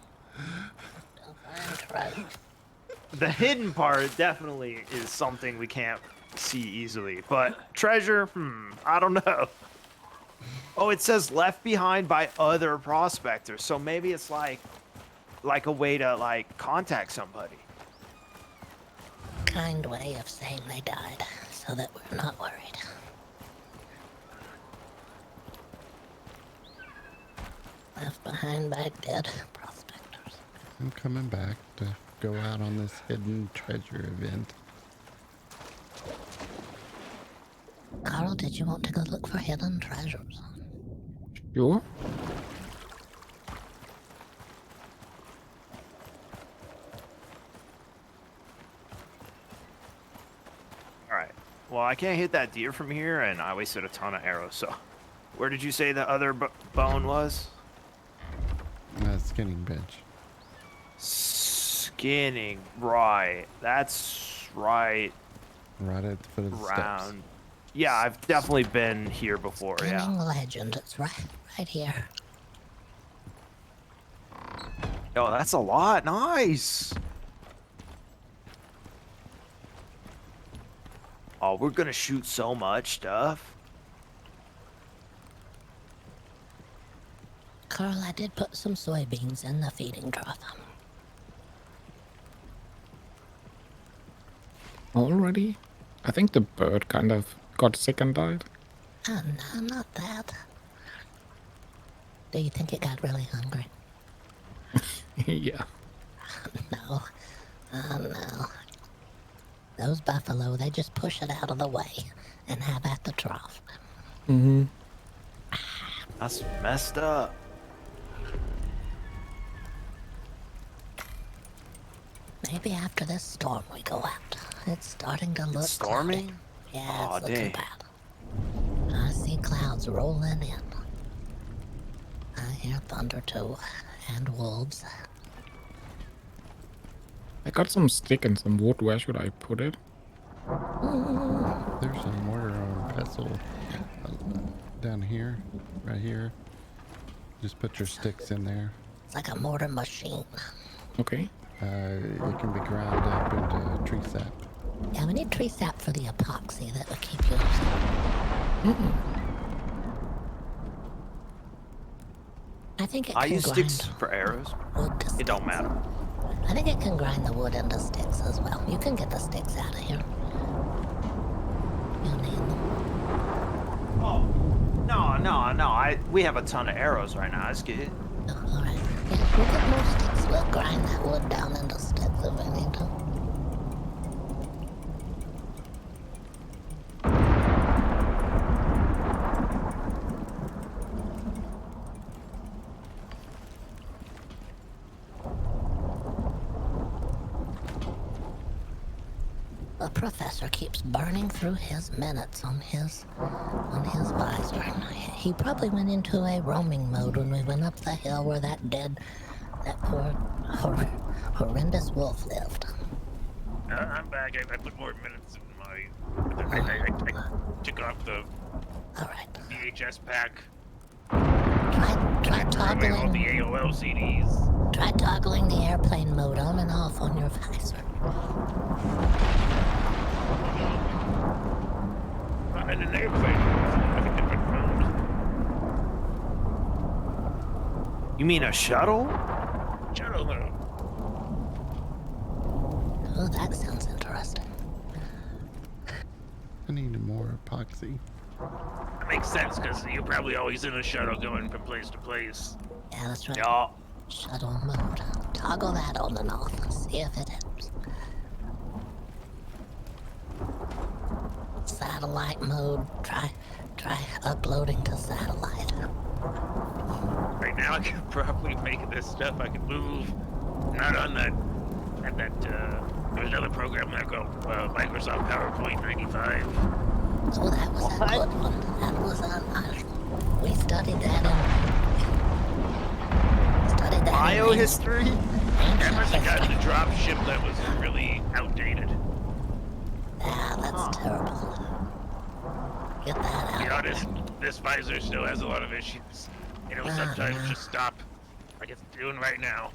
Right. The hidden part definitely is something we can't see easily, but treasure, I don't know. Oh, it says left behind by other prospectors, so maybe it's like a way to like contact somebody. Kind way of saying they died, so that we're not worried. Left behind by dead prospectors. I'm coming back to go out on this hidden treasure event. Carl, did you want to go look for hidden treasures? Sure. All right. Well, I can't hit that deer from here, and I wasted a ton of arrows. So, where did you say the other bone was? Skinning bench. Skinning. Right. That's right. Right at the foot of the steps. Round. Yeah, I've definitely been here before. Yeah. Skinning legend. It's right here. Oh, that's a lot. Nice. Oh, we're gonna shoot so much stuff. Carl, I did put some soybeans in the feeding trough. Already? I think the bird kind of got sick and died. Oh, no, not that. Do you think it got really hungry? Yeah. No. Oh, no. Those buffalo, they just push it out of the way and have at the trough. Mm-hmm. That's messed up. Maybe after this storm we go out. It's starting to look Storming? cloudy. Yeah, Aw, it's looking dang. bad. I see clouds rolling in. I hear thunder too, and wolves. I got some stick and some wood. Where should I put it? There's a mortar or pestle down here, right here. Just put your sticks in there. It's like a mortar machine. Okay. It can be ground up into tree sap. Yeah, we need tree sap for the epoxy that will keep you. I think it I can use grind sticks for arrows. wood to It don't sticks. matter. I think it can grind the wood into sticks as well. You can get the sticks out of here. You'll need them. Oh, no. We have a ton of arrows right now. That's good. Oh, alright. Yeah, we'll get more sticks. We'll grind that wood down into sticks if we need to. The professor keeps burning through his minutes on his visor. He probably went into a roaming mode when we went up the hill where that poor horrendous wolf lived. I'm back. I put more minutes in my. I took off the All right. VHS pack. Try Probably all the toggling. AOL CDs. Try toggling the airplane mode on and off on your visor. Not in an airplane. Like a different mode. You mean a shuttle? Shuttle mode. Oh, that sounds interesting. I need more epoxy. That makes sense because you're probably always in a shuttle going from place to place. Yeah, that's right. Yeah. Shuttle mode. Toggle that on and off and see if it helps. Satellite mode. Try uploading to satellite. Right now, I could probably make this stuff. I could move. Not on that. At that. There was another program that called Microsoft PowerPoint 95. Oh, that was a What? good one. That was we studied that in Biohistory? That must have gotten history. the drop ship that was really outdated. Yeah, that's terrible. Get that To be out. honest, this visor still has a lot of issues. Sometimes no. just stop, like it's doing right now.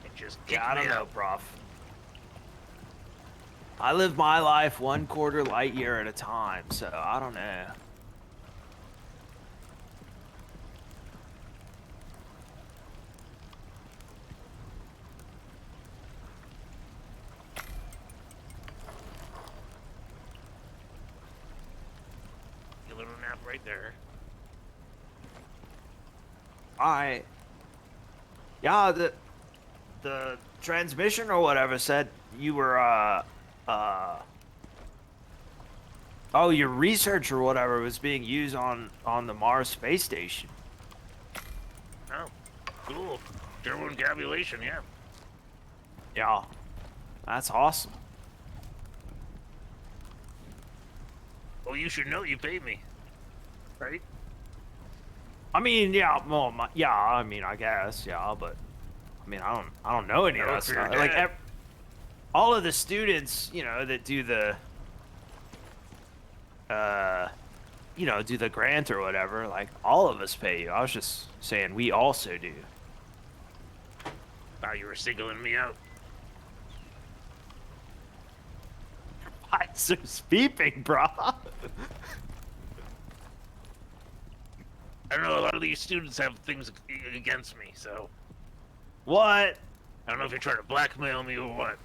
It just kicked Yeah, I me don't know, out. prof. I live my life 1/4 light year at a time, so I don't know. A little nap right there. Alright. Yeah, the transmission or whatever said you were oh, your research or whatever was being used on the Mars space station. Oh, cool. Turbo encabulation, yeah. Yeah. That's awesome. Well, you should know you paid me, right? I mean, yeah, well, yeah, I mean, I guess, yeah, but I mean, I don't know any of No, that for your stuff. Like, dad. all of the students, that do the, do the grant or whatever, like, all of us pay you. I was just saying we also do. Thought you were singling me out. So speaking, bro. I don't know, a lot of these students have things against me, so What? I don't know if you're trying to blackmail me or what.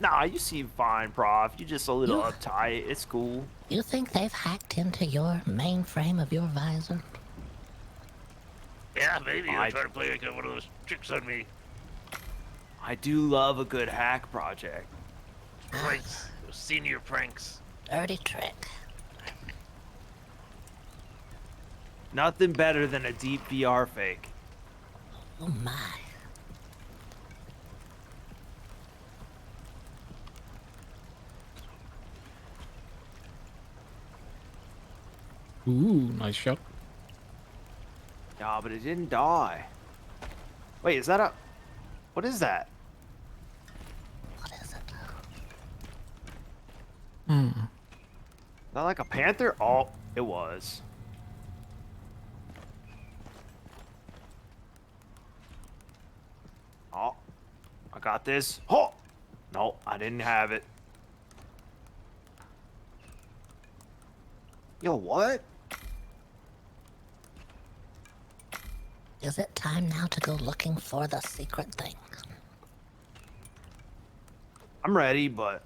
Nah, you seem fine, prof. You just a little You- uptight. It's cool. You think they've hacked into your mainframe of your visor? Yeah, maybe I- they're trying to play like one of those tricks on me. I do love a good hack project. Pranks. Those senior pranks. Dirty trick. Nothing better than a deep VR fake. Oh my. Ooh, nice shot. Yeah, but it didn't die. Wait, is that a... What is that? What is it? Hmm. Is that like a panther? Oh, it was. Oh, I got this. Oh! No, I didn't have it. Yo, what? Is it time now to go looking for the secret thing? I'm ready, but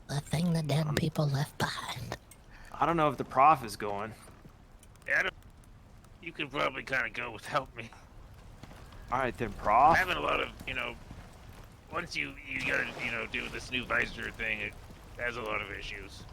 The thing the dead people left behind. I don't know if the prof is going. Adam, you could probably kind of go without me. Alright then, prof. Having a lot of, once you gotta, do this new visor thing, it has a lot of issues.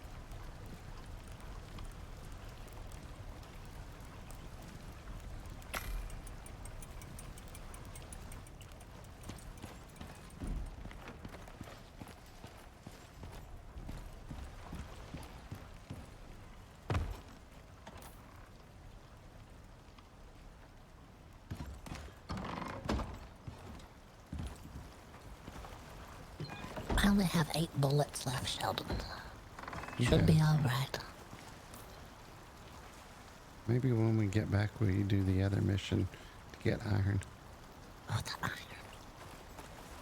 I only have 8 bullets left, Sheldon. Should Okay. be alright. Maybe when we get back, we do the other mission to get iron. Oh, the iron.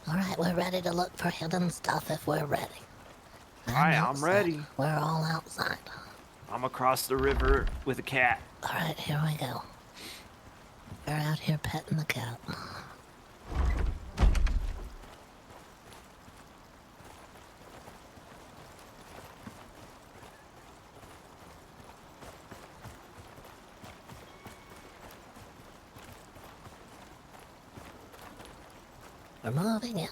Alright, we're ready to look for hidden stuff if we're ready. Alright, I'm outside. ready. We're all outside. I'm across the river with a cat. Alright, here we go. We're out here petting the cat. We're moving in.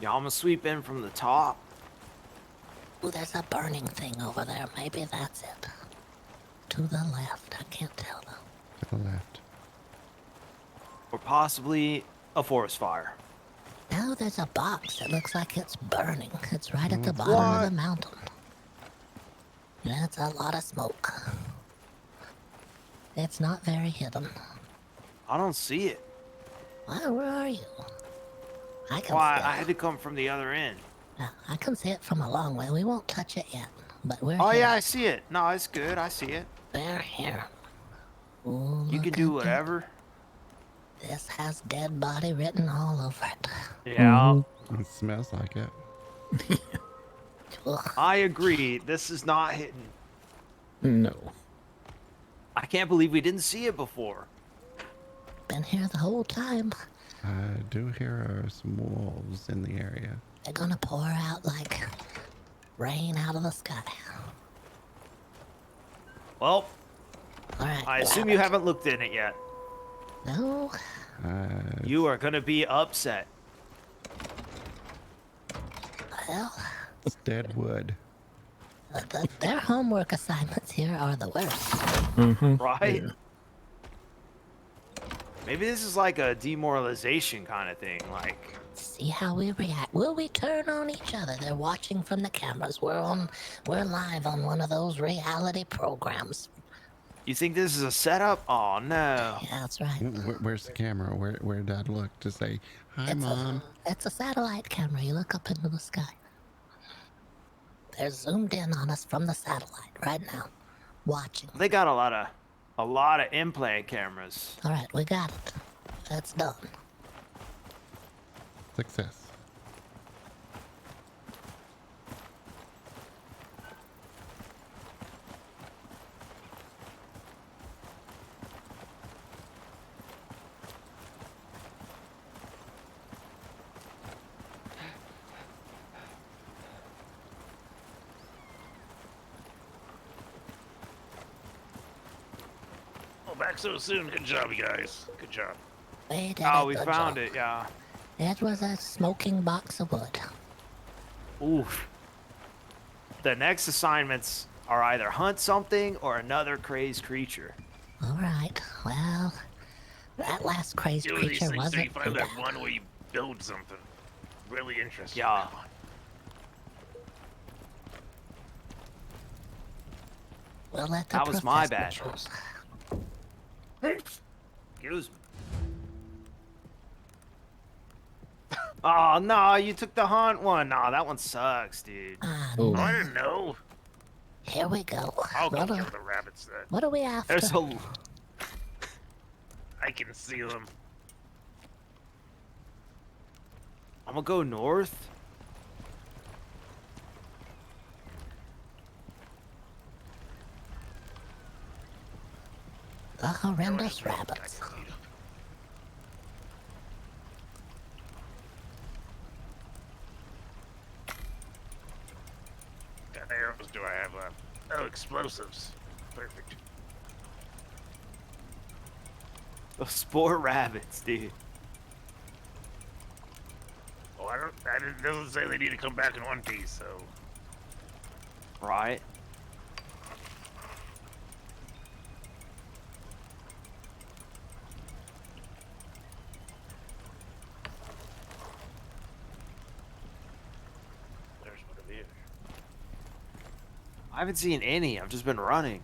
Yeah, I'm gonna sweep in from the top. Ooh, there's a burning thing over there. Maybe that's it. To the left. I can't tell though. To the left. Or possibly a forest fire. Now there's a box that looks like it's burning. It's right at the bottom of the mountain. That's a lot of smoke. It's not very hidden. I don't see it. Where are you? I can Why? see I it. had to come from the other end. Yeah, I can see it from a long way. We won't touch it yet, but we're Oh here. yeah, I see it. No, it's good. I see it. We're here. Ooh, You can look do at whatever. that. This has dead body written all over it. Yeah, It smells like it. Ugh. I agree. This is not hidden. No. I can't believe we didn't see it before. Been here the whole time. I do hear some wolves in the area. They're gonna pour out like rain out of the sky. Well, Alright. I assume you haven't looked in it yet. No. You are gonna be upset. Well, It's dead wood. their homework assignments here are the worst. Mm-hmm. Right? Yeah. Maybe this is like a demoralization kind of thing. Like, See how we react. Will we turn on each other? They're watching from the cameras. We're live on one of those reality programs. you think this is a setup? Oh no. Yeah, that's right. Where's the camera? Where did I look to say, hi, Mom? It's a satellite camera. You look up into the sky. They're zoomed in on us from the satellite right now, watching. They got a lot of implant cameras. All right, we got it. That's done. Success. Oh, back so soon. Good job, you guys. Good job. We did Oh, a we good found job. it. Yeah. It was a smoking box of wood. Oof. The next assignments are either hunt something or another crazed creature. All right, well, that last crazed Do these creature things till you wasn't too find that bad. one where you build something. Really interesting. Yeah. We'll let the That was my professor bad. choose. Excuse me. Oh no, you took the hunt one. No, that one sucks, dude. Ah, Oh. Oh, I didn't know. here we go. I'll go What kill are, the rabbits then. what are we after? There's a I can see them. I'm gonna go north. The horrendous rabbits. What arrows do I have left? Oh, explosives. Perfect. Those spore rabbits, dude. Oh, I didn't. Doesn't say they need to come back in one piece, so. Right? There's one of these. I haven't seen any. I've just been running.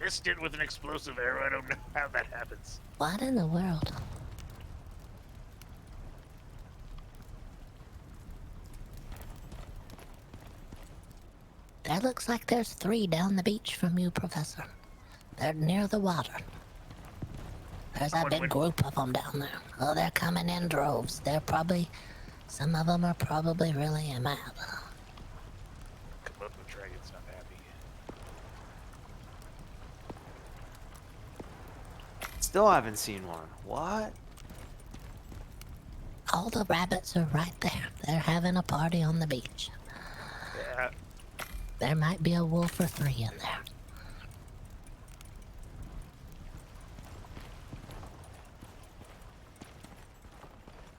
Missed it with an explosive arrow. I don't know how that happens. What in the world? There looks like there's 3 down the beach from you, Professor. They're near the water. There's a big group of them down there. Oh, they're coming in droves. They're probably... Some of them are probably really mad. Komodo dragon's not happy. Still haven't seen one. What? All the rabbits are right there. They're having a party on the beach. Yeah. There might be a wolf or 3 in there.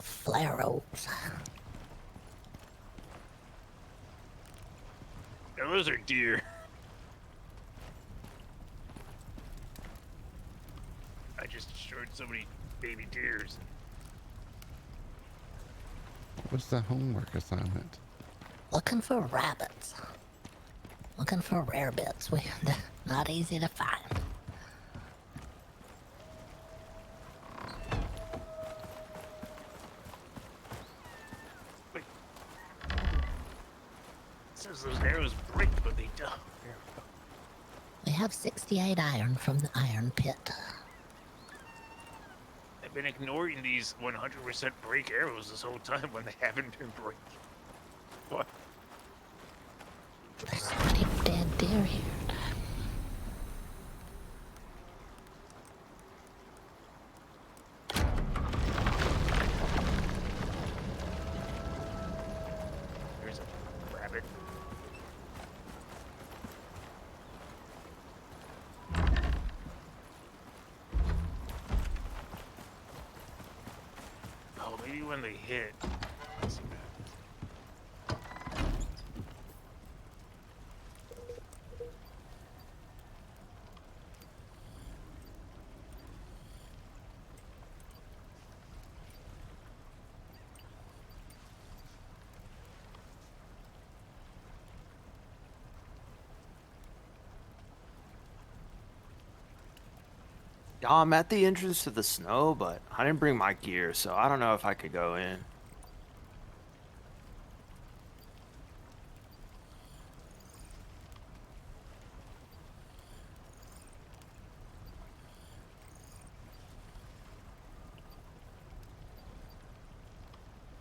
Flaros. Those are deer. I just destroyed so many baby deers. What's the homework assignment? Looking for rabbits. Looking for rare bits. Not easy to find. Wait. It says those arrows break, but they don't. We have 68 iron from the iron pit. I've been ignoring these 100% break arrows this whole time when they haven't been breaking. What? There's so many dead deer here. There's a rabbit. Oh, maybe when they hit. Let's see what happens. Y'all, I'm at the entrance to the snow, but I didn't bring my gear, so I don't know if I could go in.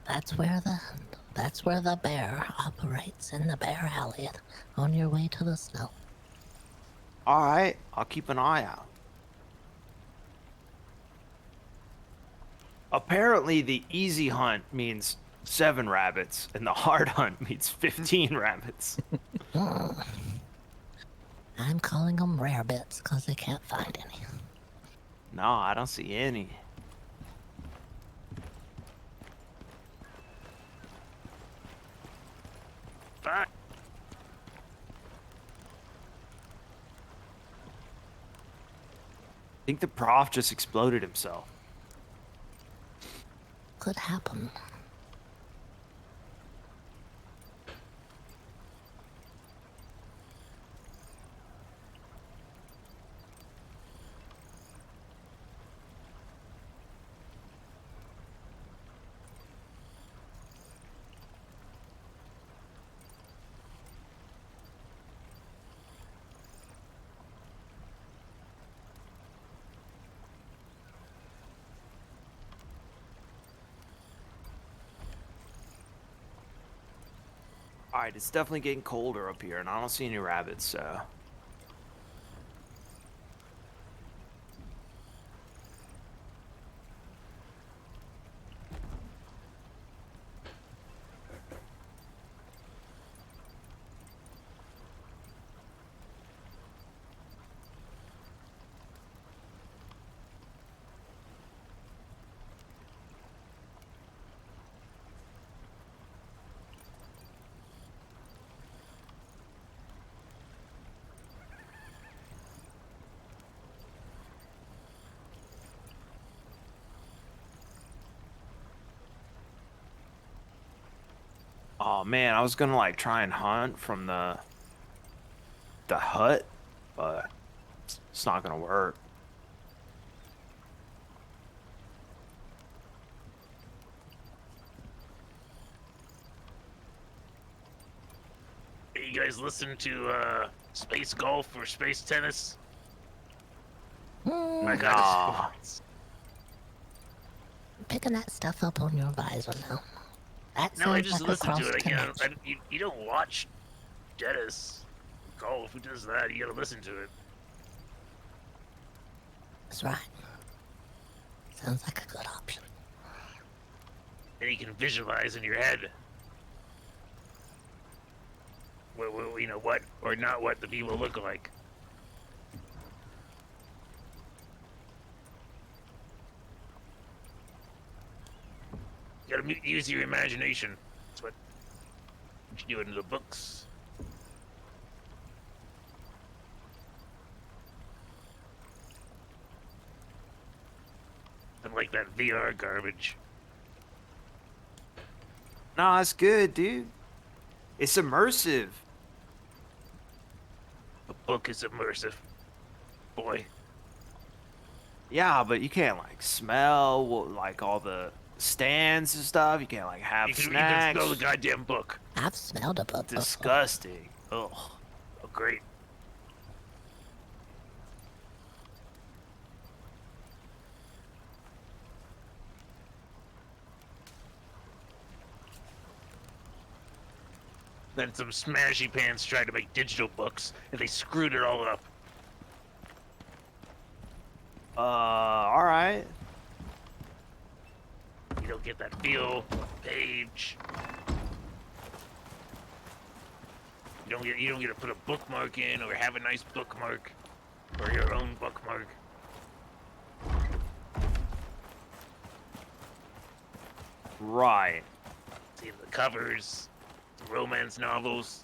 That's where the bear operates, in the bear alley on your way to the snow. Alright, I'll keep an eye out. Apparently, the easy hunt means 7 rabbits, and the hard hunt means 15 rabbits. I'm calling them rare bits because they can't find any. No, I don't see any. Fine. I think the prof just exploded himself. Could happen. Alright, it's definitely getting colder up here, and I don't see any rabbits, so... Oh man, I was gonna like try and hunt from the hut, but it's not gonna work. You guys listen to space golf or space tennis? My God, Nah. it's Picking that stuff up on your visor now. That no, I sounds just like a listen cross to it. I can't. connection. You don't watch tennis, golf. Who does that? You gotta listen to it. That's right. Sounds like a good option. And you can visualize in your head. You know what or not what the people look like. You gotta use your imagination. That's what you do in the books. And like that VR garbage. Nah, it's good, dude. It's immersive. A book is immersive. Boy. Yeah, but you can't like smell like all the stands and stuff. You can't like have You can snacks. smell the goddamn book. I've smelled a book before. Disgusting. Ugh. Oh, great. Then some smashy pants tried to make digital books, and they screwed it all up. All right. You don't get that feel page. You don't get to put a bookmark in or have a nice bookmark or your own bookmark. Right. See the covers, the romance novels,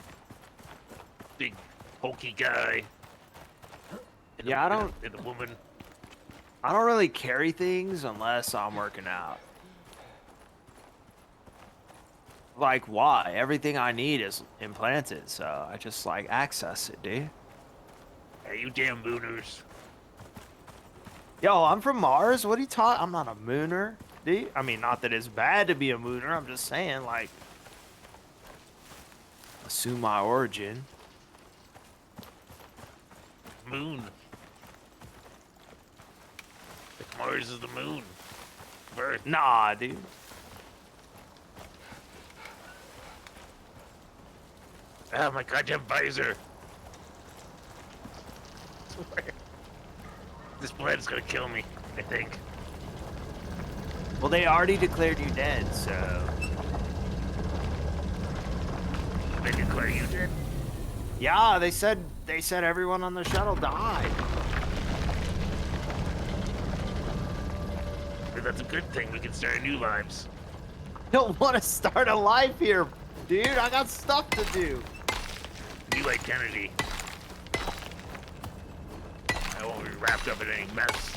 big bulky guy. And Yeah, and the woman. I don't really carry things unless I'm working out. Like, why? Everything I need is implanted, so I just like access it, dude. Hey, you damn mooners. Yo, I'm from Mars. What are you talking? I'm not a mooner, dude. I mean, not that it's bad to be a mooner. I'm just saying, like, assume my origin. Moon. Like Mars is the moon. Earth. Nah, dude. Oh my goddamn visor. This planet's gonna kill me, I think. Well, they already declared you dead, so. They declare you dead. Yeah, they said everyone on the shuttle died. But that's a good thing. We can start new lives. Don't want to start a life here, dude. I got stuff to do. New identity. I won't be wrapped up in any mess.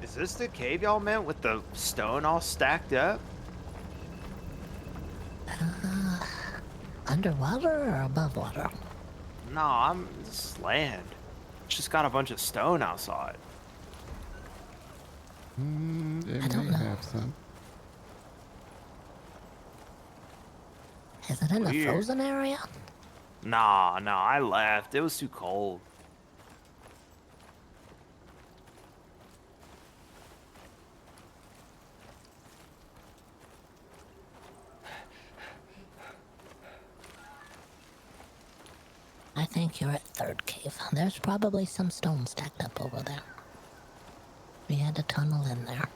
Is this the cave y'all meant with the stone all stacked up? Underwater or above water? No, I'm this is land. It's just got a bunch of stone outside. It I don't may know. have some. Is it in the Weird. frozen area? Nah, I left. It was too cold. I think you're at third cave. There's probably some stone stacked up over there. We had to tunnel in there.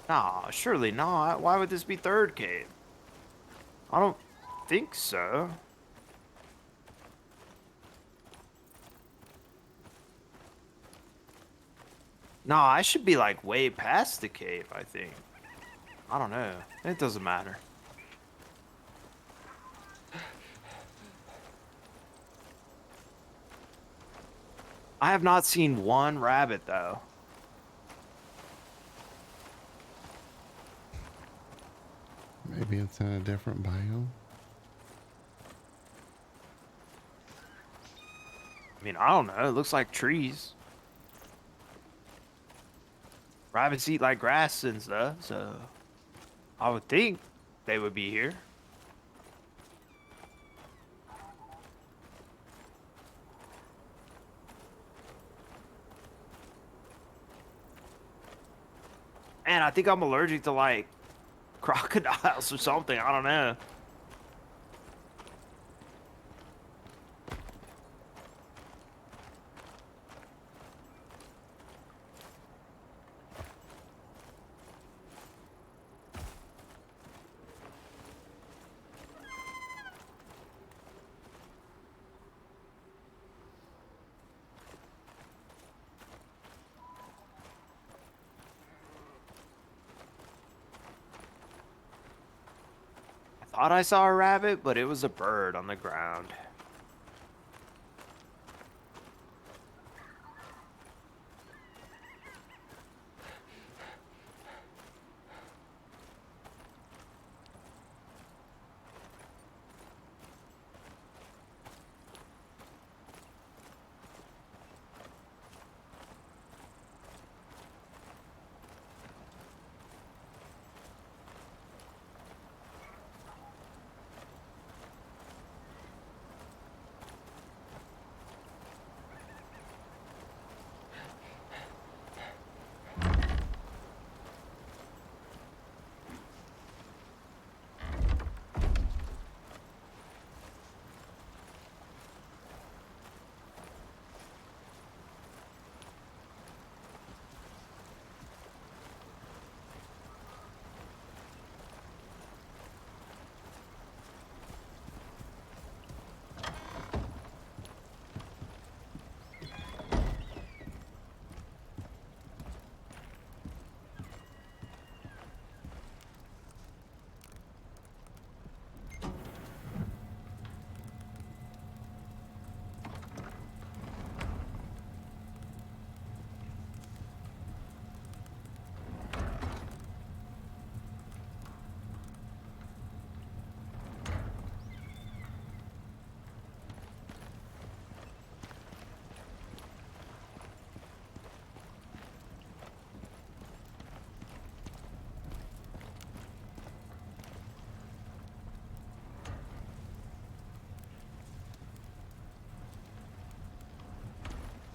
Nah, surely not. Why would this be third cave? I don't think so. Nah, I should be like way past the cave, I think. I don't know. It doesn't matter. I have not seen one rabbit though. Maybe it's in a different biome. I mean, I don't know. It looks like trees. Rabbits eat like grass and stuff, so I would think they would be here. Man, I think I'm allergic to like crocodiles or something. I don't know. Thought I saw a rabbit, but it was a bird on the ground.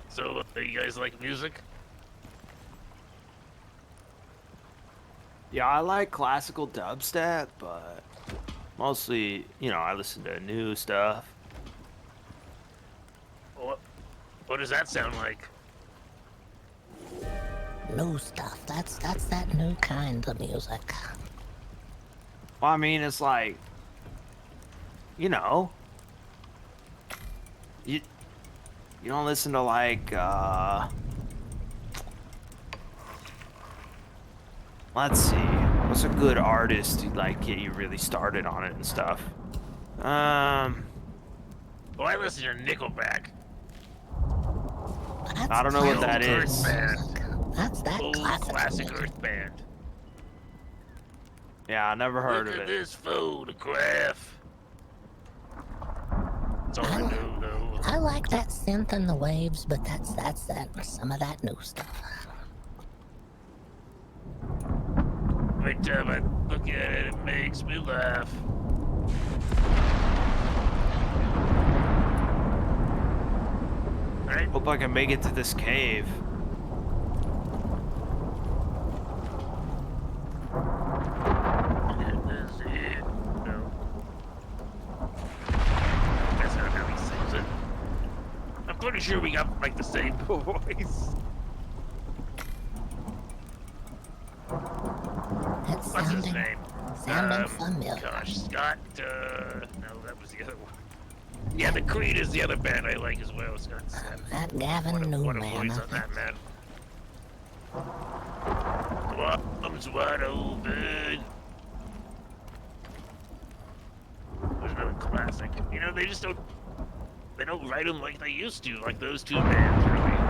So, you guys like music? Yeah, I like classical dubstep, but mostly, you know, I listen to new stuff. What does that sound like? New stuff. That's that new kind of music. Well, I mean, it's like, you know, you don't listen to like, let's see, what's a good artist to like get you really started on it and stuff? Well, I listen to Nickelback. That's I don't know what that classic is. music. That's that Old classic classic music. Earth band. Yeah, I never heard Look of at it. this photograph. That's all I know, though. I like that synth and the waves, but that's that some of that new stuff. Every time I look at it, it makes me laugh. Right? Hope I can make it to this cave. This is it. No. That's not how he sings it. I'm pretty sure we got like the same voice. It's What's his sounding name? familiar. Gosh, Scott. No, that was the other one. Yeah, the Creed is the other band I like as well. Scott. That Gavin What a Newman. voice on that man. Arms wide open. There's another classic. You know, they don't write them like they used to, like those two bands, really.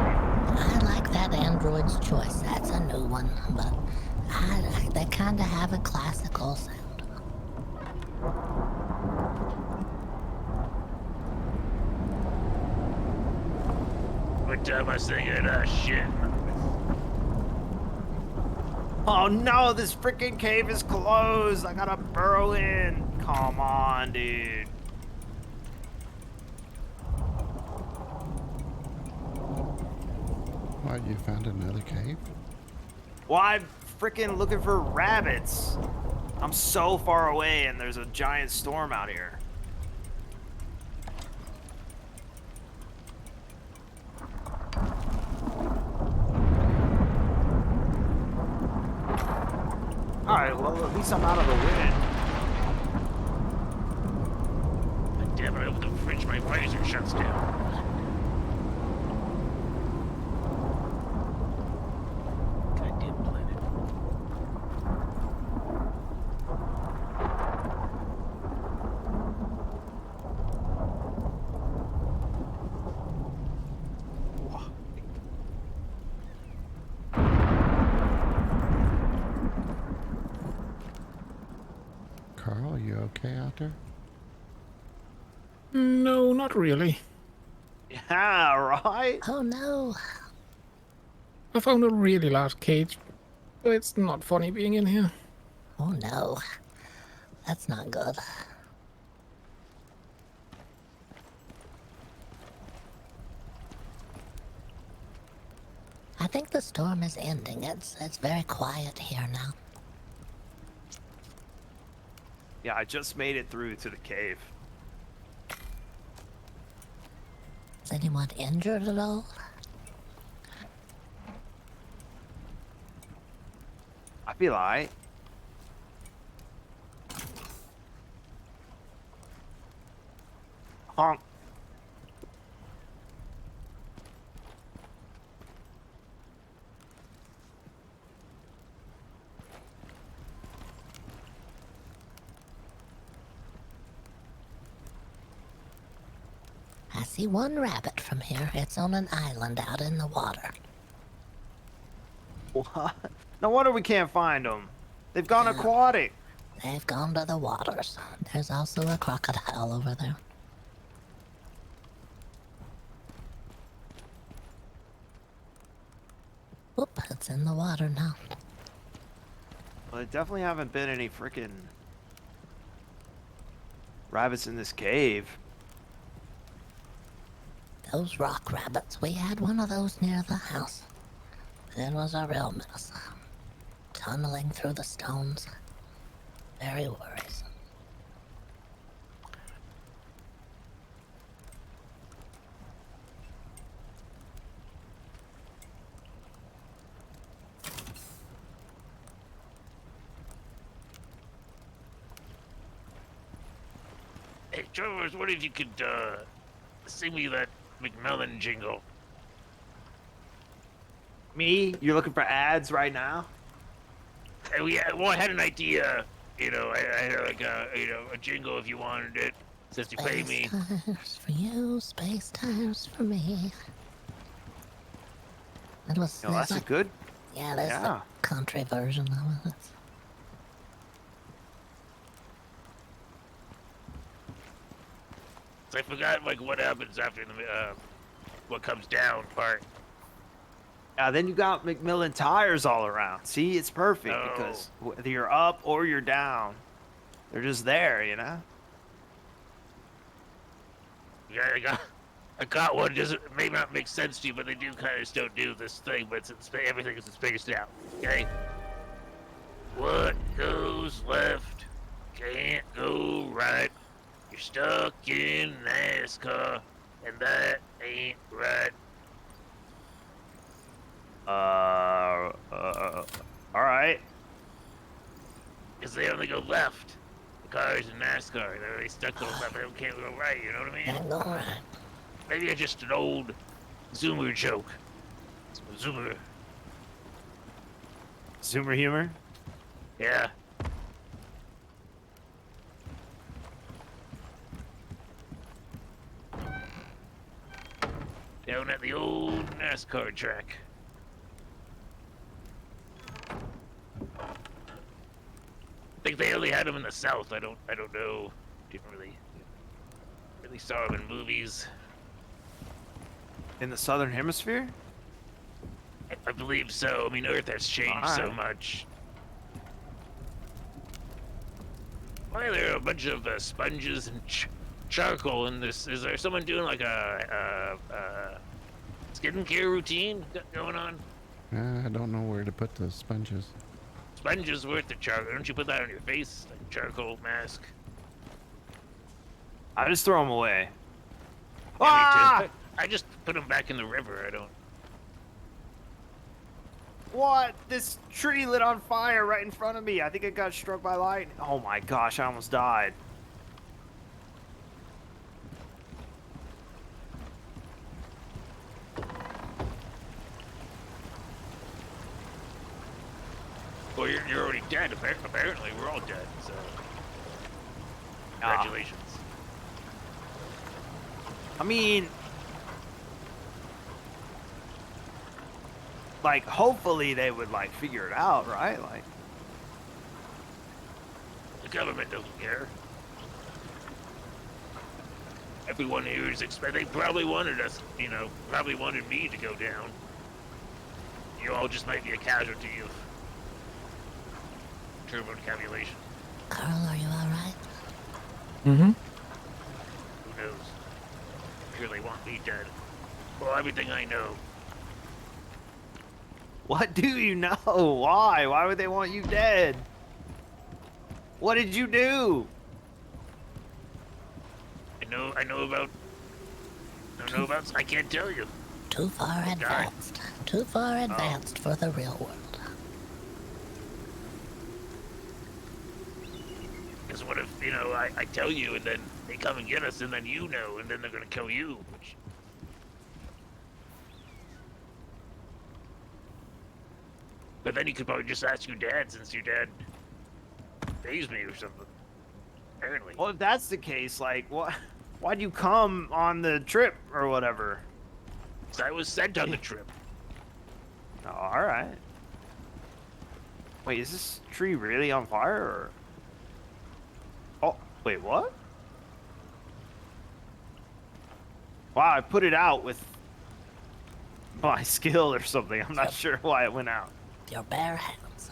I like that android's choice. That's a new one, but they kind of have a classical sound. What time I singing? Shit. Oh no, this freaking cave is closed. I gotta burrow in. Come on, dude. What, you found another cave? Well, I'm freaking looking for rabbits. I'm so far away and there's a giant storm out here. Alright, well, at least I'm out of the wind. Damn it, open the fridge, my visor shuts down. Goddamn planet. Carl, you okay out there? No, not really. Yeah, right? Oh no. I found a really large cage, but it's not funny being in here. Oh no. That's not good. I think the storm is ending. It's very quiet here now. Yeah, I just made it through to the cave. Is anyone injured at all? I feel alright. Honk. I see one rabbit from here. It's on an island out in the water. What? No wonder we can't find them. They've gone aquatic. They've gone to the waters. There's also a crocodile over there. Whoop, it's in the water now. Well, there definitely haven't been any freaking rabbits in this cave. Those rock rabbits, we had one of those near the house. It was a real mess. Tunneling through the stones. Very worrisome. Hey, Trevor, I was wondering if you could, sing me that McMillan jingle. Me? You're looking for ads right now? Well, I had an idea. You know, I had like a, a jingle if you wanted it. Since you pay me. Space tires for you, space tires for me. That was, No, that's a good. yeah, that's Yeah. the country version of it. So I forgot like what happens after the what comes down part. Then you got McMillan tires all around. See, it's perfect because whether you're up or you're down, they're just there, you know? Yeah, I got one. Doesn't may not make sense to you, but they do kind of still do this thing. But everything is spaced out. Okay. What goes left can't go right. You're stuck in NASCAR, and that ain't right. All right. Because they only go left. The cars in NASCAR, they stuck to the left. They can't go right. You know what I mean? Can't go right. Maybe it's just an old Zoomer joke. Zoomer. Zoomer humor? Yeah. down at the old NASCAR track. I think they only had them in the South. I don't know. Didn't really saw them in movies. In the southern hemisphere? I believe so. I mean, Earth has changed so Alright. much. Why are there a bunch of sponges and charcoal in this? Is there someone doing like a skincare routine going on? I don't know where to put the sponges. Sponges worth the charcoal. Don't you put that on your face? Like charcoal mask. I just throw them away. Yeah, me Ah! too. I just put them back in the river. I don't. What? This tree lit on fire right in front of me. I think it got struck by lightning. Oh my gosh, I almost died. Well, you're already dead. Apparently, we're all dead. So, Ah. congratulations. I mean, like, hopefully they would, like, figure it out, right? Like, The government doesn't care. Everyone here is they probably wanted us, probably wanted me to go down. You all just might be a casualty of turbocabulation. Carl, are you alright? Mm-hmm. Who knows? Sure they want me dead. Well, everything I know. what do you know? Why? Why would they want you dead? What did you do? I know about. I can't tell you. Too far advanced. Too far advanced for the real world. Because what if, I tell you and then they come and get us and then you know and then they're gonna kill you. But then you could probably just ask your dad since your dad raised me or something. Apparently. Well, if that's the case, like, what? Why'd you come on the trip or whatever? 'Cause I was sent on the trip. Oh, all right. Wait, is this tree really on fire or? Oh, wait, what? Wow, I put it out with my skill or something. I'm not sure why it went out. Your bare hands.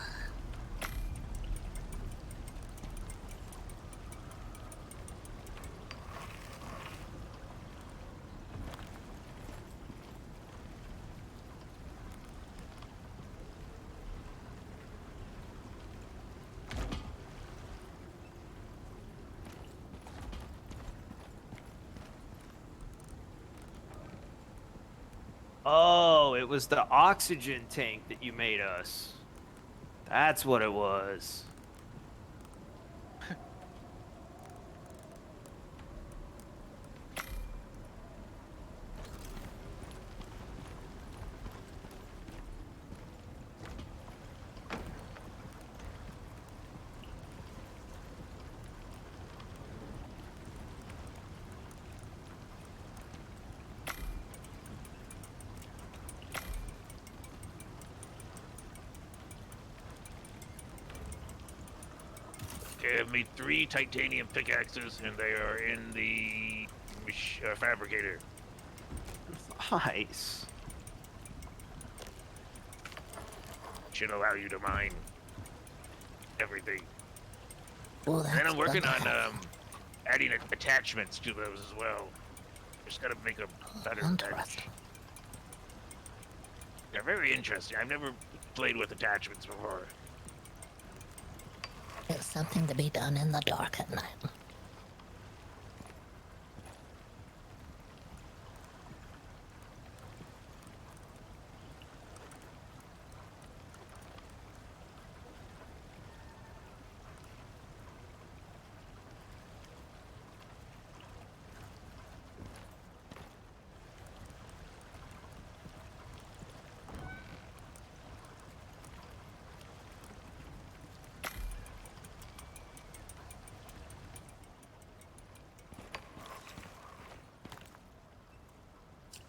Oh, it was the oxygen tank that you made us. That's what it was. Give me 3 titanium pickaxes and they are in the fabricator. Nice. Should allow you to mine everything. Well, And that's then I'm working good on to have. adding attachments to those as well. Just gotta make a better bench. Interesting. They're very interesting. I've never played with attachments before. It's something to be done in the dark at night.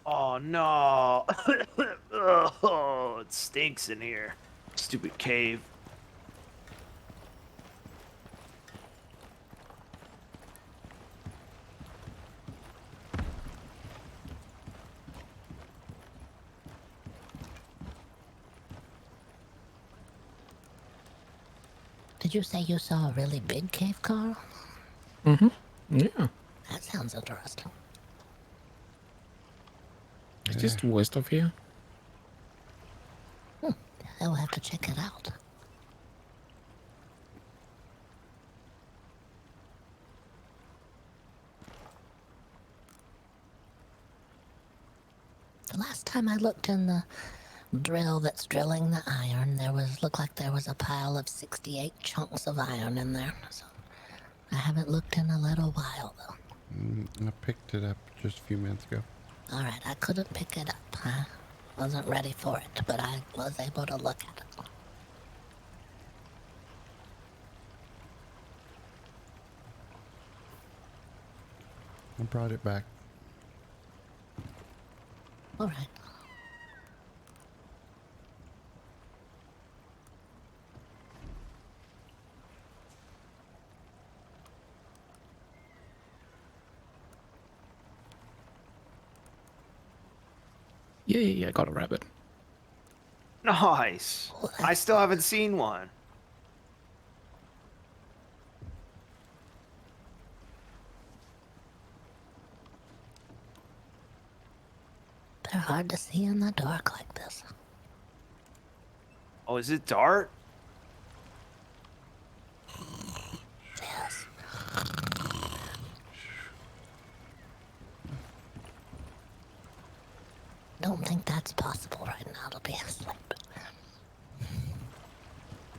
Oh no! Oh, it stinks in here. Stupid cave. Did you say you saw a really big cave, Carl? Mm-hmm. Yeah. That sounds interesting. It's just west of here. I will have to check it out. The last time I looked in the drill that's drilling the iron, looked like there was a pile of 68 chunks of iron in there. So I haven't looked in a little while though. I picked it up just a few minutes ago. All right, I couldn't pick it up. I wasn't ready for it, but I was able to look at it. I brought it back. All right. Yeah, I got a rabbit. Nice. I still haven't seen one. They're hard to see in the dark like this. Oh, is it dark? Yes. Don't think that's possible right now to be asleep.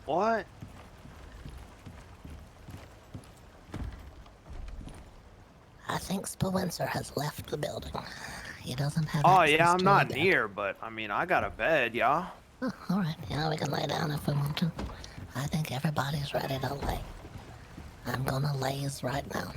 What? I think Spencer has left the building. He doesn't have Oh access yeah, I'm to not a bed. near, but I mean, I got a bed, yeah. Oh, all right. Yeah, we can lay down if we want to. I think everybody's ready to lay. I'm gonna laze right now.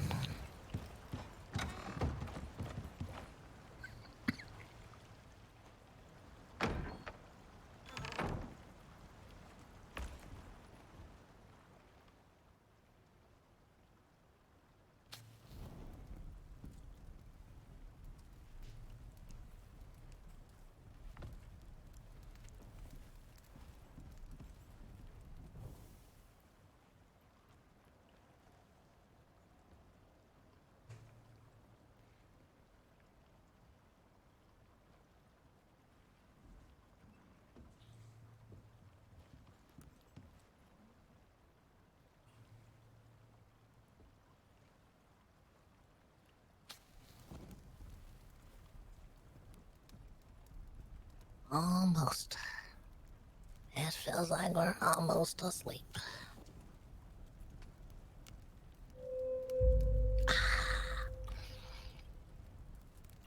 Almost. It feels like we're almost asleep.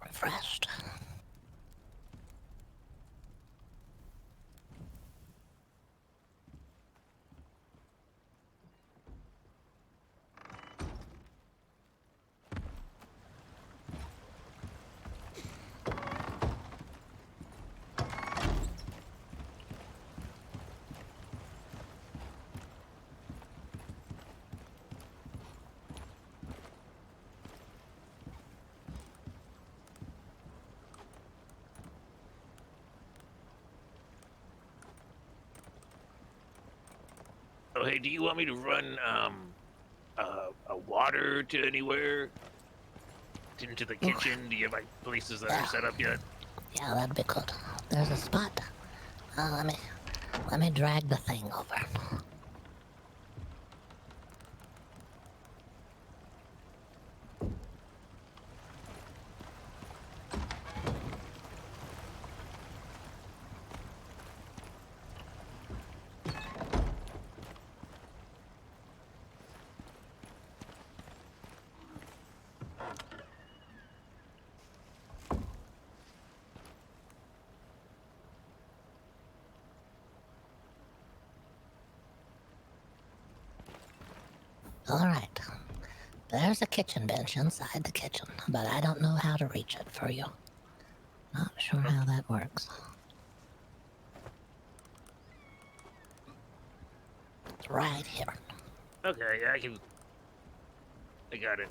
Refreshed. Oh, hey, do you want me to run a water to anywhere? Into the kitchen? Do you have like places that are set up yet? Yeah, that'd be good. There's a spot. Let me drag the thing over. All right. There's a kitchen bench inside the kitchen, but I don't know how to reach it for you. sure how that works. It's right here. Okay, yeah, I got it.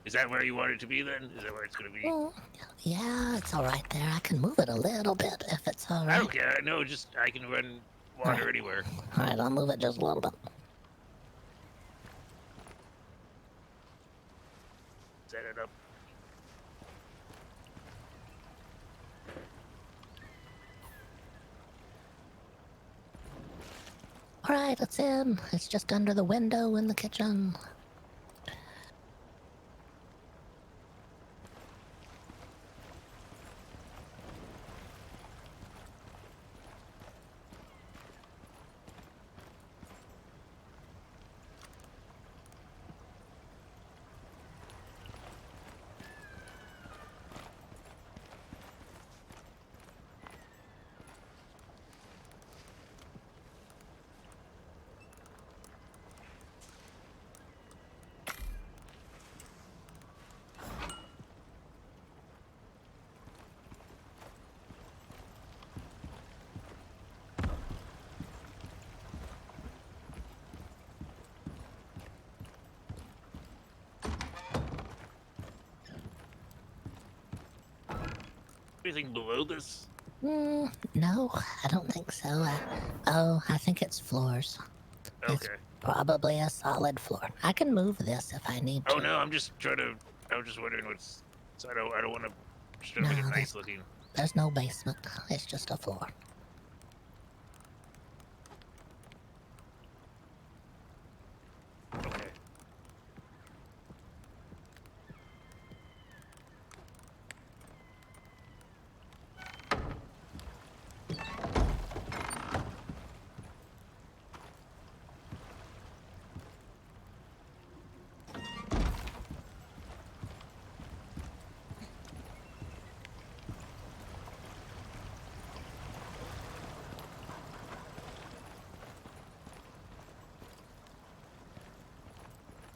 Is that where you want it to be then? Is that where it's gonna be? Mm, yeah, it's all right there. I can move it a little bit if it's all I right. don't care. No, just I can run water Alright. anywhere. All right, I'll move it just a little bit. Set it up. All right, it's in. It's just under the window in the kitchen. Anything below this? No, I don't think so. I think it's floors. It's Okay. probably a solid floor. I can move this if I need to. Oh no, I'm just trying to. I was just wondering what's. So I don't want to. Just trying to make No, it nice looking. There's no basement. It's just a floor. Okay.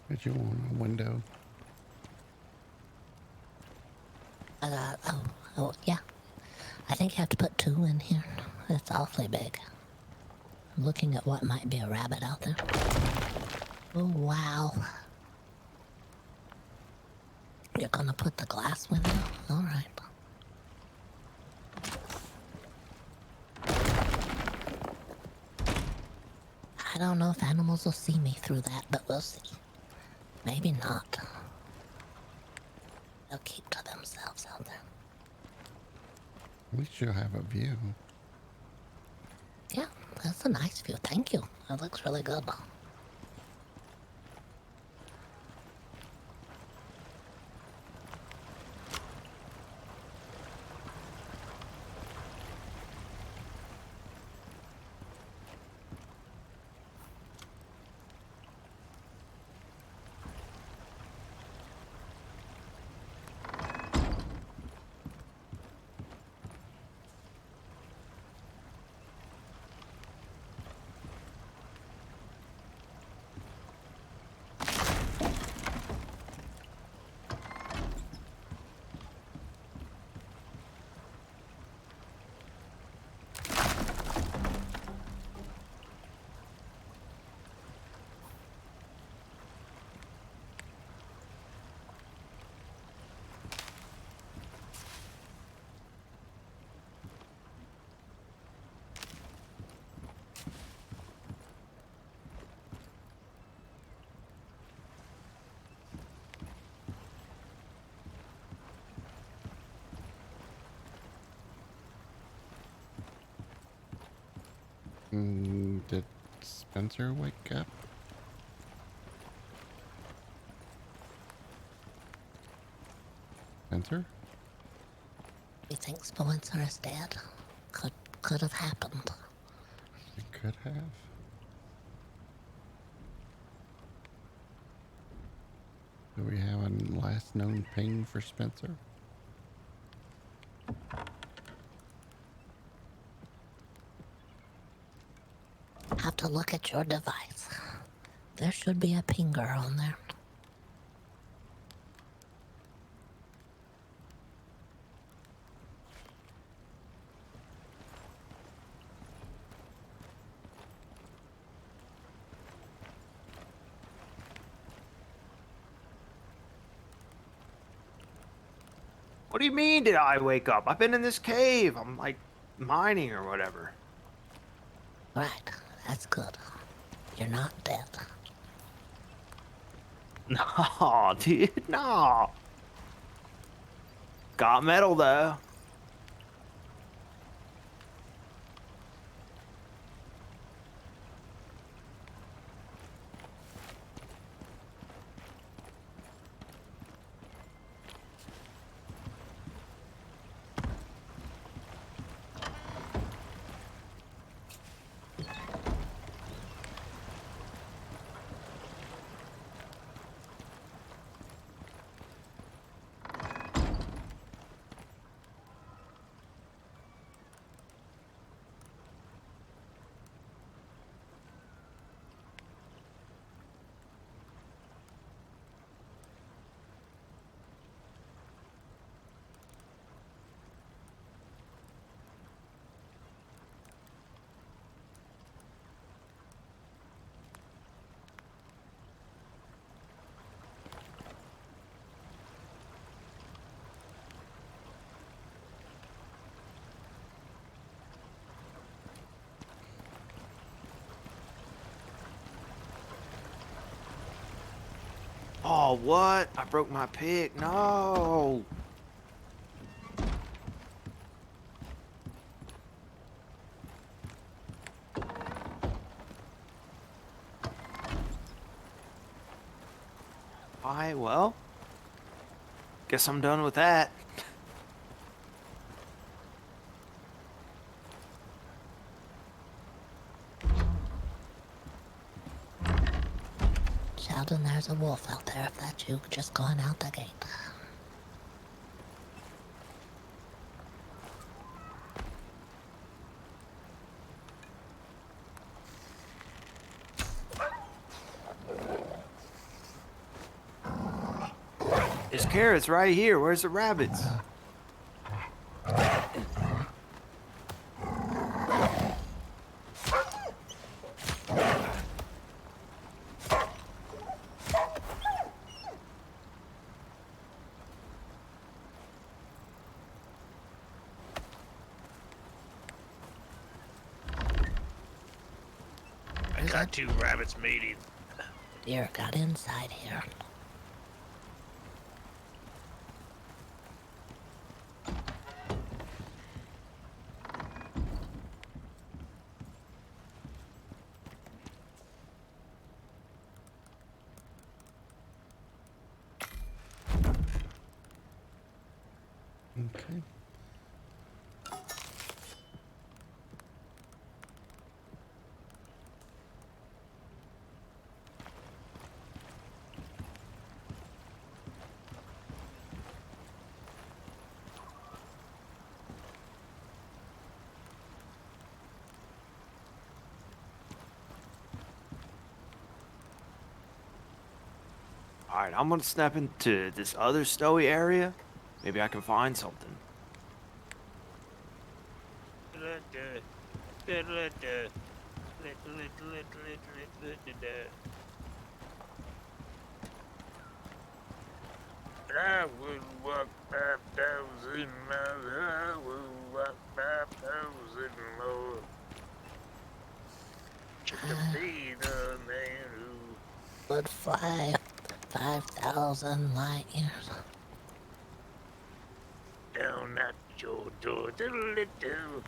Did you want a window? Oh, yeah. I think you have to put 2 in here. It's awfully big. I'm looking at what might be a rabbit out there. Oh, wow. You're gonna put the glass window? All right. I don't know if animals will see me through that, but we'll see. Maybe not. They'll keep to themselves out there. At least you'll have a view. Yeah, that's a nice view. Thank you. That looks really good. Did Spencer wake up? Spencer? You think Spencer is dead? Could have happened. It could have. Do we have a last known ping for Spencer? Have to look at your device. There should be a pinger on there. What do you mean, did I wake up? I've been in this cave. I'm like mining or whatever. Right, that's good. You're not dead. No, dude, no. Got metal though. Oh, what? I broke my pick. No. Alright, well. Guess I'm done with that. Sheldon, there's a wolf out there if that's you just going out the gate. There's carrots right here. Where's the rabbits? I got 2 rabbits mating. Deer got inside here. Okay. Alright, I'm gonna step into this other snowy area. Maybe I can find something. I will walk 5,000 miles. I will walk 5,000 more. Just to be the man who. Would fly 5,000 light years. Down at your door. Diddle-diddle.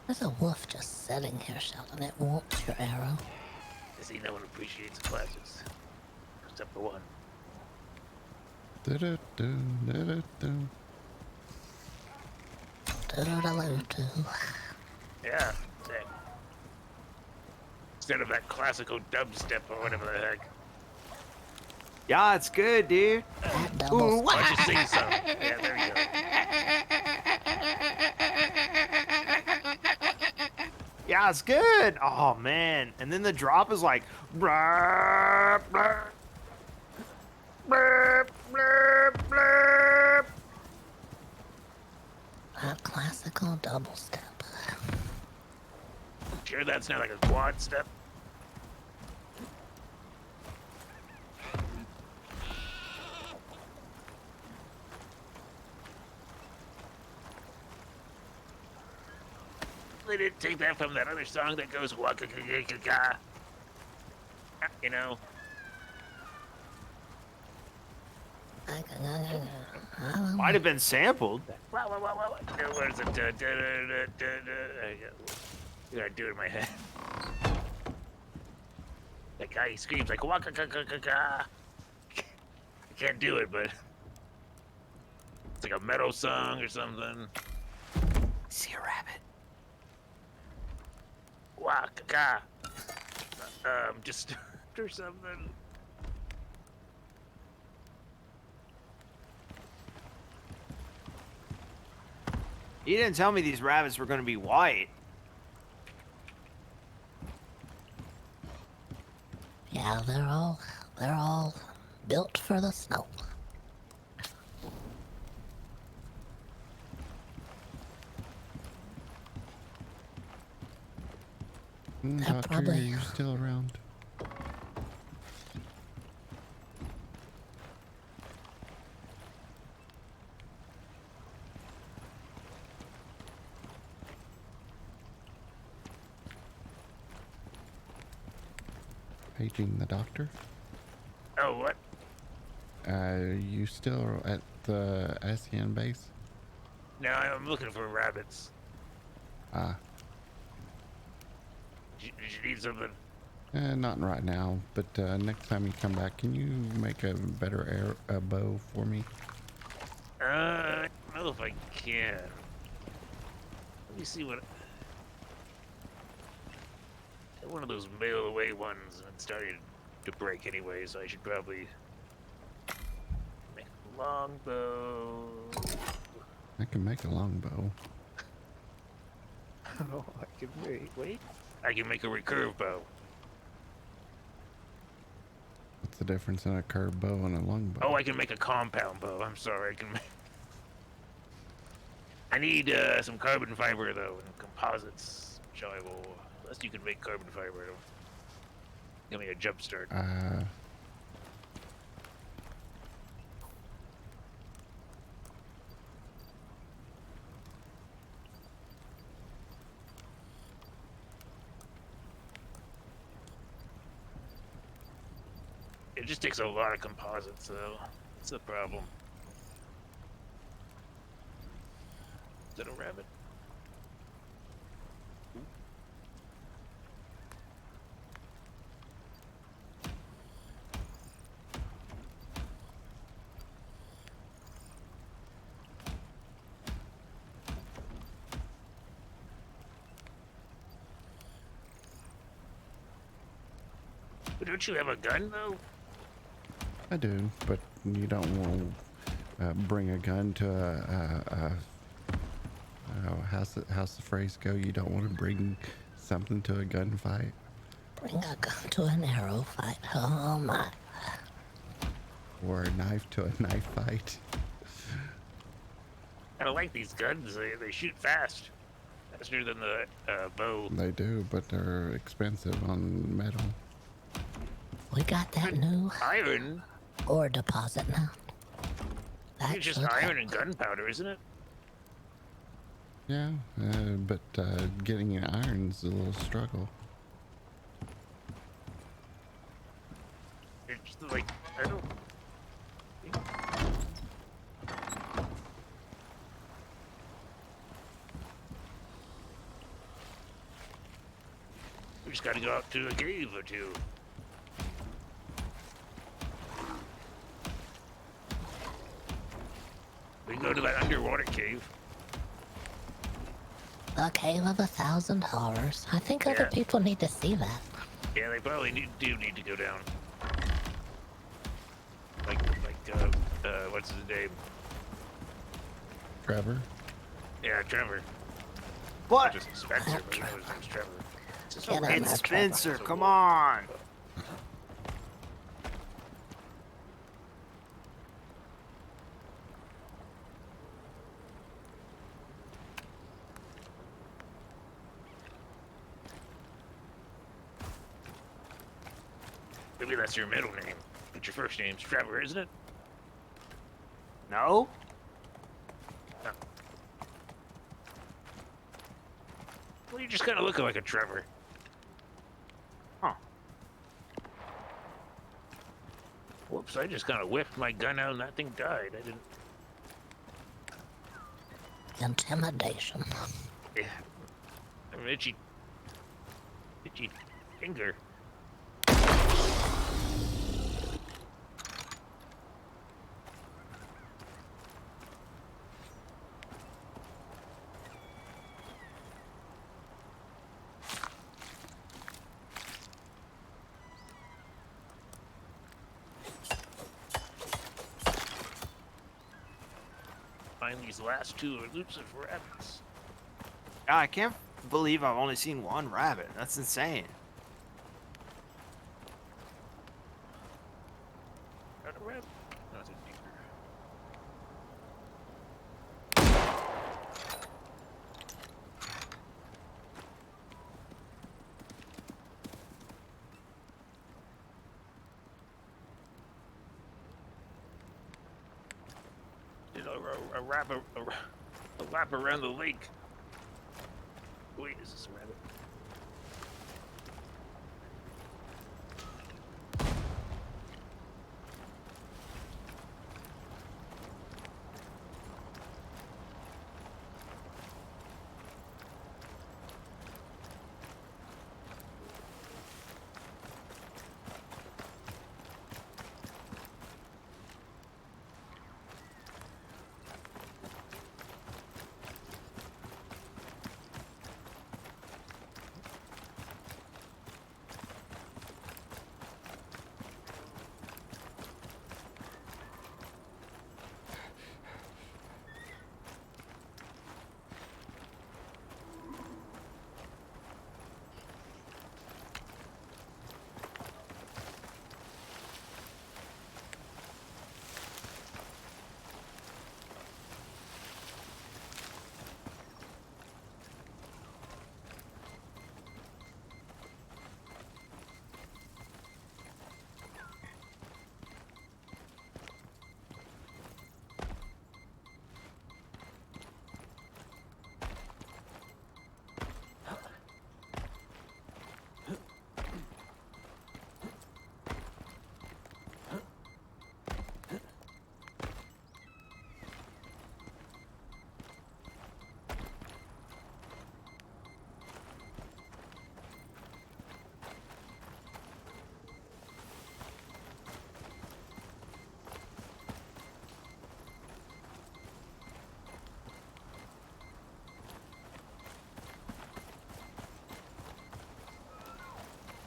There's a wolf just sitting here, Sheldon. It wants your arrow. See, no one appreciates classics. Except for one. Do-do-do, do-do-do. Doodle-doo. Yeah, sick. Instead of that classical dubstep or whatever the heck. Yeah, it's good, dude. That double Why don't you sing some? Yeah, there you go. Yeah, it's good. Oh man, and then the drop is like, blurp, blurp, blurp, blurp, blurp. that classical double step. Sure, that's not like a quad step. They didn't take that from that other song that goes waka ga. You know. Might have been sampled. What? No, what is it? I gotta do it in my head. That guy, he screams like waka ga ga ga ga. I can't do it, but it's like a metal song or something. See a rabbit. Waka ga. Just or something. You didn't tell me these rabbits were going to be white. Yeah, they're all built for the snow. Doctor, are probably- you still around? Paging the doctor. Oh, what? You still at the ASSE base? No, I'm looking for rabbits. Ah, Did you need something? not right now, but next time you come back, can you make a better bow for me? I don't know if I can. Let me see what. One of those mail away ones and started to break anyway, so I should probably make a longbow. I can make a longbow. Oh, I can wait. I can make a recurve bow. What's the difference in a curved bow and a longbow? Oh, I can make a compound bow. I'm sorry, I can make. I need some carbon fiber though and composites, which I will. Unless you can make carbon fiber, it'll give me a jump start. It just takes a lot of composites, though. That's the problem. Is that a rabbit? But don't you have a gun, though? I do, but you don't want to bring a gun to how's the phrase go? You don't want to bring something to a gunfight. Bring a gun to an arrow fight. Oh my. Or a knife to a knife fight. I don't like these guns. They shoot fast. Faster than the bow. They do, but they're expensive on metal. We got that new Iron? ore deposit now. That It's just should iron help. and gunpowder, isn't it? Yeah, but getting an iron's a little struggle. It's like, I don't... We just gotta go out to a cave or two. We can go to that underwater cave. The Cave of 1,000 Horrors. I think other Yeah. people need to see that. Yeah, they probably do need to go down. Like, what's his name? Trevor? Yeah, Trevor. What? Just Spencer, but I know his name's Trevor. Get on It's there, Trevor. Spencer. Come on. Maybe that's your middle name. But your first name's Trevor, isn't it? No? What You just kind of looking like a Trevor. Huh. Whoops! I just kind of whipped my gun out and that thing died. I didn't. Intimidation. Yeah. I'm itchy finger. Find these last two elusive rabbits. Yeah, I can't believe I've only seen one rabbit. That's insane. Got a rabbit. Nothing deeper. You know, a lap around the lake. Wait, is this a rabbit?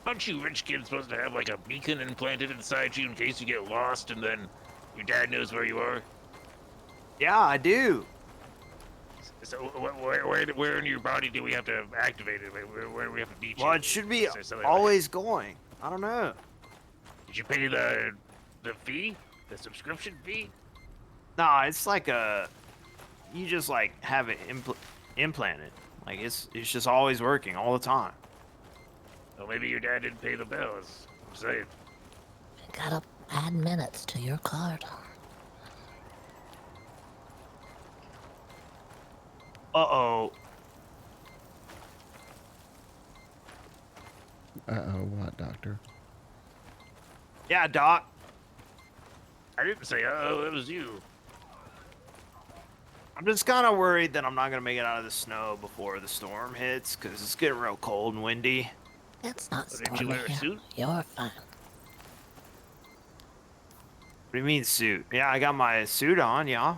Aren't you rich kids supposed to have like a beacon implanted inside you in case you get lost and then your dad knows where you are? Yeah, I do. So where in your body do we have to activate it? Where do we have to beat you? Well, it should be Is there something always going. I don't know. Did you pay the fee? The subscription fee? Nah, it's like you just like have it implanted. Like it's just always working all the time. Well, maybe your dad didn't pay the bills. I'm saying. You gotta add minutes to your card. Uh-oh. Uh-oh, what, Doctor? Yeah, Doc. I didn't say, oh, it was you. I'm just kind of worried that I'm not going to make it out of the snow before the storm hits, because it's getting real cold and windy. It's not Didn't you stormy wear a here. suit? You're fine. What do you mean, suit? Yeah, I got my suit on, yeah.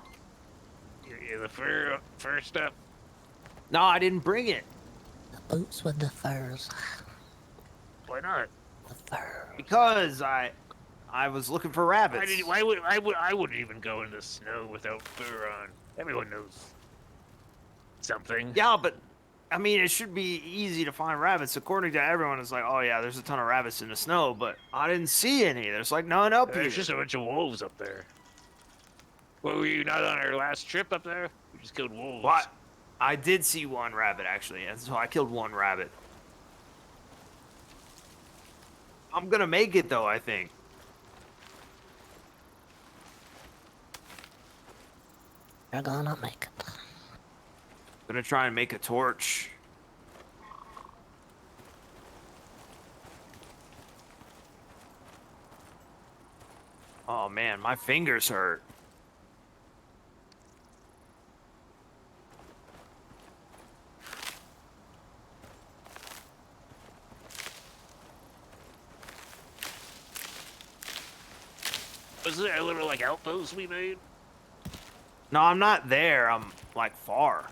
The fur stuff. No, I didn't bring it. The boots with the furs. Why not? The fur. Because I was looking for rabbits. I wouldn't even go in the snow without fur on. Everyone knows something. Yeah, but I mean, it should be easy to find rabbits. According to everyone, it's like, oh yeah, there's a ton of rabbits in the snow, but I didn't see any. There's like none up here. There's just a bunch of wolves up there. Well, were you not on our last trip up there? We just killed wolves. What? I did see one rabbit actually, and so I killed one rabbit. I'm gonna make it though, I think. You're gonna make it. Gonna try and make a torch. man, my fingers hurt. Was there a little like outpost we made? No, I'm not there. I'm like far.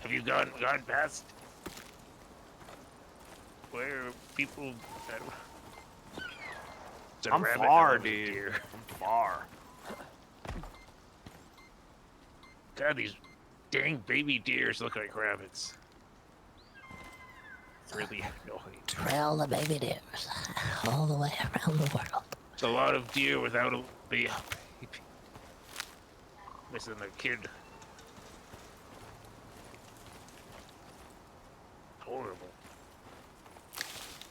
Have you gone past where people? It's a I'm rabbit far, and a dude. deer. I'm far. God, these dang baby deers look like rabbits. Really annoying. Trail the baby deers all the way around the world. It's a lot of deer without a baby. Missing their kid. Horrible.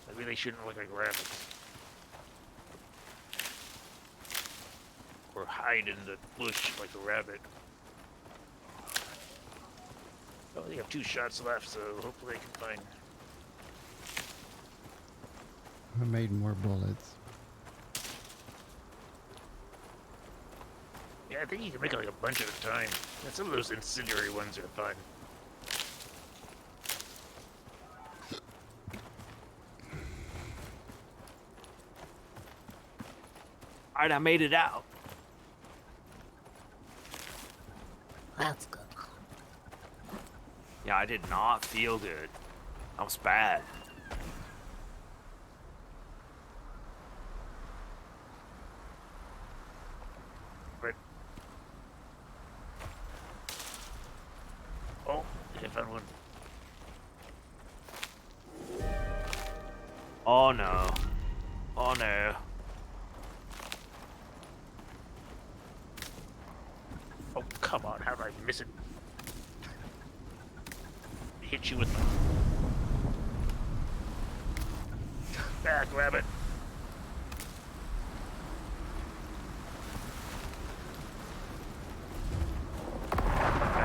Maybe they shouldn't look like rabbits. Or hide in the bush like a rabbit. I only have 2 shots left, so hopefully I can find. I made more bullets. Yeah, I think you can make like a bunch at a time. And some of those incendiary ones are fun. Alright, I made it out. That's good. Yeah, I did not feel good. That was bad. But oh, I found one. Oh no. Oh no. Oh, come on, how did I miss it? Hit you with the back, rabbit.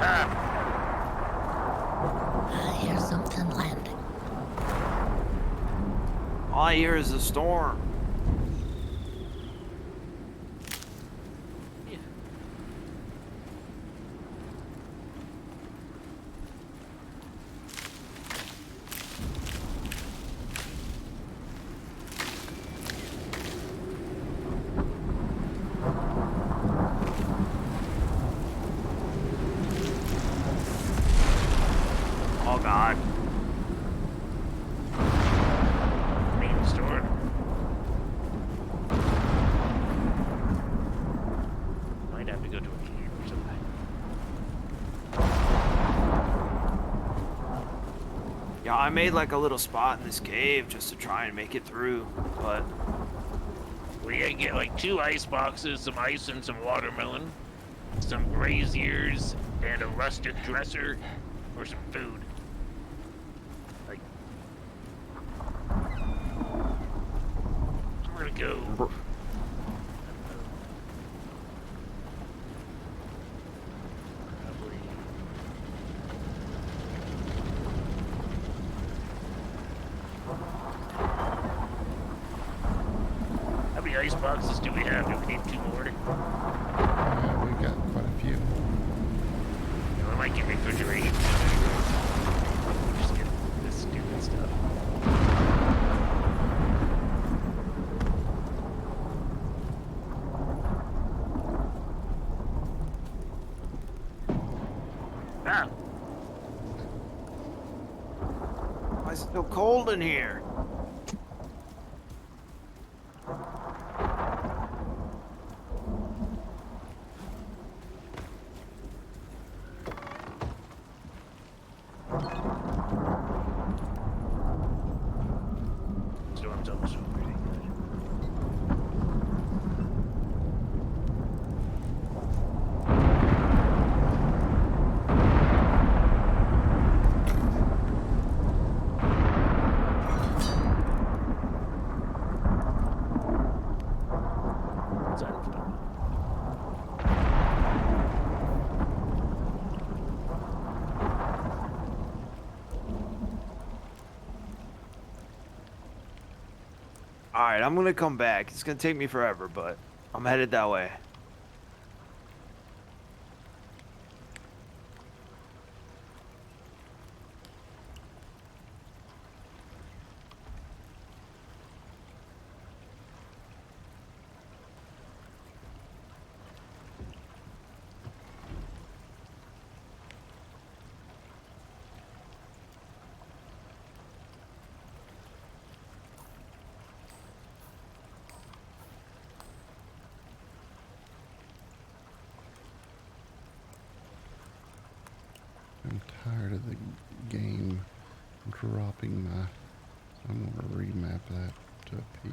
Ah, I hear something landing. All I hear is a storm. Oh god. main store. Might have to go to a cave or something. Yeah, I made like a little spot in this cave just to try and make it through, but We gotta get like 2 ice boxes, some ice and some watermelon, some braziers, and a rustic dresser for some food. Like, I'm gonna go. Probably. How many ice boxes do we have? Do we need 2 more? We got quite a few. I might get refrigeration. Just get this stupid stuff. Ah! why is it so cold in here? Storm's almost over. Pretty good. right, I'm gonna come back. It's gonna take me forever, but I'm headed that way. I'm tired of the game dropping my. I'm gonna remap that to a P.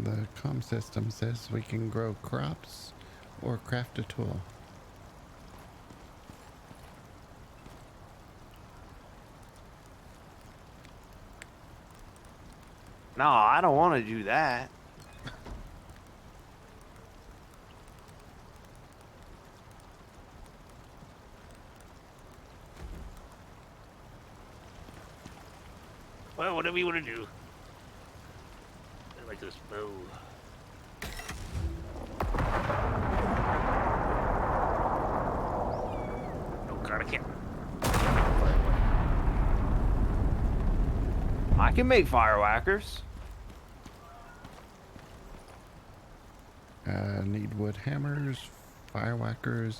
The comm system says we can grow crops or craft a tool. No, I don't want to do that. Well, whatever you want to do. I like this bow. Oh god, I can't. I can make firewhackers. Need wood hammers, firewhackers,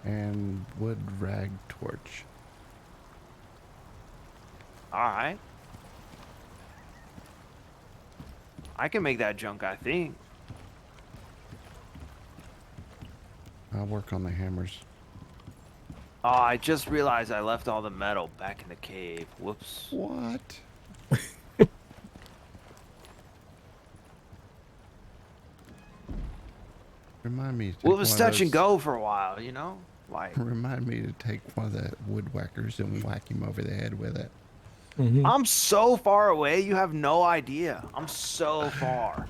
and wood rag torch. Alright. I can make that junk, I think. I'll work on the hammers. Oh, I just realized I left all the metal back in the cave. Whoops. What? Remind me to take Well, it was one touch of and those, go for a while, you know? Like, Remind me to take one of the woodwhackers and whack him over the head with it. Mm-hmm. I'm so far away, you have no idea. I'm so far.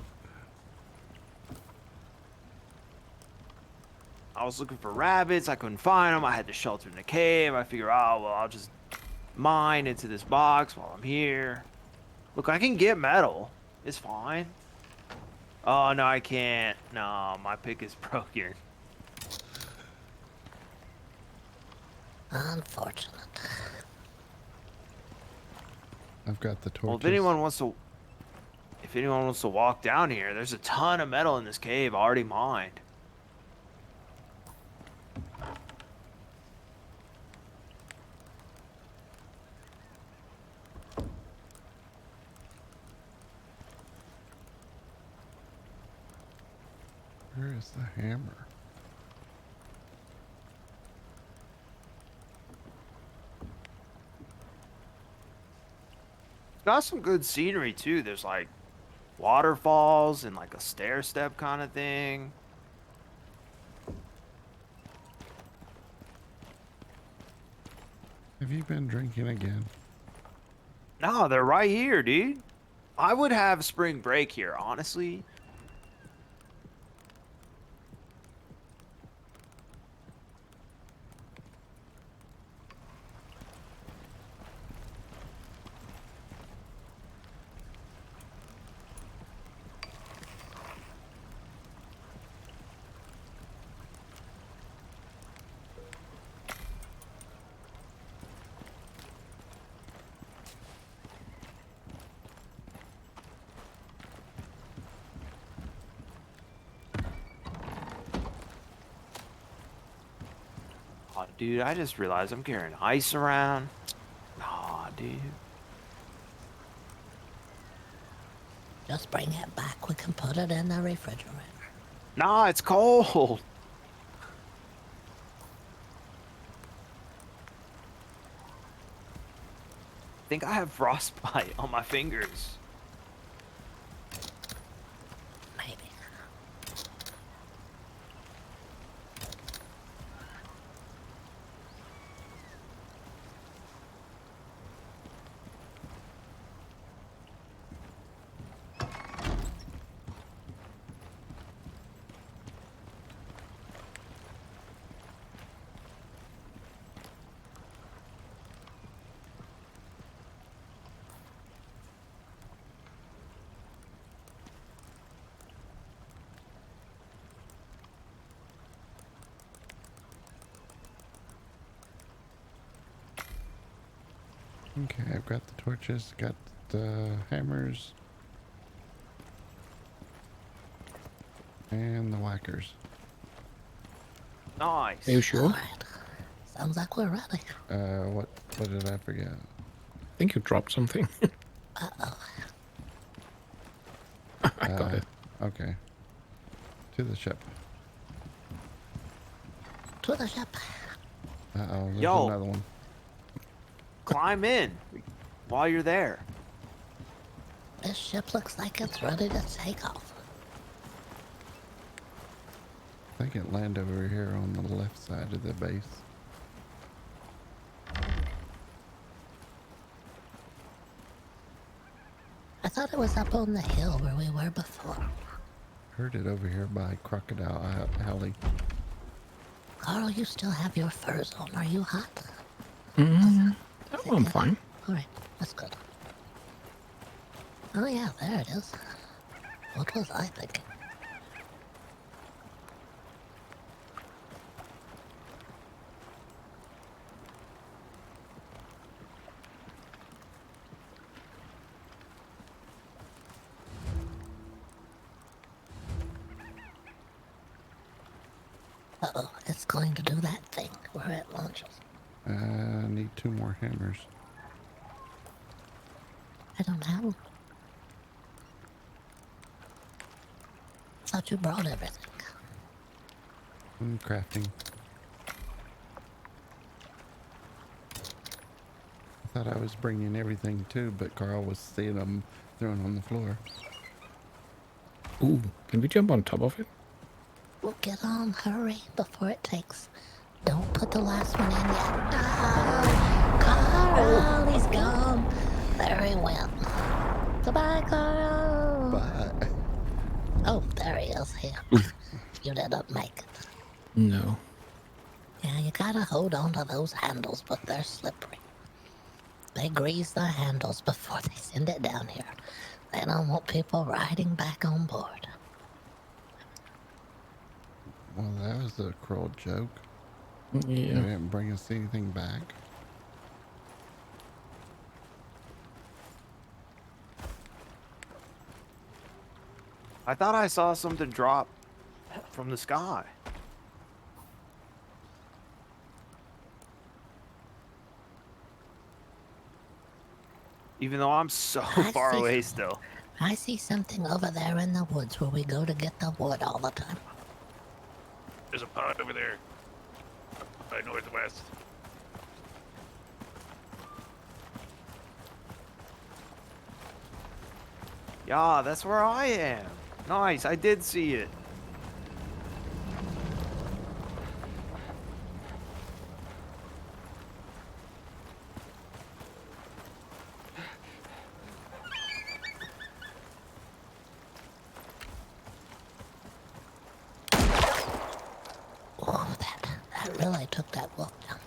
I was looking for rabbits, I couldn't find them, I had to shelter in the cave. I figure, oh, well, I'll just mine into this box while I'm here. Look, I can get metal. It's fine. Oh, no, I can't. No, my pick is broken. Unfortunate. I've got the torches. Well, if anyone wants to walk down here, there's a ton of metal in this cave already mined. Where is the hammer? It's got some good scenery too. There's like waterfalls and like a stair step kind of thing. Have you been drinking again? No, they're right here, dude. I would have spring break here, honestly. Dude, I just realized I'm carrying ice around. Aw, dude. Just bring it back. We can put it in the refrigerator. Nah, it's cold. I think I have frostbite on my fingers. Maybe. Okay, I've got the torches, got the hammers, and the whackers. Nice. Are you sure? Alright. Sounds like we're ready. What did I forget? I think you dropped something. Uh-oh. I got it. Okay. To the ship. To the ship. Uh-oh, there's Yo. another one. Climb in while you're there. This ship looks like it's ready to take off. I think it landed over here on the left side of the base. I thought it was up on the hill where we were before. Heard it over here by Crocodile Alley. Carl, you still have your furs on. Are you hot? Oh, I'm fine. Alright, that's good. Oh yeah, there it is. What was I thinking? Uh-oh, it's going to do that thing where it launches. I need 2 more hammers. I don't have them. Thought you brought everything. I'm crafting. I thought I was bringing everything too, but Carl was seeing them thrown on the floor. Ooh, can we jump on top of it? Well, get on, hurry, before it takes. Don't put the last one in yet. Ah, Carl, he's gone. There he went. Goodbye, Carl. But Oh, there he is here. You didn't make it. No. Yeah, you gotta hold on to those handles, but they're slippery. They grease the handles before they send it down here. They don't want people riding back on board. well, that was a cruel joke. They Yeah. didn't bring us anything back. I thought I saw something drop from the sky. Even though I'm so I far see. away still. I see something over there in the woods where we go to get the wood all the time. There's a pond over there. By northwest. Yeah, that's where I am. Nice, I did see it. Oh, that really took that wolf down.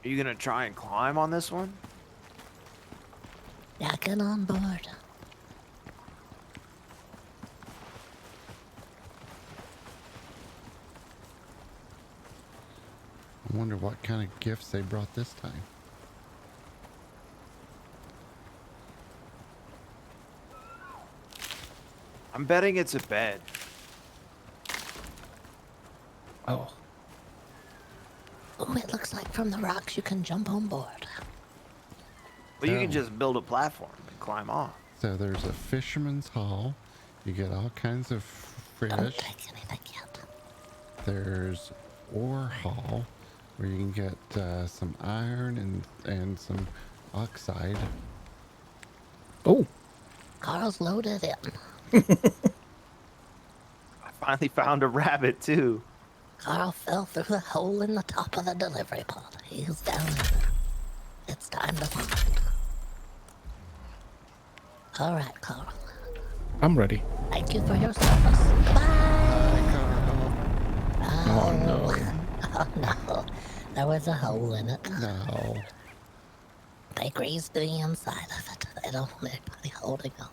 Are you gonna try and climb on this one? Yeah, get on board. I wonder what kind of gifts they brought this time. I'm betting it's a bed. Oh, Oh, it looks like from the rocks you can jump on board. But you Oh. can just build a platform and climb off. So there's a fisherman's hall. You get all kinds of Don't fish. take anything yet. There's ore hall where you can get some iron and some oxide. oh, Carl's loaded in. I finally found a rabbit too. Carl fell through the hole in the top of the delivery pod. He's down in there. It's time to find. All right, Carl. I'm ready. Thank you for your service. Goodbye. Oh no. Oh no. There was a hole in it. No. They greased the inside of it. They don't want anybody holding on.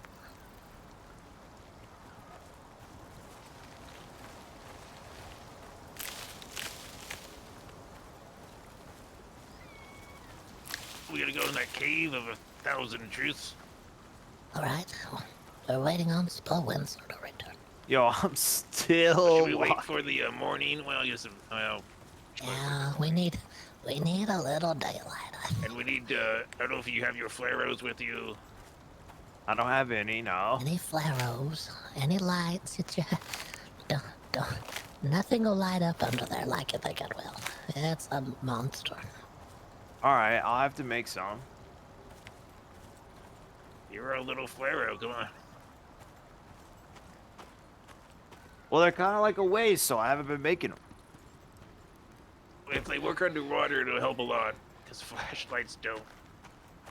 We gotta go in that cave of 1,000 truths. All right. We're waiting on Spell Windsor to return. Yo, I'm still. Should we wait for the morning? Well, yes. Well, Yeah, we need a little daylight. I think. and we need. I don't know if you have your flares with you. I don't have any, no. Any flares, any lights that you don't, nothing will light up under there like you think it will. It's a monster. Alright, I'll have to make some. You're a little flare. Come on. Well, they're kind of like a waste, so I haven't been making them. If they work underwater, it'll help a lot. Because flashlights don't.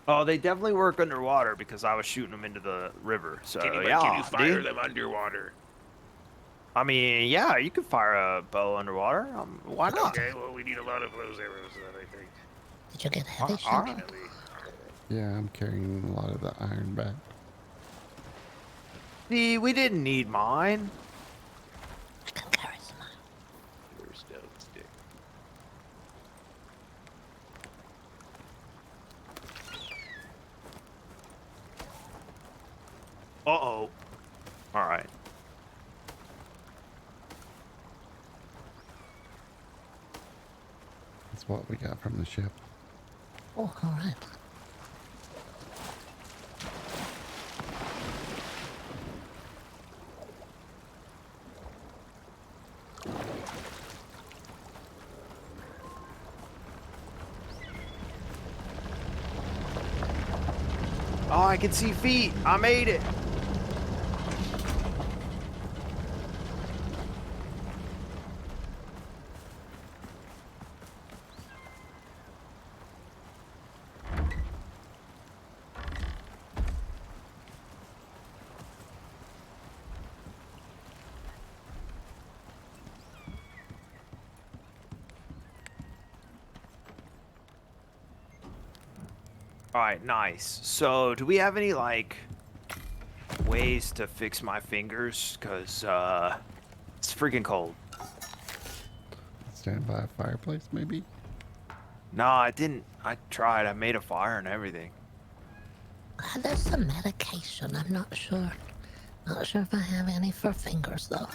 Oh, they definitely work underwater because I was shooting them into the river. So, Can you yeah, fire dude. them underwater? I mean, yeah, you could fire a bow underwater. Why not? Okay, well, we need a lot of those arrows, then, I think. Did you get heavy shot? alright. Definitely. Yeah, I'm carrying a lot of the iron back. See, we didn't need mine. I can carry some. Your stone stick. Uh-oh. Alright. That's what we got from the ship. Oh, all right. Oh, I can see feet. I made it. All right, nice. So, do we have any like ways to fix my fingers? Cause it's freaking cold. Stand by a fireplace, maybe? No, I didn't. I tried. I made a fire and everything. There's some medication. I'm not sure. Not sure if I have any for fingers though.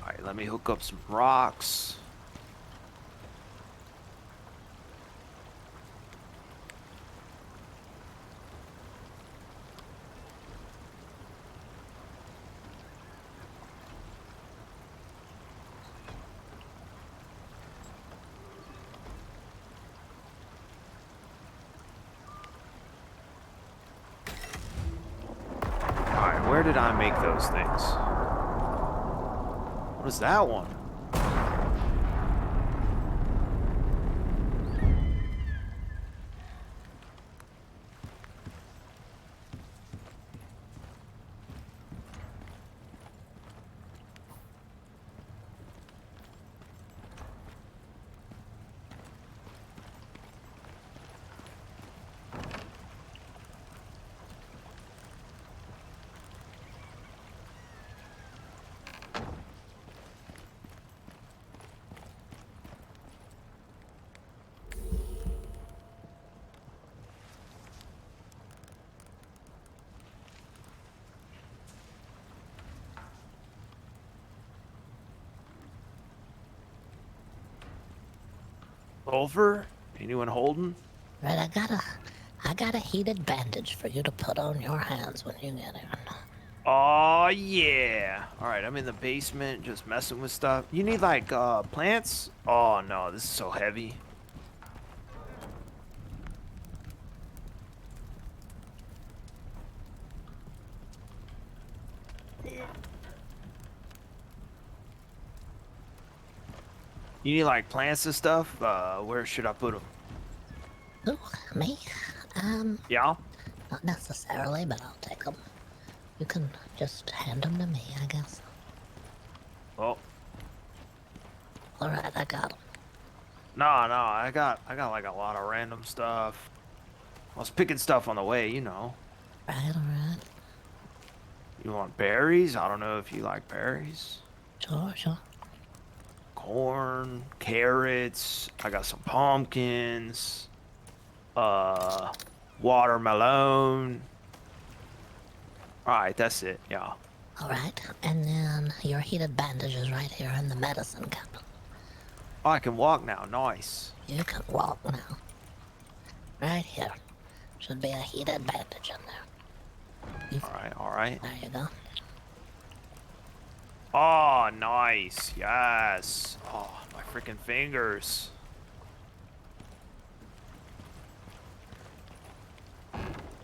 All right, let me hook up some rocks. All right, where did I make those things? What is that one? Over? Anyone holding? Right, I got a heated bandage for you to put on your hands when you get here. Oh yeah. All right, I'm in the basement just messing with stuff. You need like plants? Oh no, this is so heavy. You need like plants and stuff? Where should I put them? Ooh, me? Yeah? Not necessarily, but I'll take them. You can just hand them to me, I guess. Oh. All right, I got them. No, I got like a lot of random stuff. I was picking stuff on the way, you know. Right, all right. You want berries? I don't know if you like berries. Sure, sure. Corn, carrots, I got some pumpkins, watermelon. Alright, that's it, yeah. All right, and then your heated bandage is right here in the medicine cabinet. Oh, I can walk now, nice. You can walk now. Right here. Should be a heated bandage in there. Alright. There you go. Oh, nice, yes. Oh, my freaking fingers.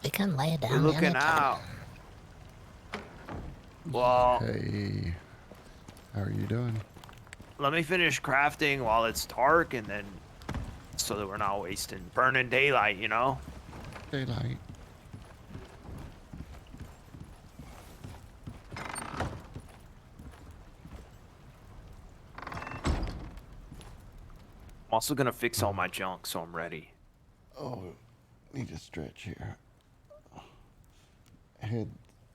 We can lay down You're looking anytime. out. Well, Hey, how are you doing? let me finish crafting while it's dark and then so that we're not wasting burning daylight, you know? Daylight. I'm also gonna fix all my junk so I'm ready. Oh, need to stretch here. Head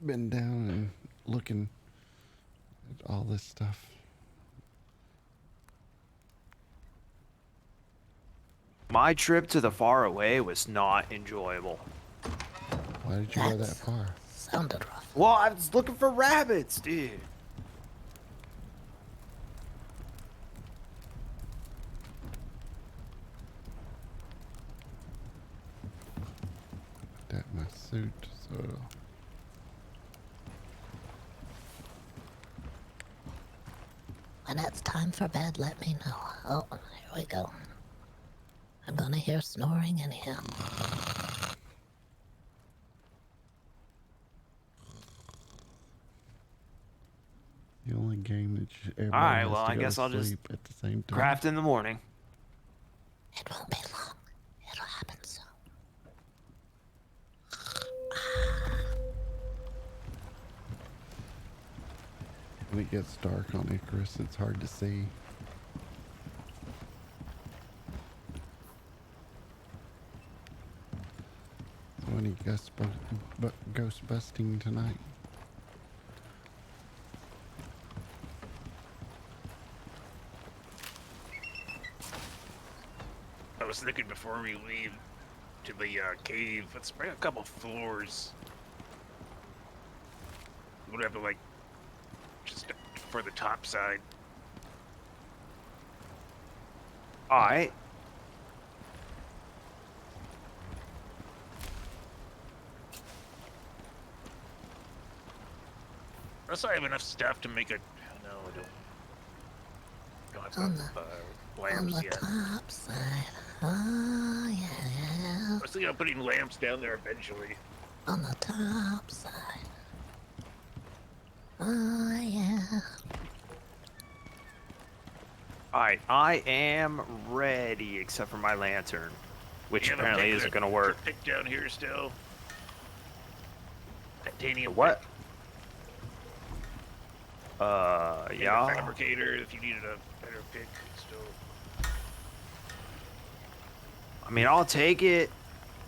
been down and looking at all this stuff. My trip to the far away was not enjoyable. Why did you go that That's- far? Sounded rough. Well, I was looking for rabbits, dude. That my suit, so it'll... When it's time for bed, let me know. Oh, here we go. I'm gonna hear snoring in here. The only game that everybody Alright, has well, to I go guess to I'll just sleep at the same time. craft in the morning. It won't be long. It'll happen soon. When it gets dark on Icarus, it's hard to see. So any ghost busting tonight? I was thinking before we leave to the cave, let's bring a couple floors. We would have to, like, just for the top side. Alright. Unless I have enough stuff to make a... No, I don't. Don't have On enough On lamps the yet. top side. Oh, yeah. I was thinking of putting lamps down there eventually. On the top side. Oh, yeah. Alright, I am ready except for my lantern, which You have a apparently pick isn't that- gonna work. Pick down here still. Titanium. What? pick. And a Yeah. fabricator if you needed a better pick still. I mean, I'll take it,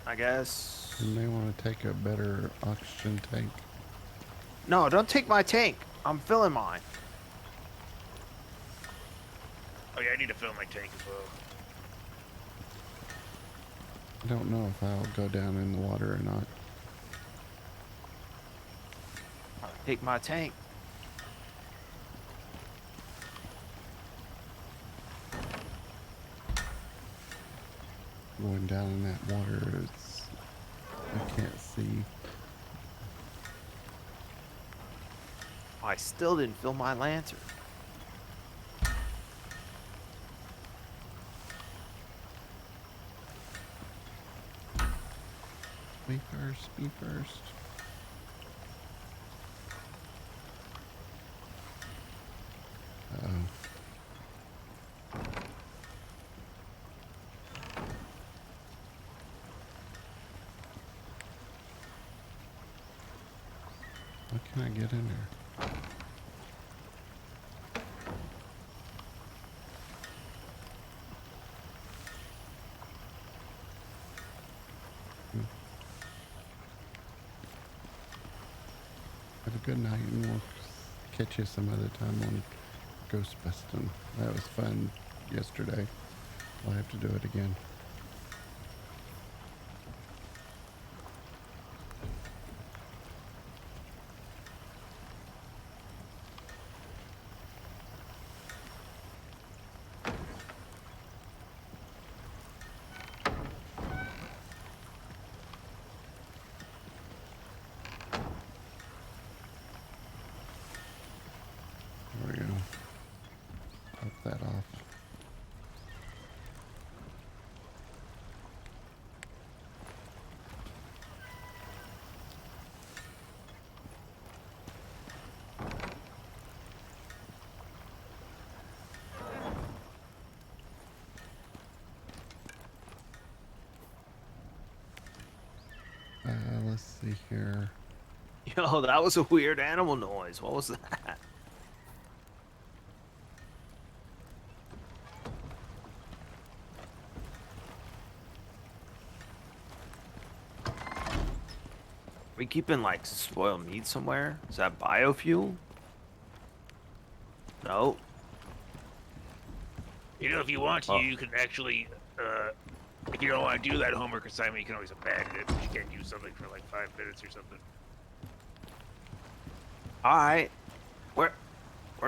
I guess. You may want to take a better oxygen tank. No, don't take my tank. I'm filling mine. Oh yeah, I need to fill my tank as well. I don't know if I'll go down in the water or not. I'll take my tank. going down in that water. I can't see. I still didn't fill my lantern. Me first, me first. Uh-oh. How can I get in there? Have a good night, and we'll catch you some other time on Ghost Bustin'. That was fun yesterday. I'll have to do it again. There we go. Pop that off. Let's see here. Yo, that was a weird animal noise. What was that? We keeping like spoiled meat somewhere? Is that biofuel? No. You know, if you want to, you can actually, if you don't want to do that homework assignment, you can always abandon it. You can't do something for like 5 minutes or something. All right. Where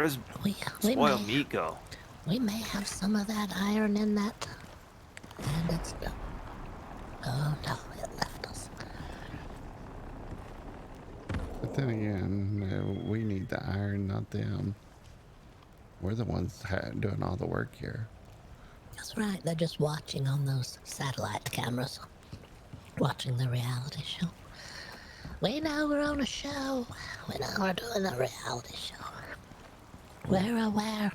does We spoiled may, meat go? we may have some of that iron in that. And it's no. Oh no, it left us. But then again, we need the iron, not them. We're the ones doing all the work here. That's right, they're just watching on those satellite cameras. Watching the reality show. We know we're on a show. We know we're doing a reality show. We're aware.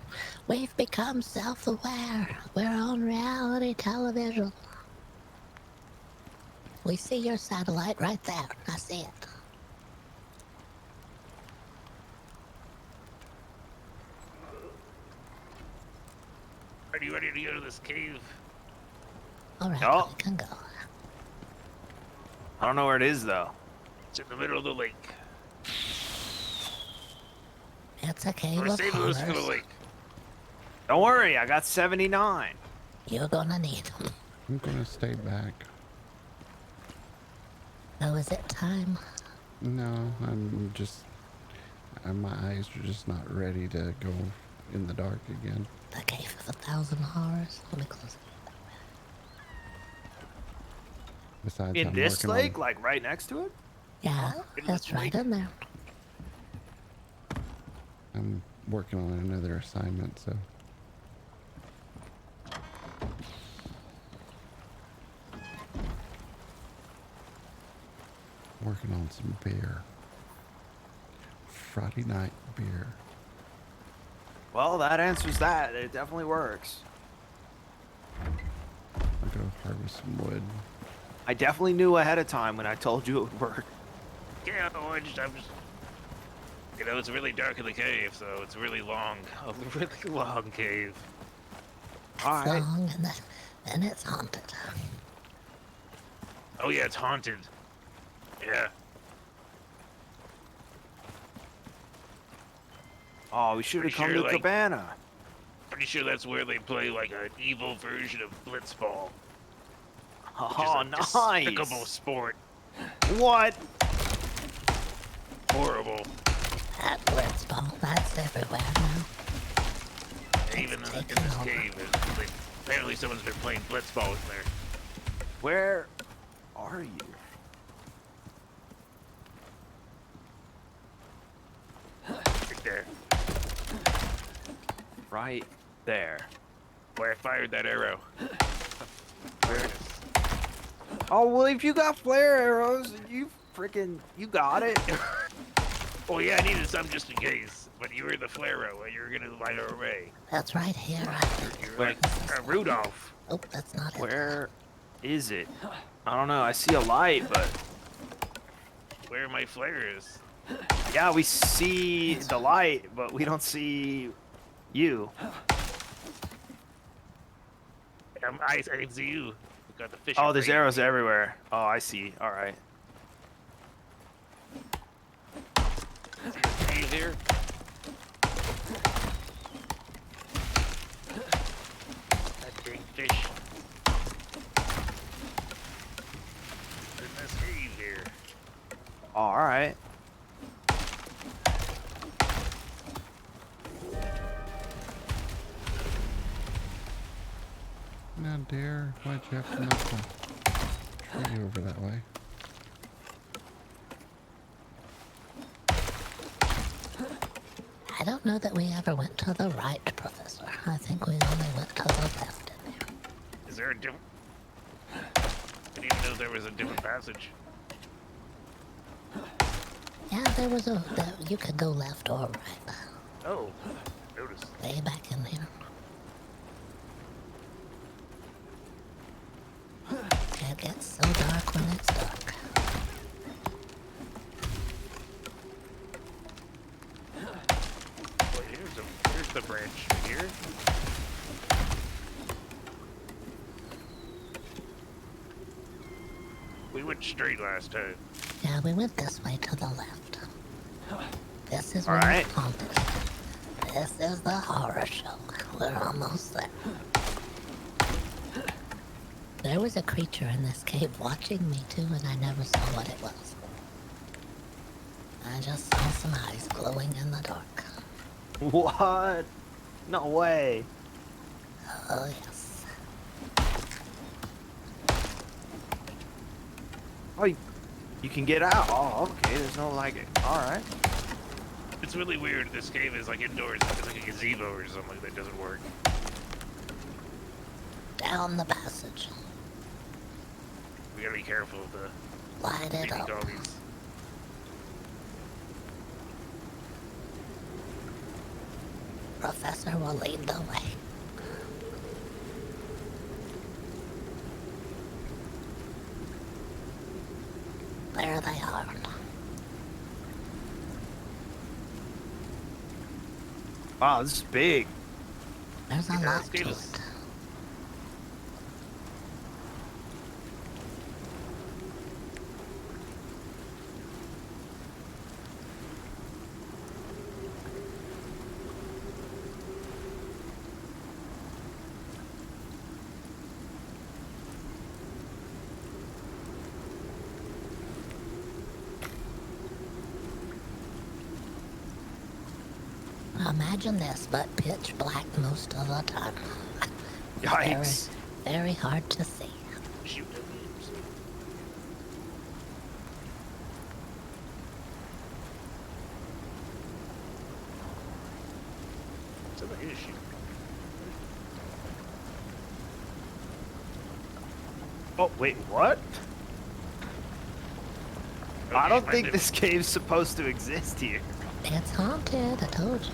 We've become self-aware. We're on reality television. We see your satellite right there. I see it. Are you ready to go to this cave? All right, Oh. we can go. I don't know where it is though. It's in the middle of the lake. It's a cave Or of St. Louis for the horrors. lake. Don't worry, I got 79. You're gonna need them. I'm gonna stay back. So is it time? No, I'm just... my eyes are just not ready to go in the dark again. The cave of 1,000 horrors. Let me close it. Besides, In I'm this working lake, on... like right next to it? Yeah, that's right in there. I'm working on another assignment, so... Working on some beer. Friday night beer. Well, that answers that. It definitely works. I'll go harvest some wood. I definitely knew ahead of time when I told you it would work. Yeah, I'm just, you know, it's really dark in the cave, so it's really long. A really long cave. All right. Long and it's haunted. Oh yeah, it's haunted. Yeah. Oh, we should have Pretty come sure, to like- Cabana. Pretty sure that's where they play like an evil version of Blitzball. Which Oh, is a nice. despicable sport. What? Horrible. That blitzball, that's everywhere now. And even in this cave, apparently someone's been playing Blitzball in there. Where are you? Right there. Right there. Where I fired that arrow. There it is. Oh, well, if you got flare arrows, you got it. Oh yeah, I needed some just in case. But you were the flare arrow. You were gonna light our way. That's right here. I think. You were like Rudolph. Oh, that's not it. Where is it? I don't know. I see a light, but Where my flare is. yeah, we see the light, but we don't see you. I can see you. We got the fish. Oh, and there's brain. arrows everywhere. Oh, I see. All right. See the cave here? That big fish. There's this cave here. Oh, all right. Now, dear, why'd you have to knock the tree over that way? I don't know that we ever went to the right, Professor. I think we only went to the left in there. Is there a different? I didn't even know there was a different passage. Yeah, there was a. You could go left or right. Oh, notice. Way back in here. It gets so dark when it's dark. Well, here's the branch right here. We went straight last time. Yeah, we went this way to the left. This is All where right. it's haunted. This is the horror show. We're almost there. There was a creature in this cave watching me too, and I never saw what it was. I just saw some eyes glowing in the dark. What? No way. Oh yes. Oh, you can get out. Oh, okay. There's no like. All right. It's really weird. This cave is like indoors. It's like a gazebo or something that doesn't work. Down the passage. We gotta be careful of the Light it creepy up. doggies. Professor will lead the way. There they are. Wow, this is big. There's a Yeah, lot let's to get it. us- Imagine this, but pitch black most of the time. Yikes. Very hard to see. Shoot the beams. Somebody is shooting. Oh, wait, what? I Okay, don't my think bad. this cave's supposed to exist here. It's haunted, I told you.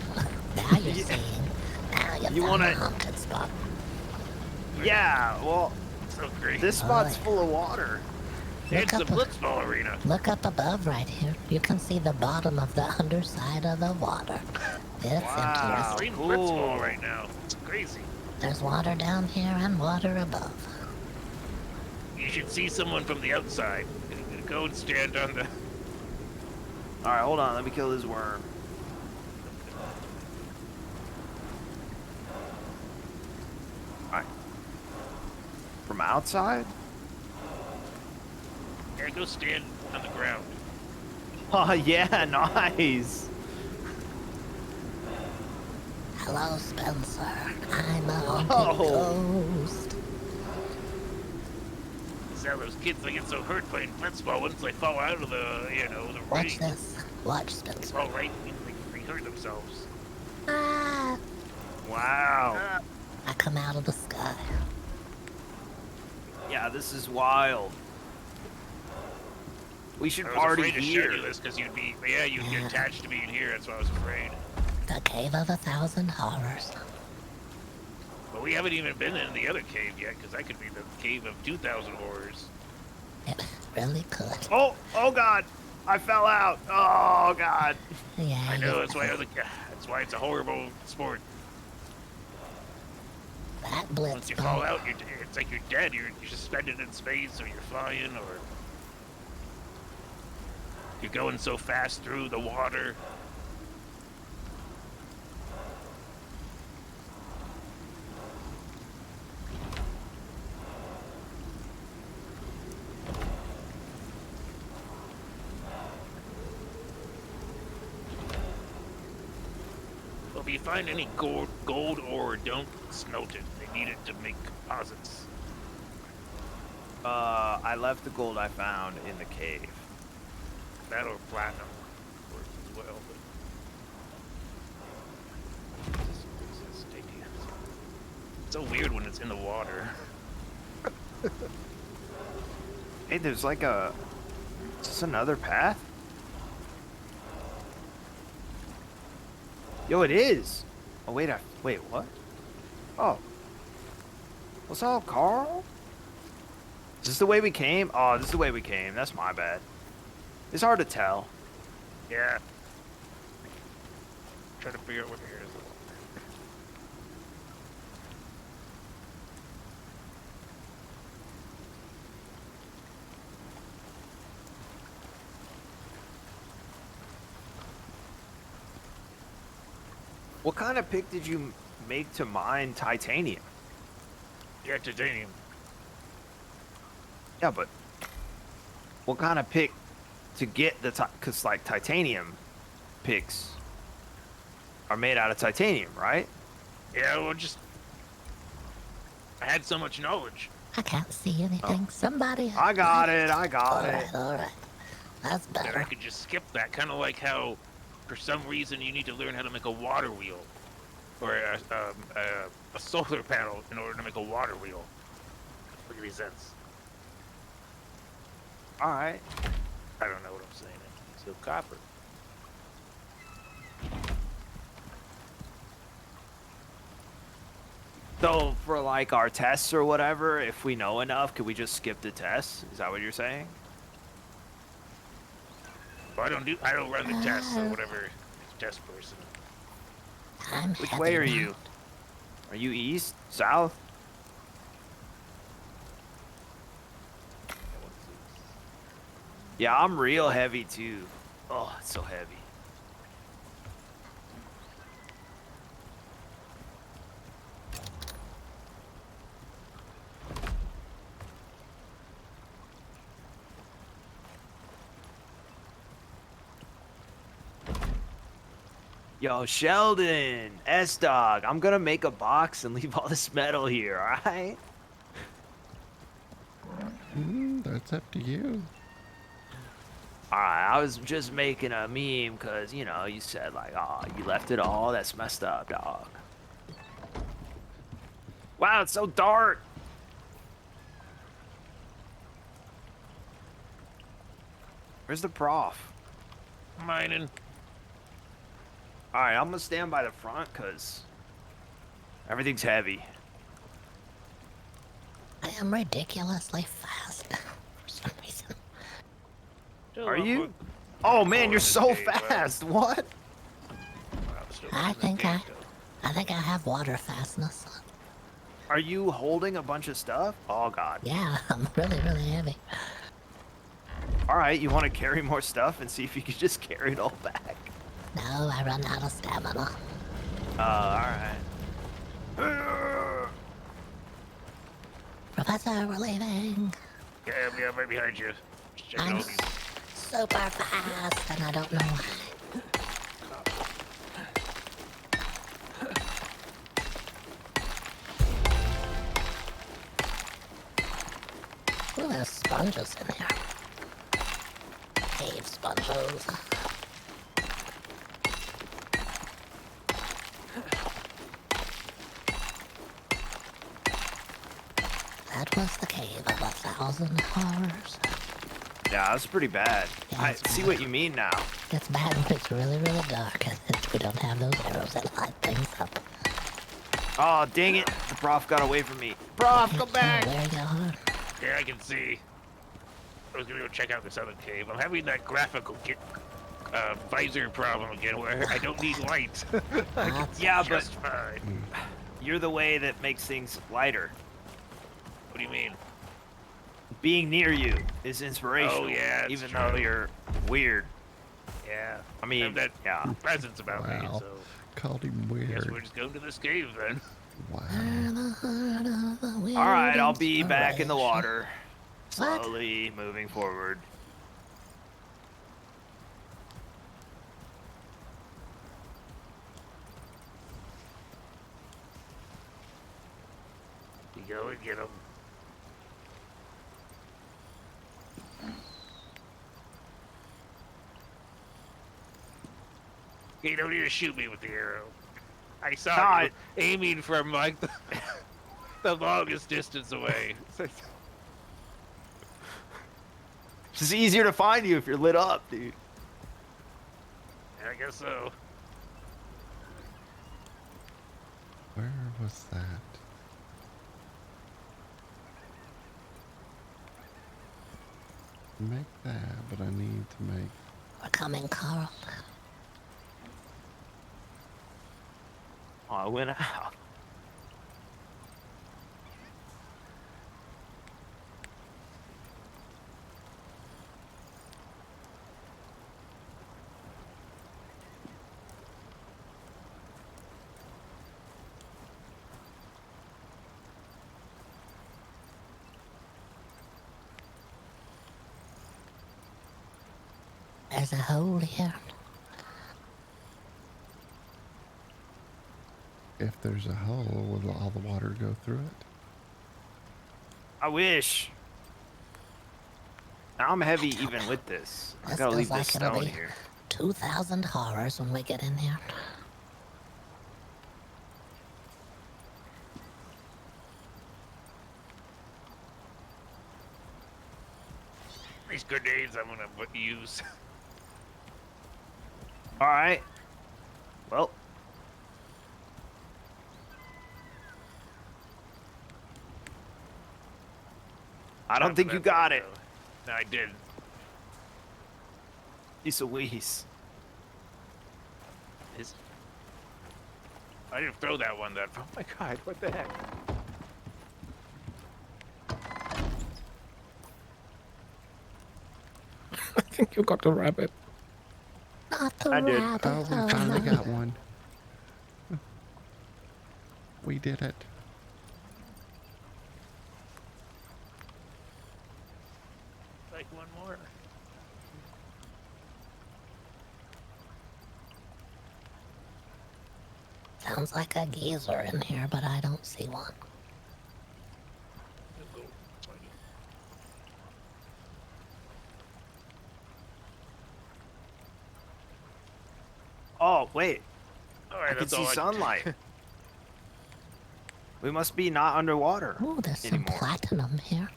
Now you're Yeah. seeing. Now you You found wanna- a haunted spot. Yeah, well, So great. this spot's yeah. full of water. It's Look a up, blitzball arena. look up above right here. You can see the bottom of the underside of the water. It's Wow. interesting. Playing blitzball cool. right now. It's crazy. There's water down here and water above. You should see someone from the outside. Go and stand on the. All right, hold on. Let me kill this worm. All right. From outside? Yeah, go stand on the ground. Oh, yeah, nice. Hello, Spencer. I'm a haunted Whoa. ghost. how those kids they get so hurt playing blitzball once they fall out of the, the Watch ring. this. Watch Spencer. All right, they hurt themselves. Ah, Wow. I come out of the sky. Yeah, this is wild. We should I was party afraid to show here. you this because you'd be attached to being here. That's why I was afraid. The Cave of 1,000 Horrors. But we haven't even been in the other cave yet because that could be the cave of 2,000 horrors. It really could. Oh God. I fell out. Oh God. Yeah, I know, you that's why I was could. like, that's why it's a horrible sport. That Once you fall blitzball. out, it's like you're dead. You're suspended in space, or you're flying, or you're going so fast through the water. Well, if you find any gold ore, don't smelt it. They need it to make composites. I left the gold I found in the cave. That or platinum works as well. But this is titanium. It's so weird when it's in the water. Hey, there's like a... Is this another path? Yo, it is! Oh, wait, wait, what? Oh. What's up, Carl? Is this the way we came? Oh, this is the way we came. That's my bad. It's hard to tell. Yeah. Try to figure out what here is. What kind of pick did you make to mine titanium? Yeah, titanium. Yeah, but what kind of pick to get the because like titanium picks are made out of titanium, right? Yeah, well, I had so much knowledge. I can't see anything. Somebody. I got it. I got it. All right. That's That I better. could just skip that, kind of like how, for some reason, you need to learn how to make a water wheel, or a solar panel in order to make a water wheel. Doesn't make any sense. All right. I don't know what I'm saying. So copper. So for like our tests or whatever, if we know enough, could we just skip the tests? Is that what you're saying? But I don't run the tests or whatever. Test person. I'm Which way are heading you? out. Are you east, south? Yeah, I'm real heavy too. Oh, it's so heavy. Yo, Sheldon, S-Dog, I'm gonna make a box and leave all this metal here, alright? That's up to you. Alright, I was just making a meme because, you know, you said like, oh, you left it all? That's messed up, dog. Wow, it's so dark. Where's the prof? Mining. Alright, I'm gonna stand by the front because everything's heavy. I am ridiculously fast for some reason. Are you? Oh man, you're so fast. What? I think I have water fastness. Are you holding a bunch of stuff? Oh god. Yeah, I'm really, really heavy. Alright, you want to carry more stuff and see if you can just carry it all back? No, I run out of stamina. Alright. Professor, we're leaving. Yeah, I'm right behind you. Just checking I'm all these. super fast, and I don't know why. Ooh, there's sponges in here. Cave sponges. That was the cave of 1,000 horrors. Yeah, that's pretty bad. Yeah, I it's see bad. what you mean now. It's bad when it's really, really dark and we don't have those arrows that light things up. Oh, dang it. The prof got away from me. Prof, go back. There you are. Yeah, I can see. I was gonna go check out this other cave. I'm having that graphical visor problem again where I don't need light. That's Yeah, but Just fine. you're the way that makes things lighter. What do you mean? Being near you is inspirational. Oh, yeah, it's even true. though you're weird. Yeah. I mean, have that yeah. presence about me, Wow. so Called him I guess we're weird. just going to this cave then. Wow. All right, I'll be back in the Inspiration. water. What? Slowly moving forward. You go and get him. You don't need to shoot me with the arrow. I saw No, you aiming from like the longest distance away. It's just easier to find you if you're lit up, dude. I guess so. Where was that? Make that, but I need to make. We're coming, Carl. Oh, I went out. There's a hole here. If there's a hole, will all the water go through it? I wish. Now I'm heavy even with this. I This gotta feels leave like this it'll stone be here. 2,000 horrors when we get in here. These grenades I'm gonna use. All right. Well. I don't think you got it. No, I did. Piece of Weeze. I didn't throw that one. Oh my god! What the heck? I think you got the rabbit. Not the I did. rabbit. Oh, we finally got one. We did it. Like one more. Sounds like a geezer in here, but I don't see one. Oh, wait. All I right, can that's see all. sunlight. We must be not underwater Oh, there's some anymore. platinum here.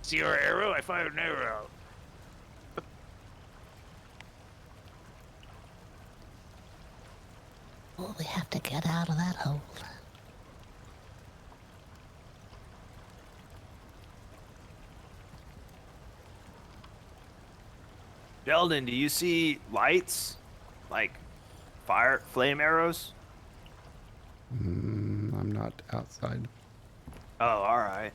See your arrow? I fired an arrow. Oh, we have to get out of that hole. Sheldon, do you see lights? Like flame arrows? I'm not outside. Oh, all right.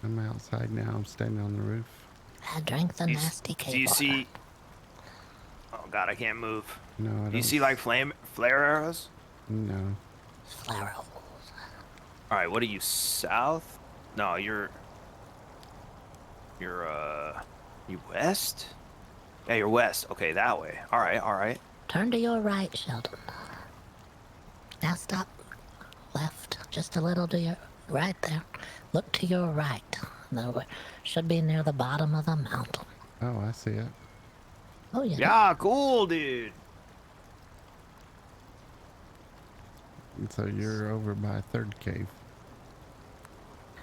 I'm outside now. I'm standing on the roof. I drank the Do you, nasty cave do you water. see? Oh God, I can't move. No, I don't. Do you see like flare arrows? No. Flower holes. All right, what are you, south? No, you're you west? Yeah, you're west. Okay, that way. All right, all right. Turn to your right, Sheldon. Now stop. Left. Just a little to your right there. Look to your right. Now, should be near the bottom of the mountain. Oh, I see it. Oh, yeah. Yeah, cool, dude. And so you're over by third cave.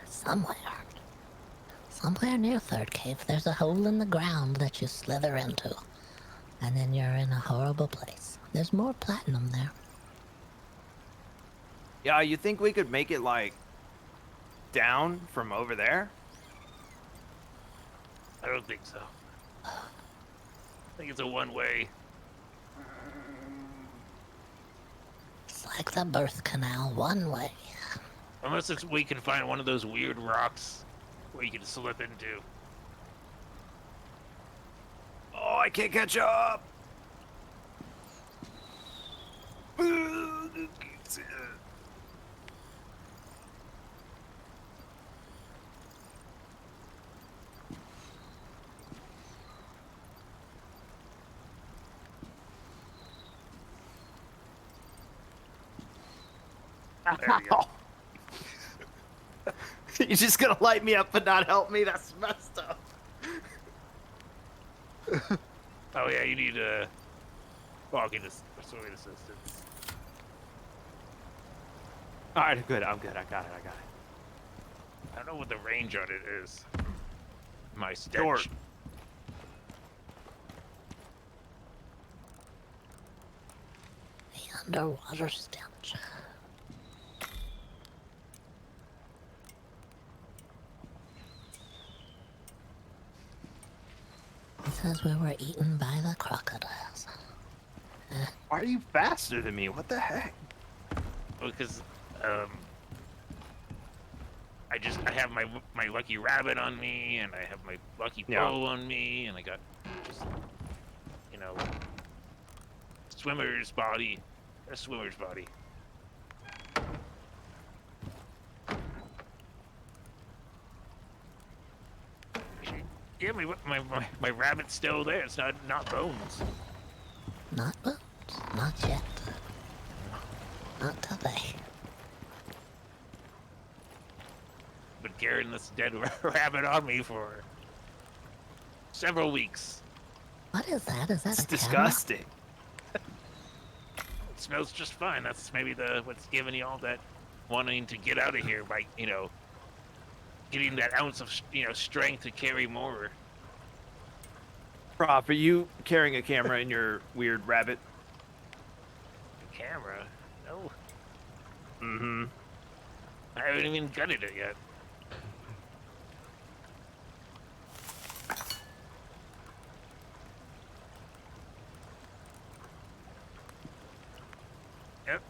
Somewhere. Somewhere near Third Cave, there's a hole in the ground that you slither into. And then you're in a horrible place. There's more platinum there. Yeah, you think we could make it like down from over there? I don't think so. I think it's a one-way. It's like the birth canal, one way. Unless we can find one of those weird rocks where you can slip into. Oh, I can't catch up. There we go. You're just gonna light me up but not help me? That's messed up. Oh yeah, you need walking swimming assistance. All right, good. I'm good. I got it. I don't know what the range on it is. My stench. Short. The underwater stench. It says we were eaten by the crocodiles. Why are you faster than me? What the heck? Because I have my lucky rabbit on me, and I have my lucky Yeah. bow on me, and I got just swimmer's body, a swimmer's body. Yeah, my rabbit's still there. It's not bones. Not bones. Not yet. Not today. Been carrying this dead rabbit on me for several weeks. What is that? Is that It's a camera? disgusting. It smells just fine. That's maybe what's giving you all that wanting to get out of here by getting that ounce of strength to carry more. Prof, are you carrying a camera in your weird rabbit? Camera? No, Mm-hmm. I haven't even gutted it yet. Yep.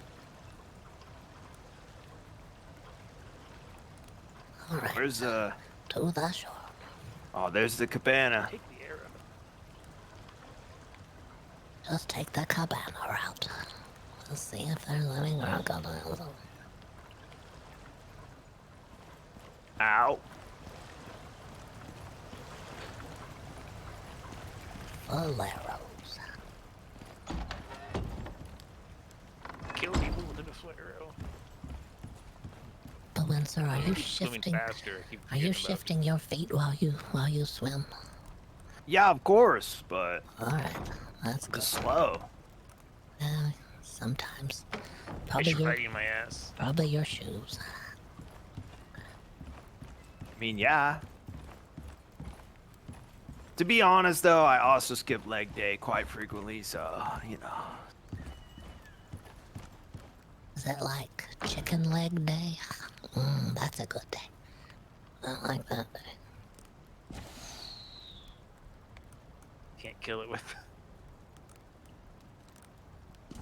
All right. Where's To the shore. Oh, there's the cabana. Take the arrow. Just take the cabana route. Let's see if there's any crocodiles. Ow. Full arrows. Kill people with a flare arrow. But Windsor, are you Swimming shifting? faster. I keep Are you forgetting about shifting your feet while you swim? Yeah, of course, but All right, that's good. it's slow. Sometimes. I Probably should your biting my ass. probably your shoes. I mean, yeah. To be honest, though, I also skip leg day quite frequently, so, you know. Is it like chicken leg day? That's a good day. I like that day. Can't kill it with.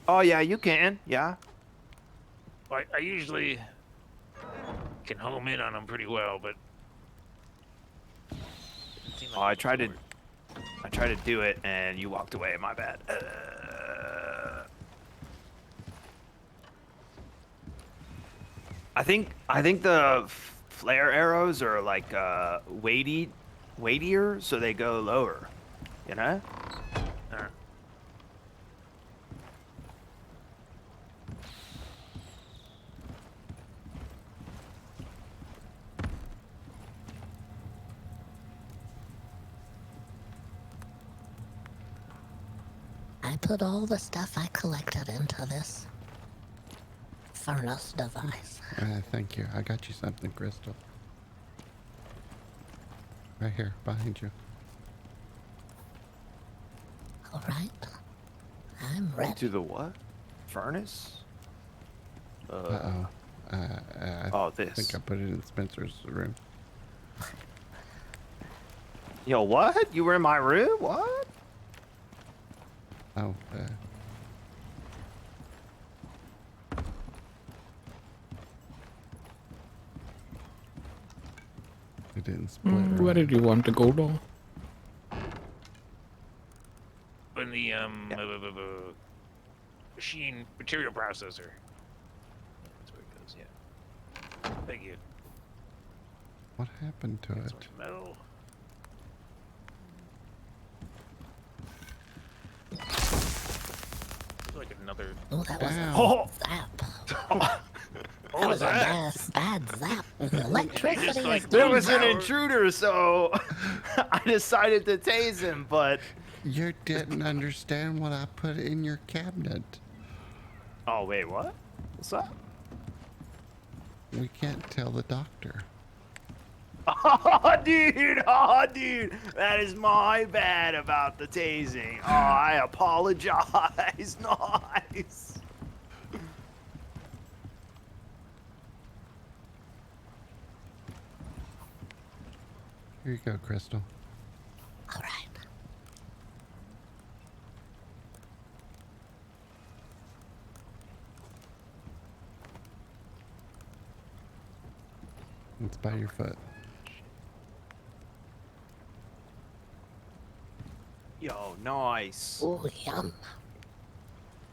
Oh, yeah, you can. Yeah. Well, I usually can home in on them pretty well, but. It seemed like Oh, I it was tried to hard. do it, and you walked away. My bad. I think the flare arrows are like weightier, so they go lower. You know? Uh, I put all the stuff I collected into this furnace device. Thank you. I got you something, Crystal. Right here, behind you. All right. I'm ready. To the what? Furnace? Uh-oh. Oh, I this. think I put it in Spencer's room. Yo, what? You were in my room? What? Oh, it didn't split. Where right. did you want to go, though? in the machine material processor. That's where it goes. Yeah. Thank you. What happened to That's it? much metal. There's like another. Oh, that was Damn. a Oh! zap. What That was was a that? bad zap. The electricity like, is There down. was an Power. intruder, so I decided to tase him, but... You didn't understand what I put in your cabinet. Oh, wait, what? What's up? We can't tell the doctor. Oh, dude, that is my bad about the tasing. Oh, I apologize. Nice. Here you go, Crystal. All right. It's by your foot. Yo, nice. Oh, yum.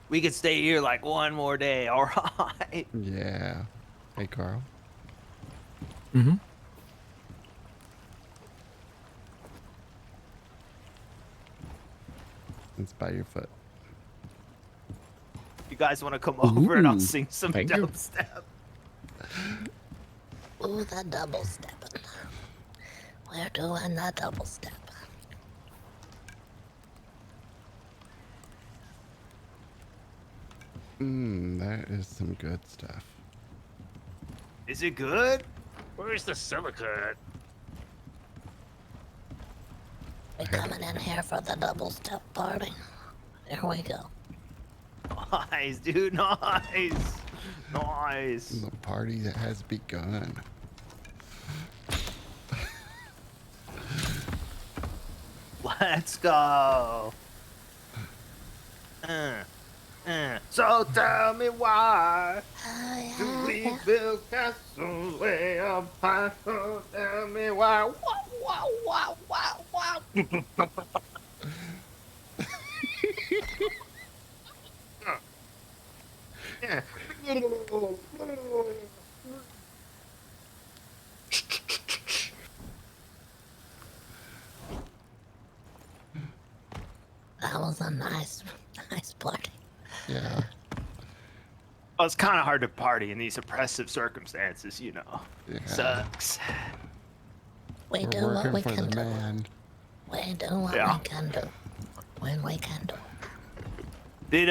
We could stay here like one more day, all right? Yeah. Hey, Carl. Mm-hmm. It's by your foot. You guys want to come over and I'll Ooh, sing some thank you. dubstep? Ooh, the double stepping. We're doing the double step. That is some good stuff. Is it good? Where's the silica? We coming in here for the double step party. Here we go. Nice, dude, nice. Nice. The party that has begun. Let's go. So tell me why do we build castles way up high? So tell me why. Wow. Yeah. That was a nice party. Yeah. Well, it's kind of hard to party in these oppressive circumstances, you know. Yeah. Sucks. We We're do what working we for can the do. man. We do what Yeah. we can do. When we can do. Did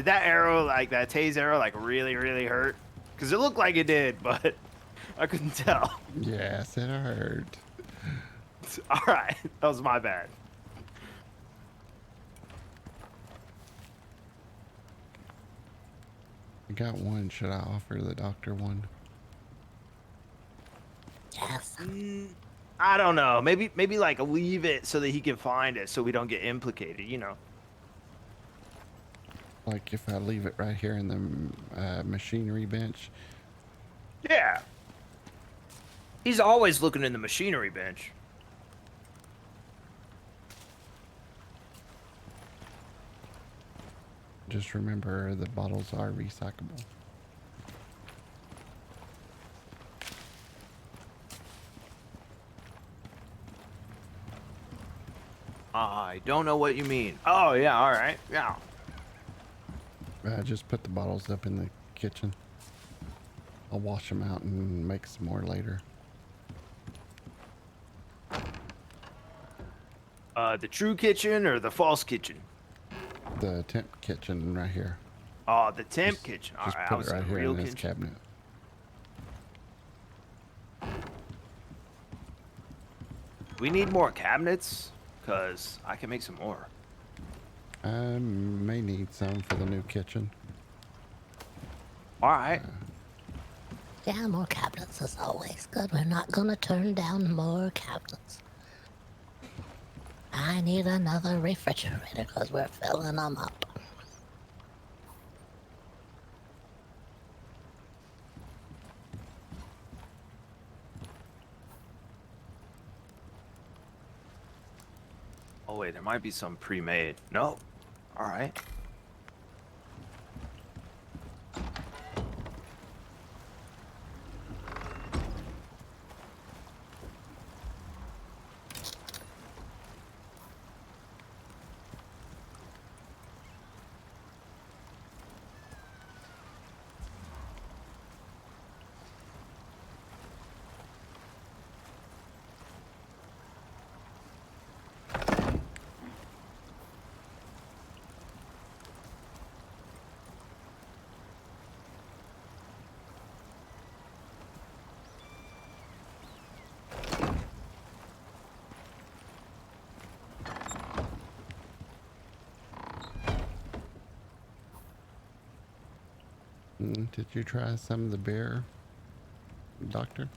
that arrow, like that tase arrow, like really hurt? Because it looked like it did, but I couldn't tell. Yes, it hurt. All right, that was my bad. I got one. Should I offer the doctor one? Yes. I don't know. Maybe like leave it so that he can find it, so we don't get implicated. You know. Like if I leave it right here in the machinery bench? Yeah. He's always looking in the machinery bench. Just remember the bottles are recyclable. I don't know what you mean. Oh, yeah, all right. Yeah. Just put the bottles up in the kitchen. I'll wash them out and make some more later. The true kitchen or the false kitchen? The temp kitchen right here. Oh, the temp Just- kitchen. All Just right, I put was it right in the here real in this kitchen. cabinet. We need more cabinets, because I can make some more. I may need some for the new kitchen. All right. Yeah, more cabinets is always good. We're not gonna turn down more cabinets. I need another refrigerator because we're filling them up. Oh, wait, there might be some pre-made. No. All right. Did you try some of the beer, Doctor?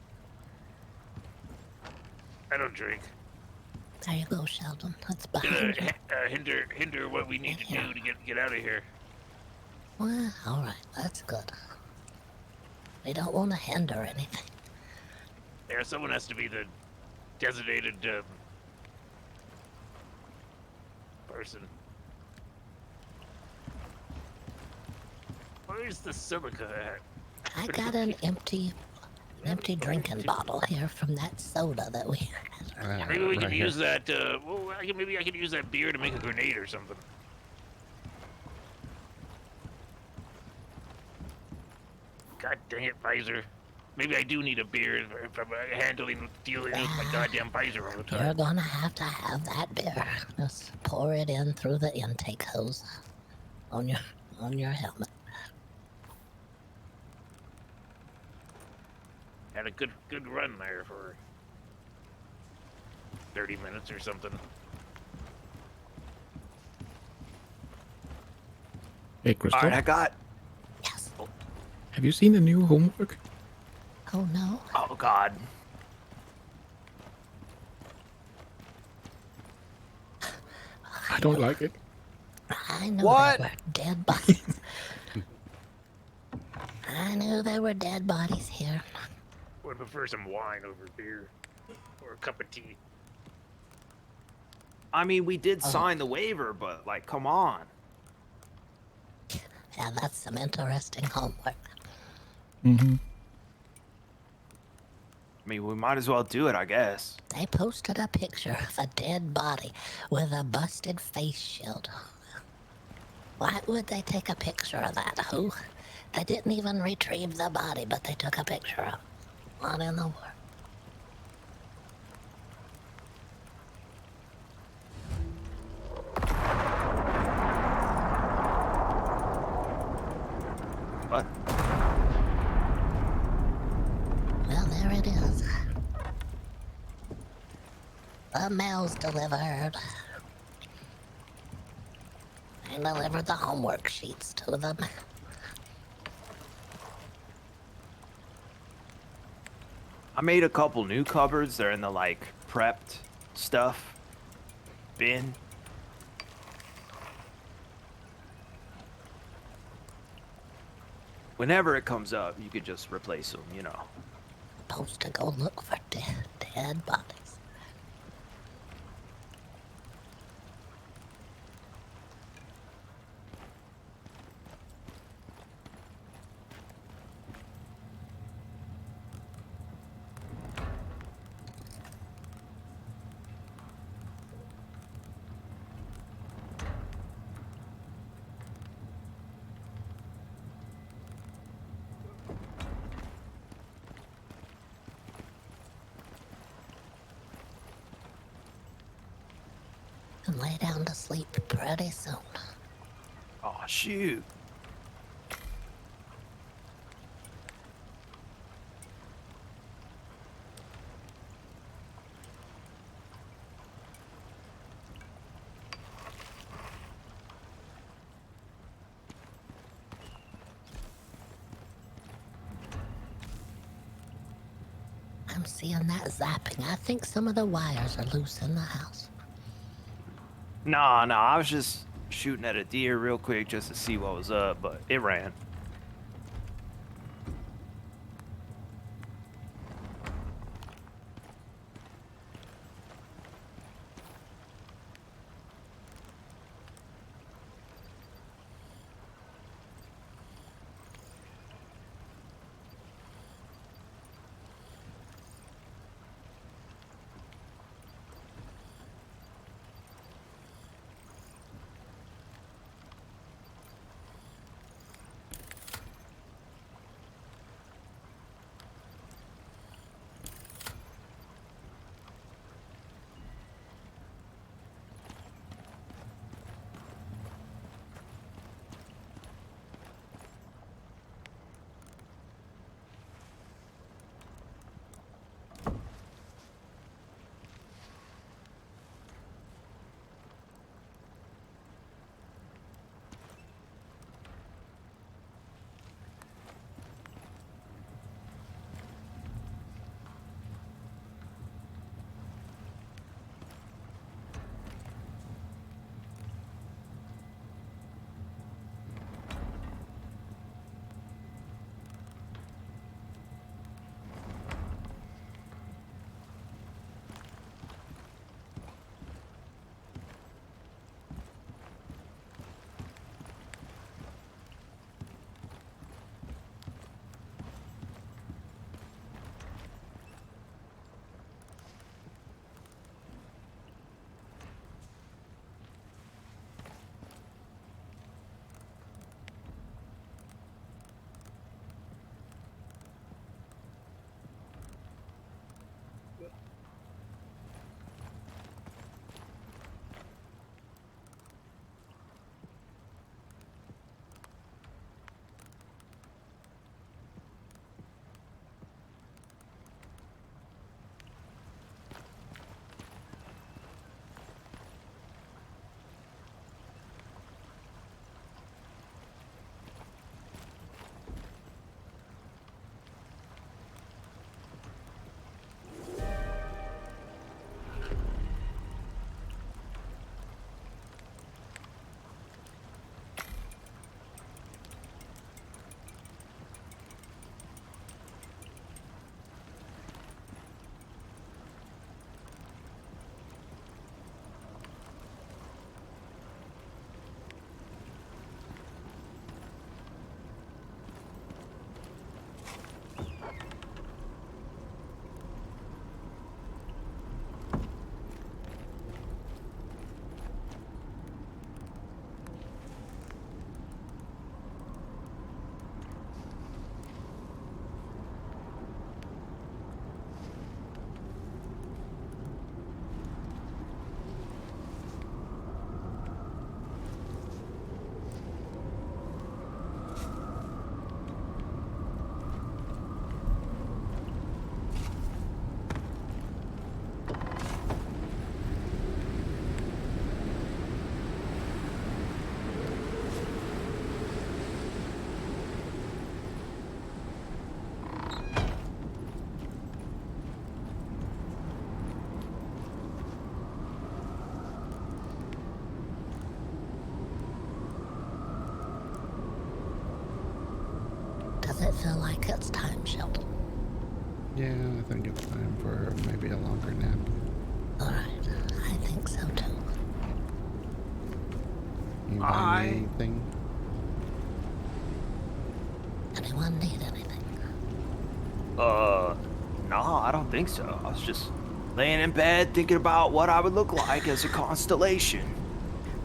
I don't drink. There you go, Sheldon. That's Gonna behind you. hinder what we need to do to get out of here. Well, alright, that's good. We don't want to hinder anything. Yeah, someone has to be the designated person. Where's the silica at? I got an empty drinking bottle here from that soda that we had. Maybe we Right can here. use that. Maybe I can use that beer to make a grenade or something. God dang it, Pfizer. Maybe I do need a beer if I'm dealing with my goddamn Pfizer all the You're time. gonna have to have that beer. Just pour it in through the intake hose on your helmet. Had a good run there for 30 minutes or something. Hey, All Crystal, right, I got. Yes. have you seen the new homework? Oh no. Oh, God. I don't like it. I knew What? there were dead bodies. I knew there were dead bodies here. Would prefer some wine over beer or a cup of tea. I mean, we did sign the waiver, but, like, come on. Yeah, that's some interesting homework. Mm-hmm. I mean, we might as well do it, I guess. They posted a picture of a dead body with a busted face shield. Why would they take a picture of that? Who? They didn't even retrieve the body, but they took a picture of it. What in the world? What? Well, there it is. The mail's delivered. I delivered the homework sheets to them. I made a couple new cupboards. They're in the, like, prepped stuff bin. Whenever it comes up, you could just replace them, you know. Supposed to go look for dead bodies. and lay down to sleep pretty soon. Oh, shoot. I'm seeing that zapping. I think some of the wires are loose in the house. Nah, I was just shooting at a deer real quick just to see what was up, but it ran. Does it feel like it's time, Sheldon? Yeah, I think it's time for maybe a longer nap. Alright, I think so too. Anybody need anything? Anyone need anything? No, I don't think so. I was just laying in bed thinking about what I would look like as a constellation.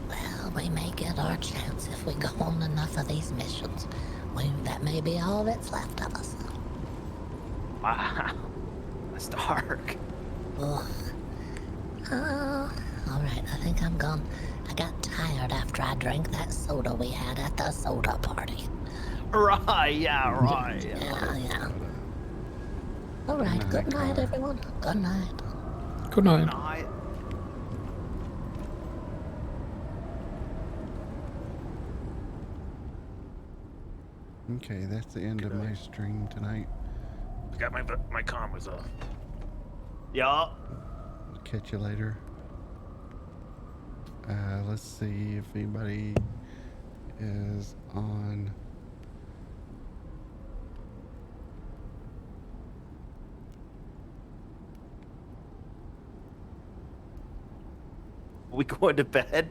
Well, we may get our chance if we go on enough of these missions. That may be all that's left of us. Wow, that's dark. Ugh. All right, I think I'm gone. I got tired after I drank that soda we had at the soda party. Right, yeah, right. Yeah, yeah. All Good right, night, good night, Car. everyone. Good night. Good Good night. night. Okay, that's the end of my stream tonight. I got my cameras off. Yup. I'll catch you later. Let's see if anybody is on. We going to bed?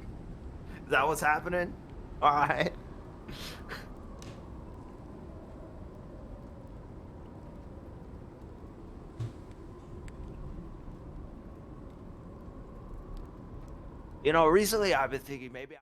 Is that what's happening? All right. You know, recently I've been thinking maybe.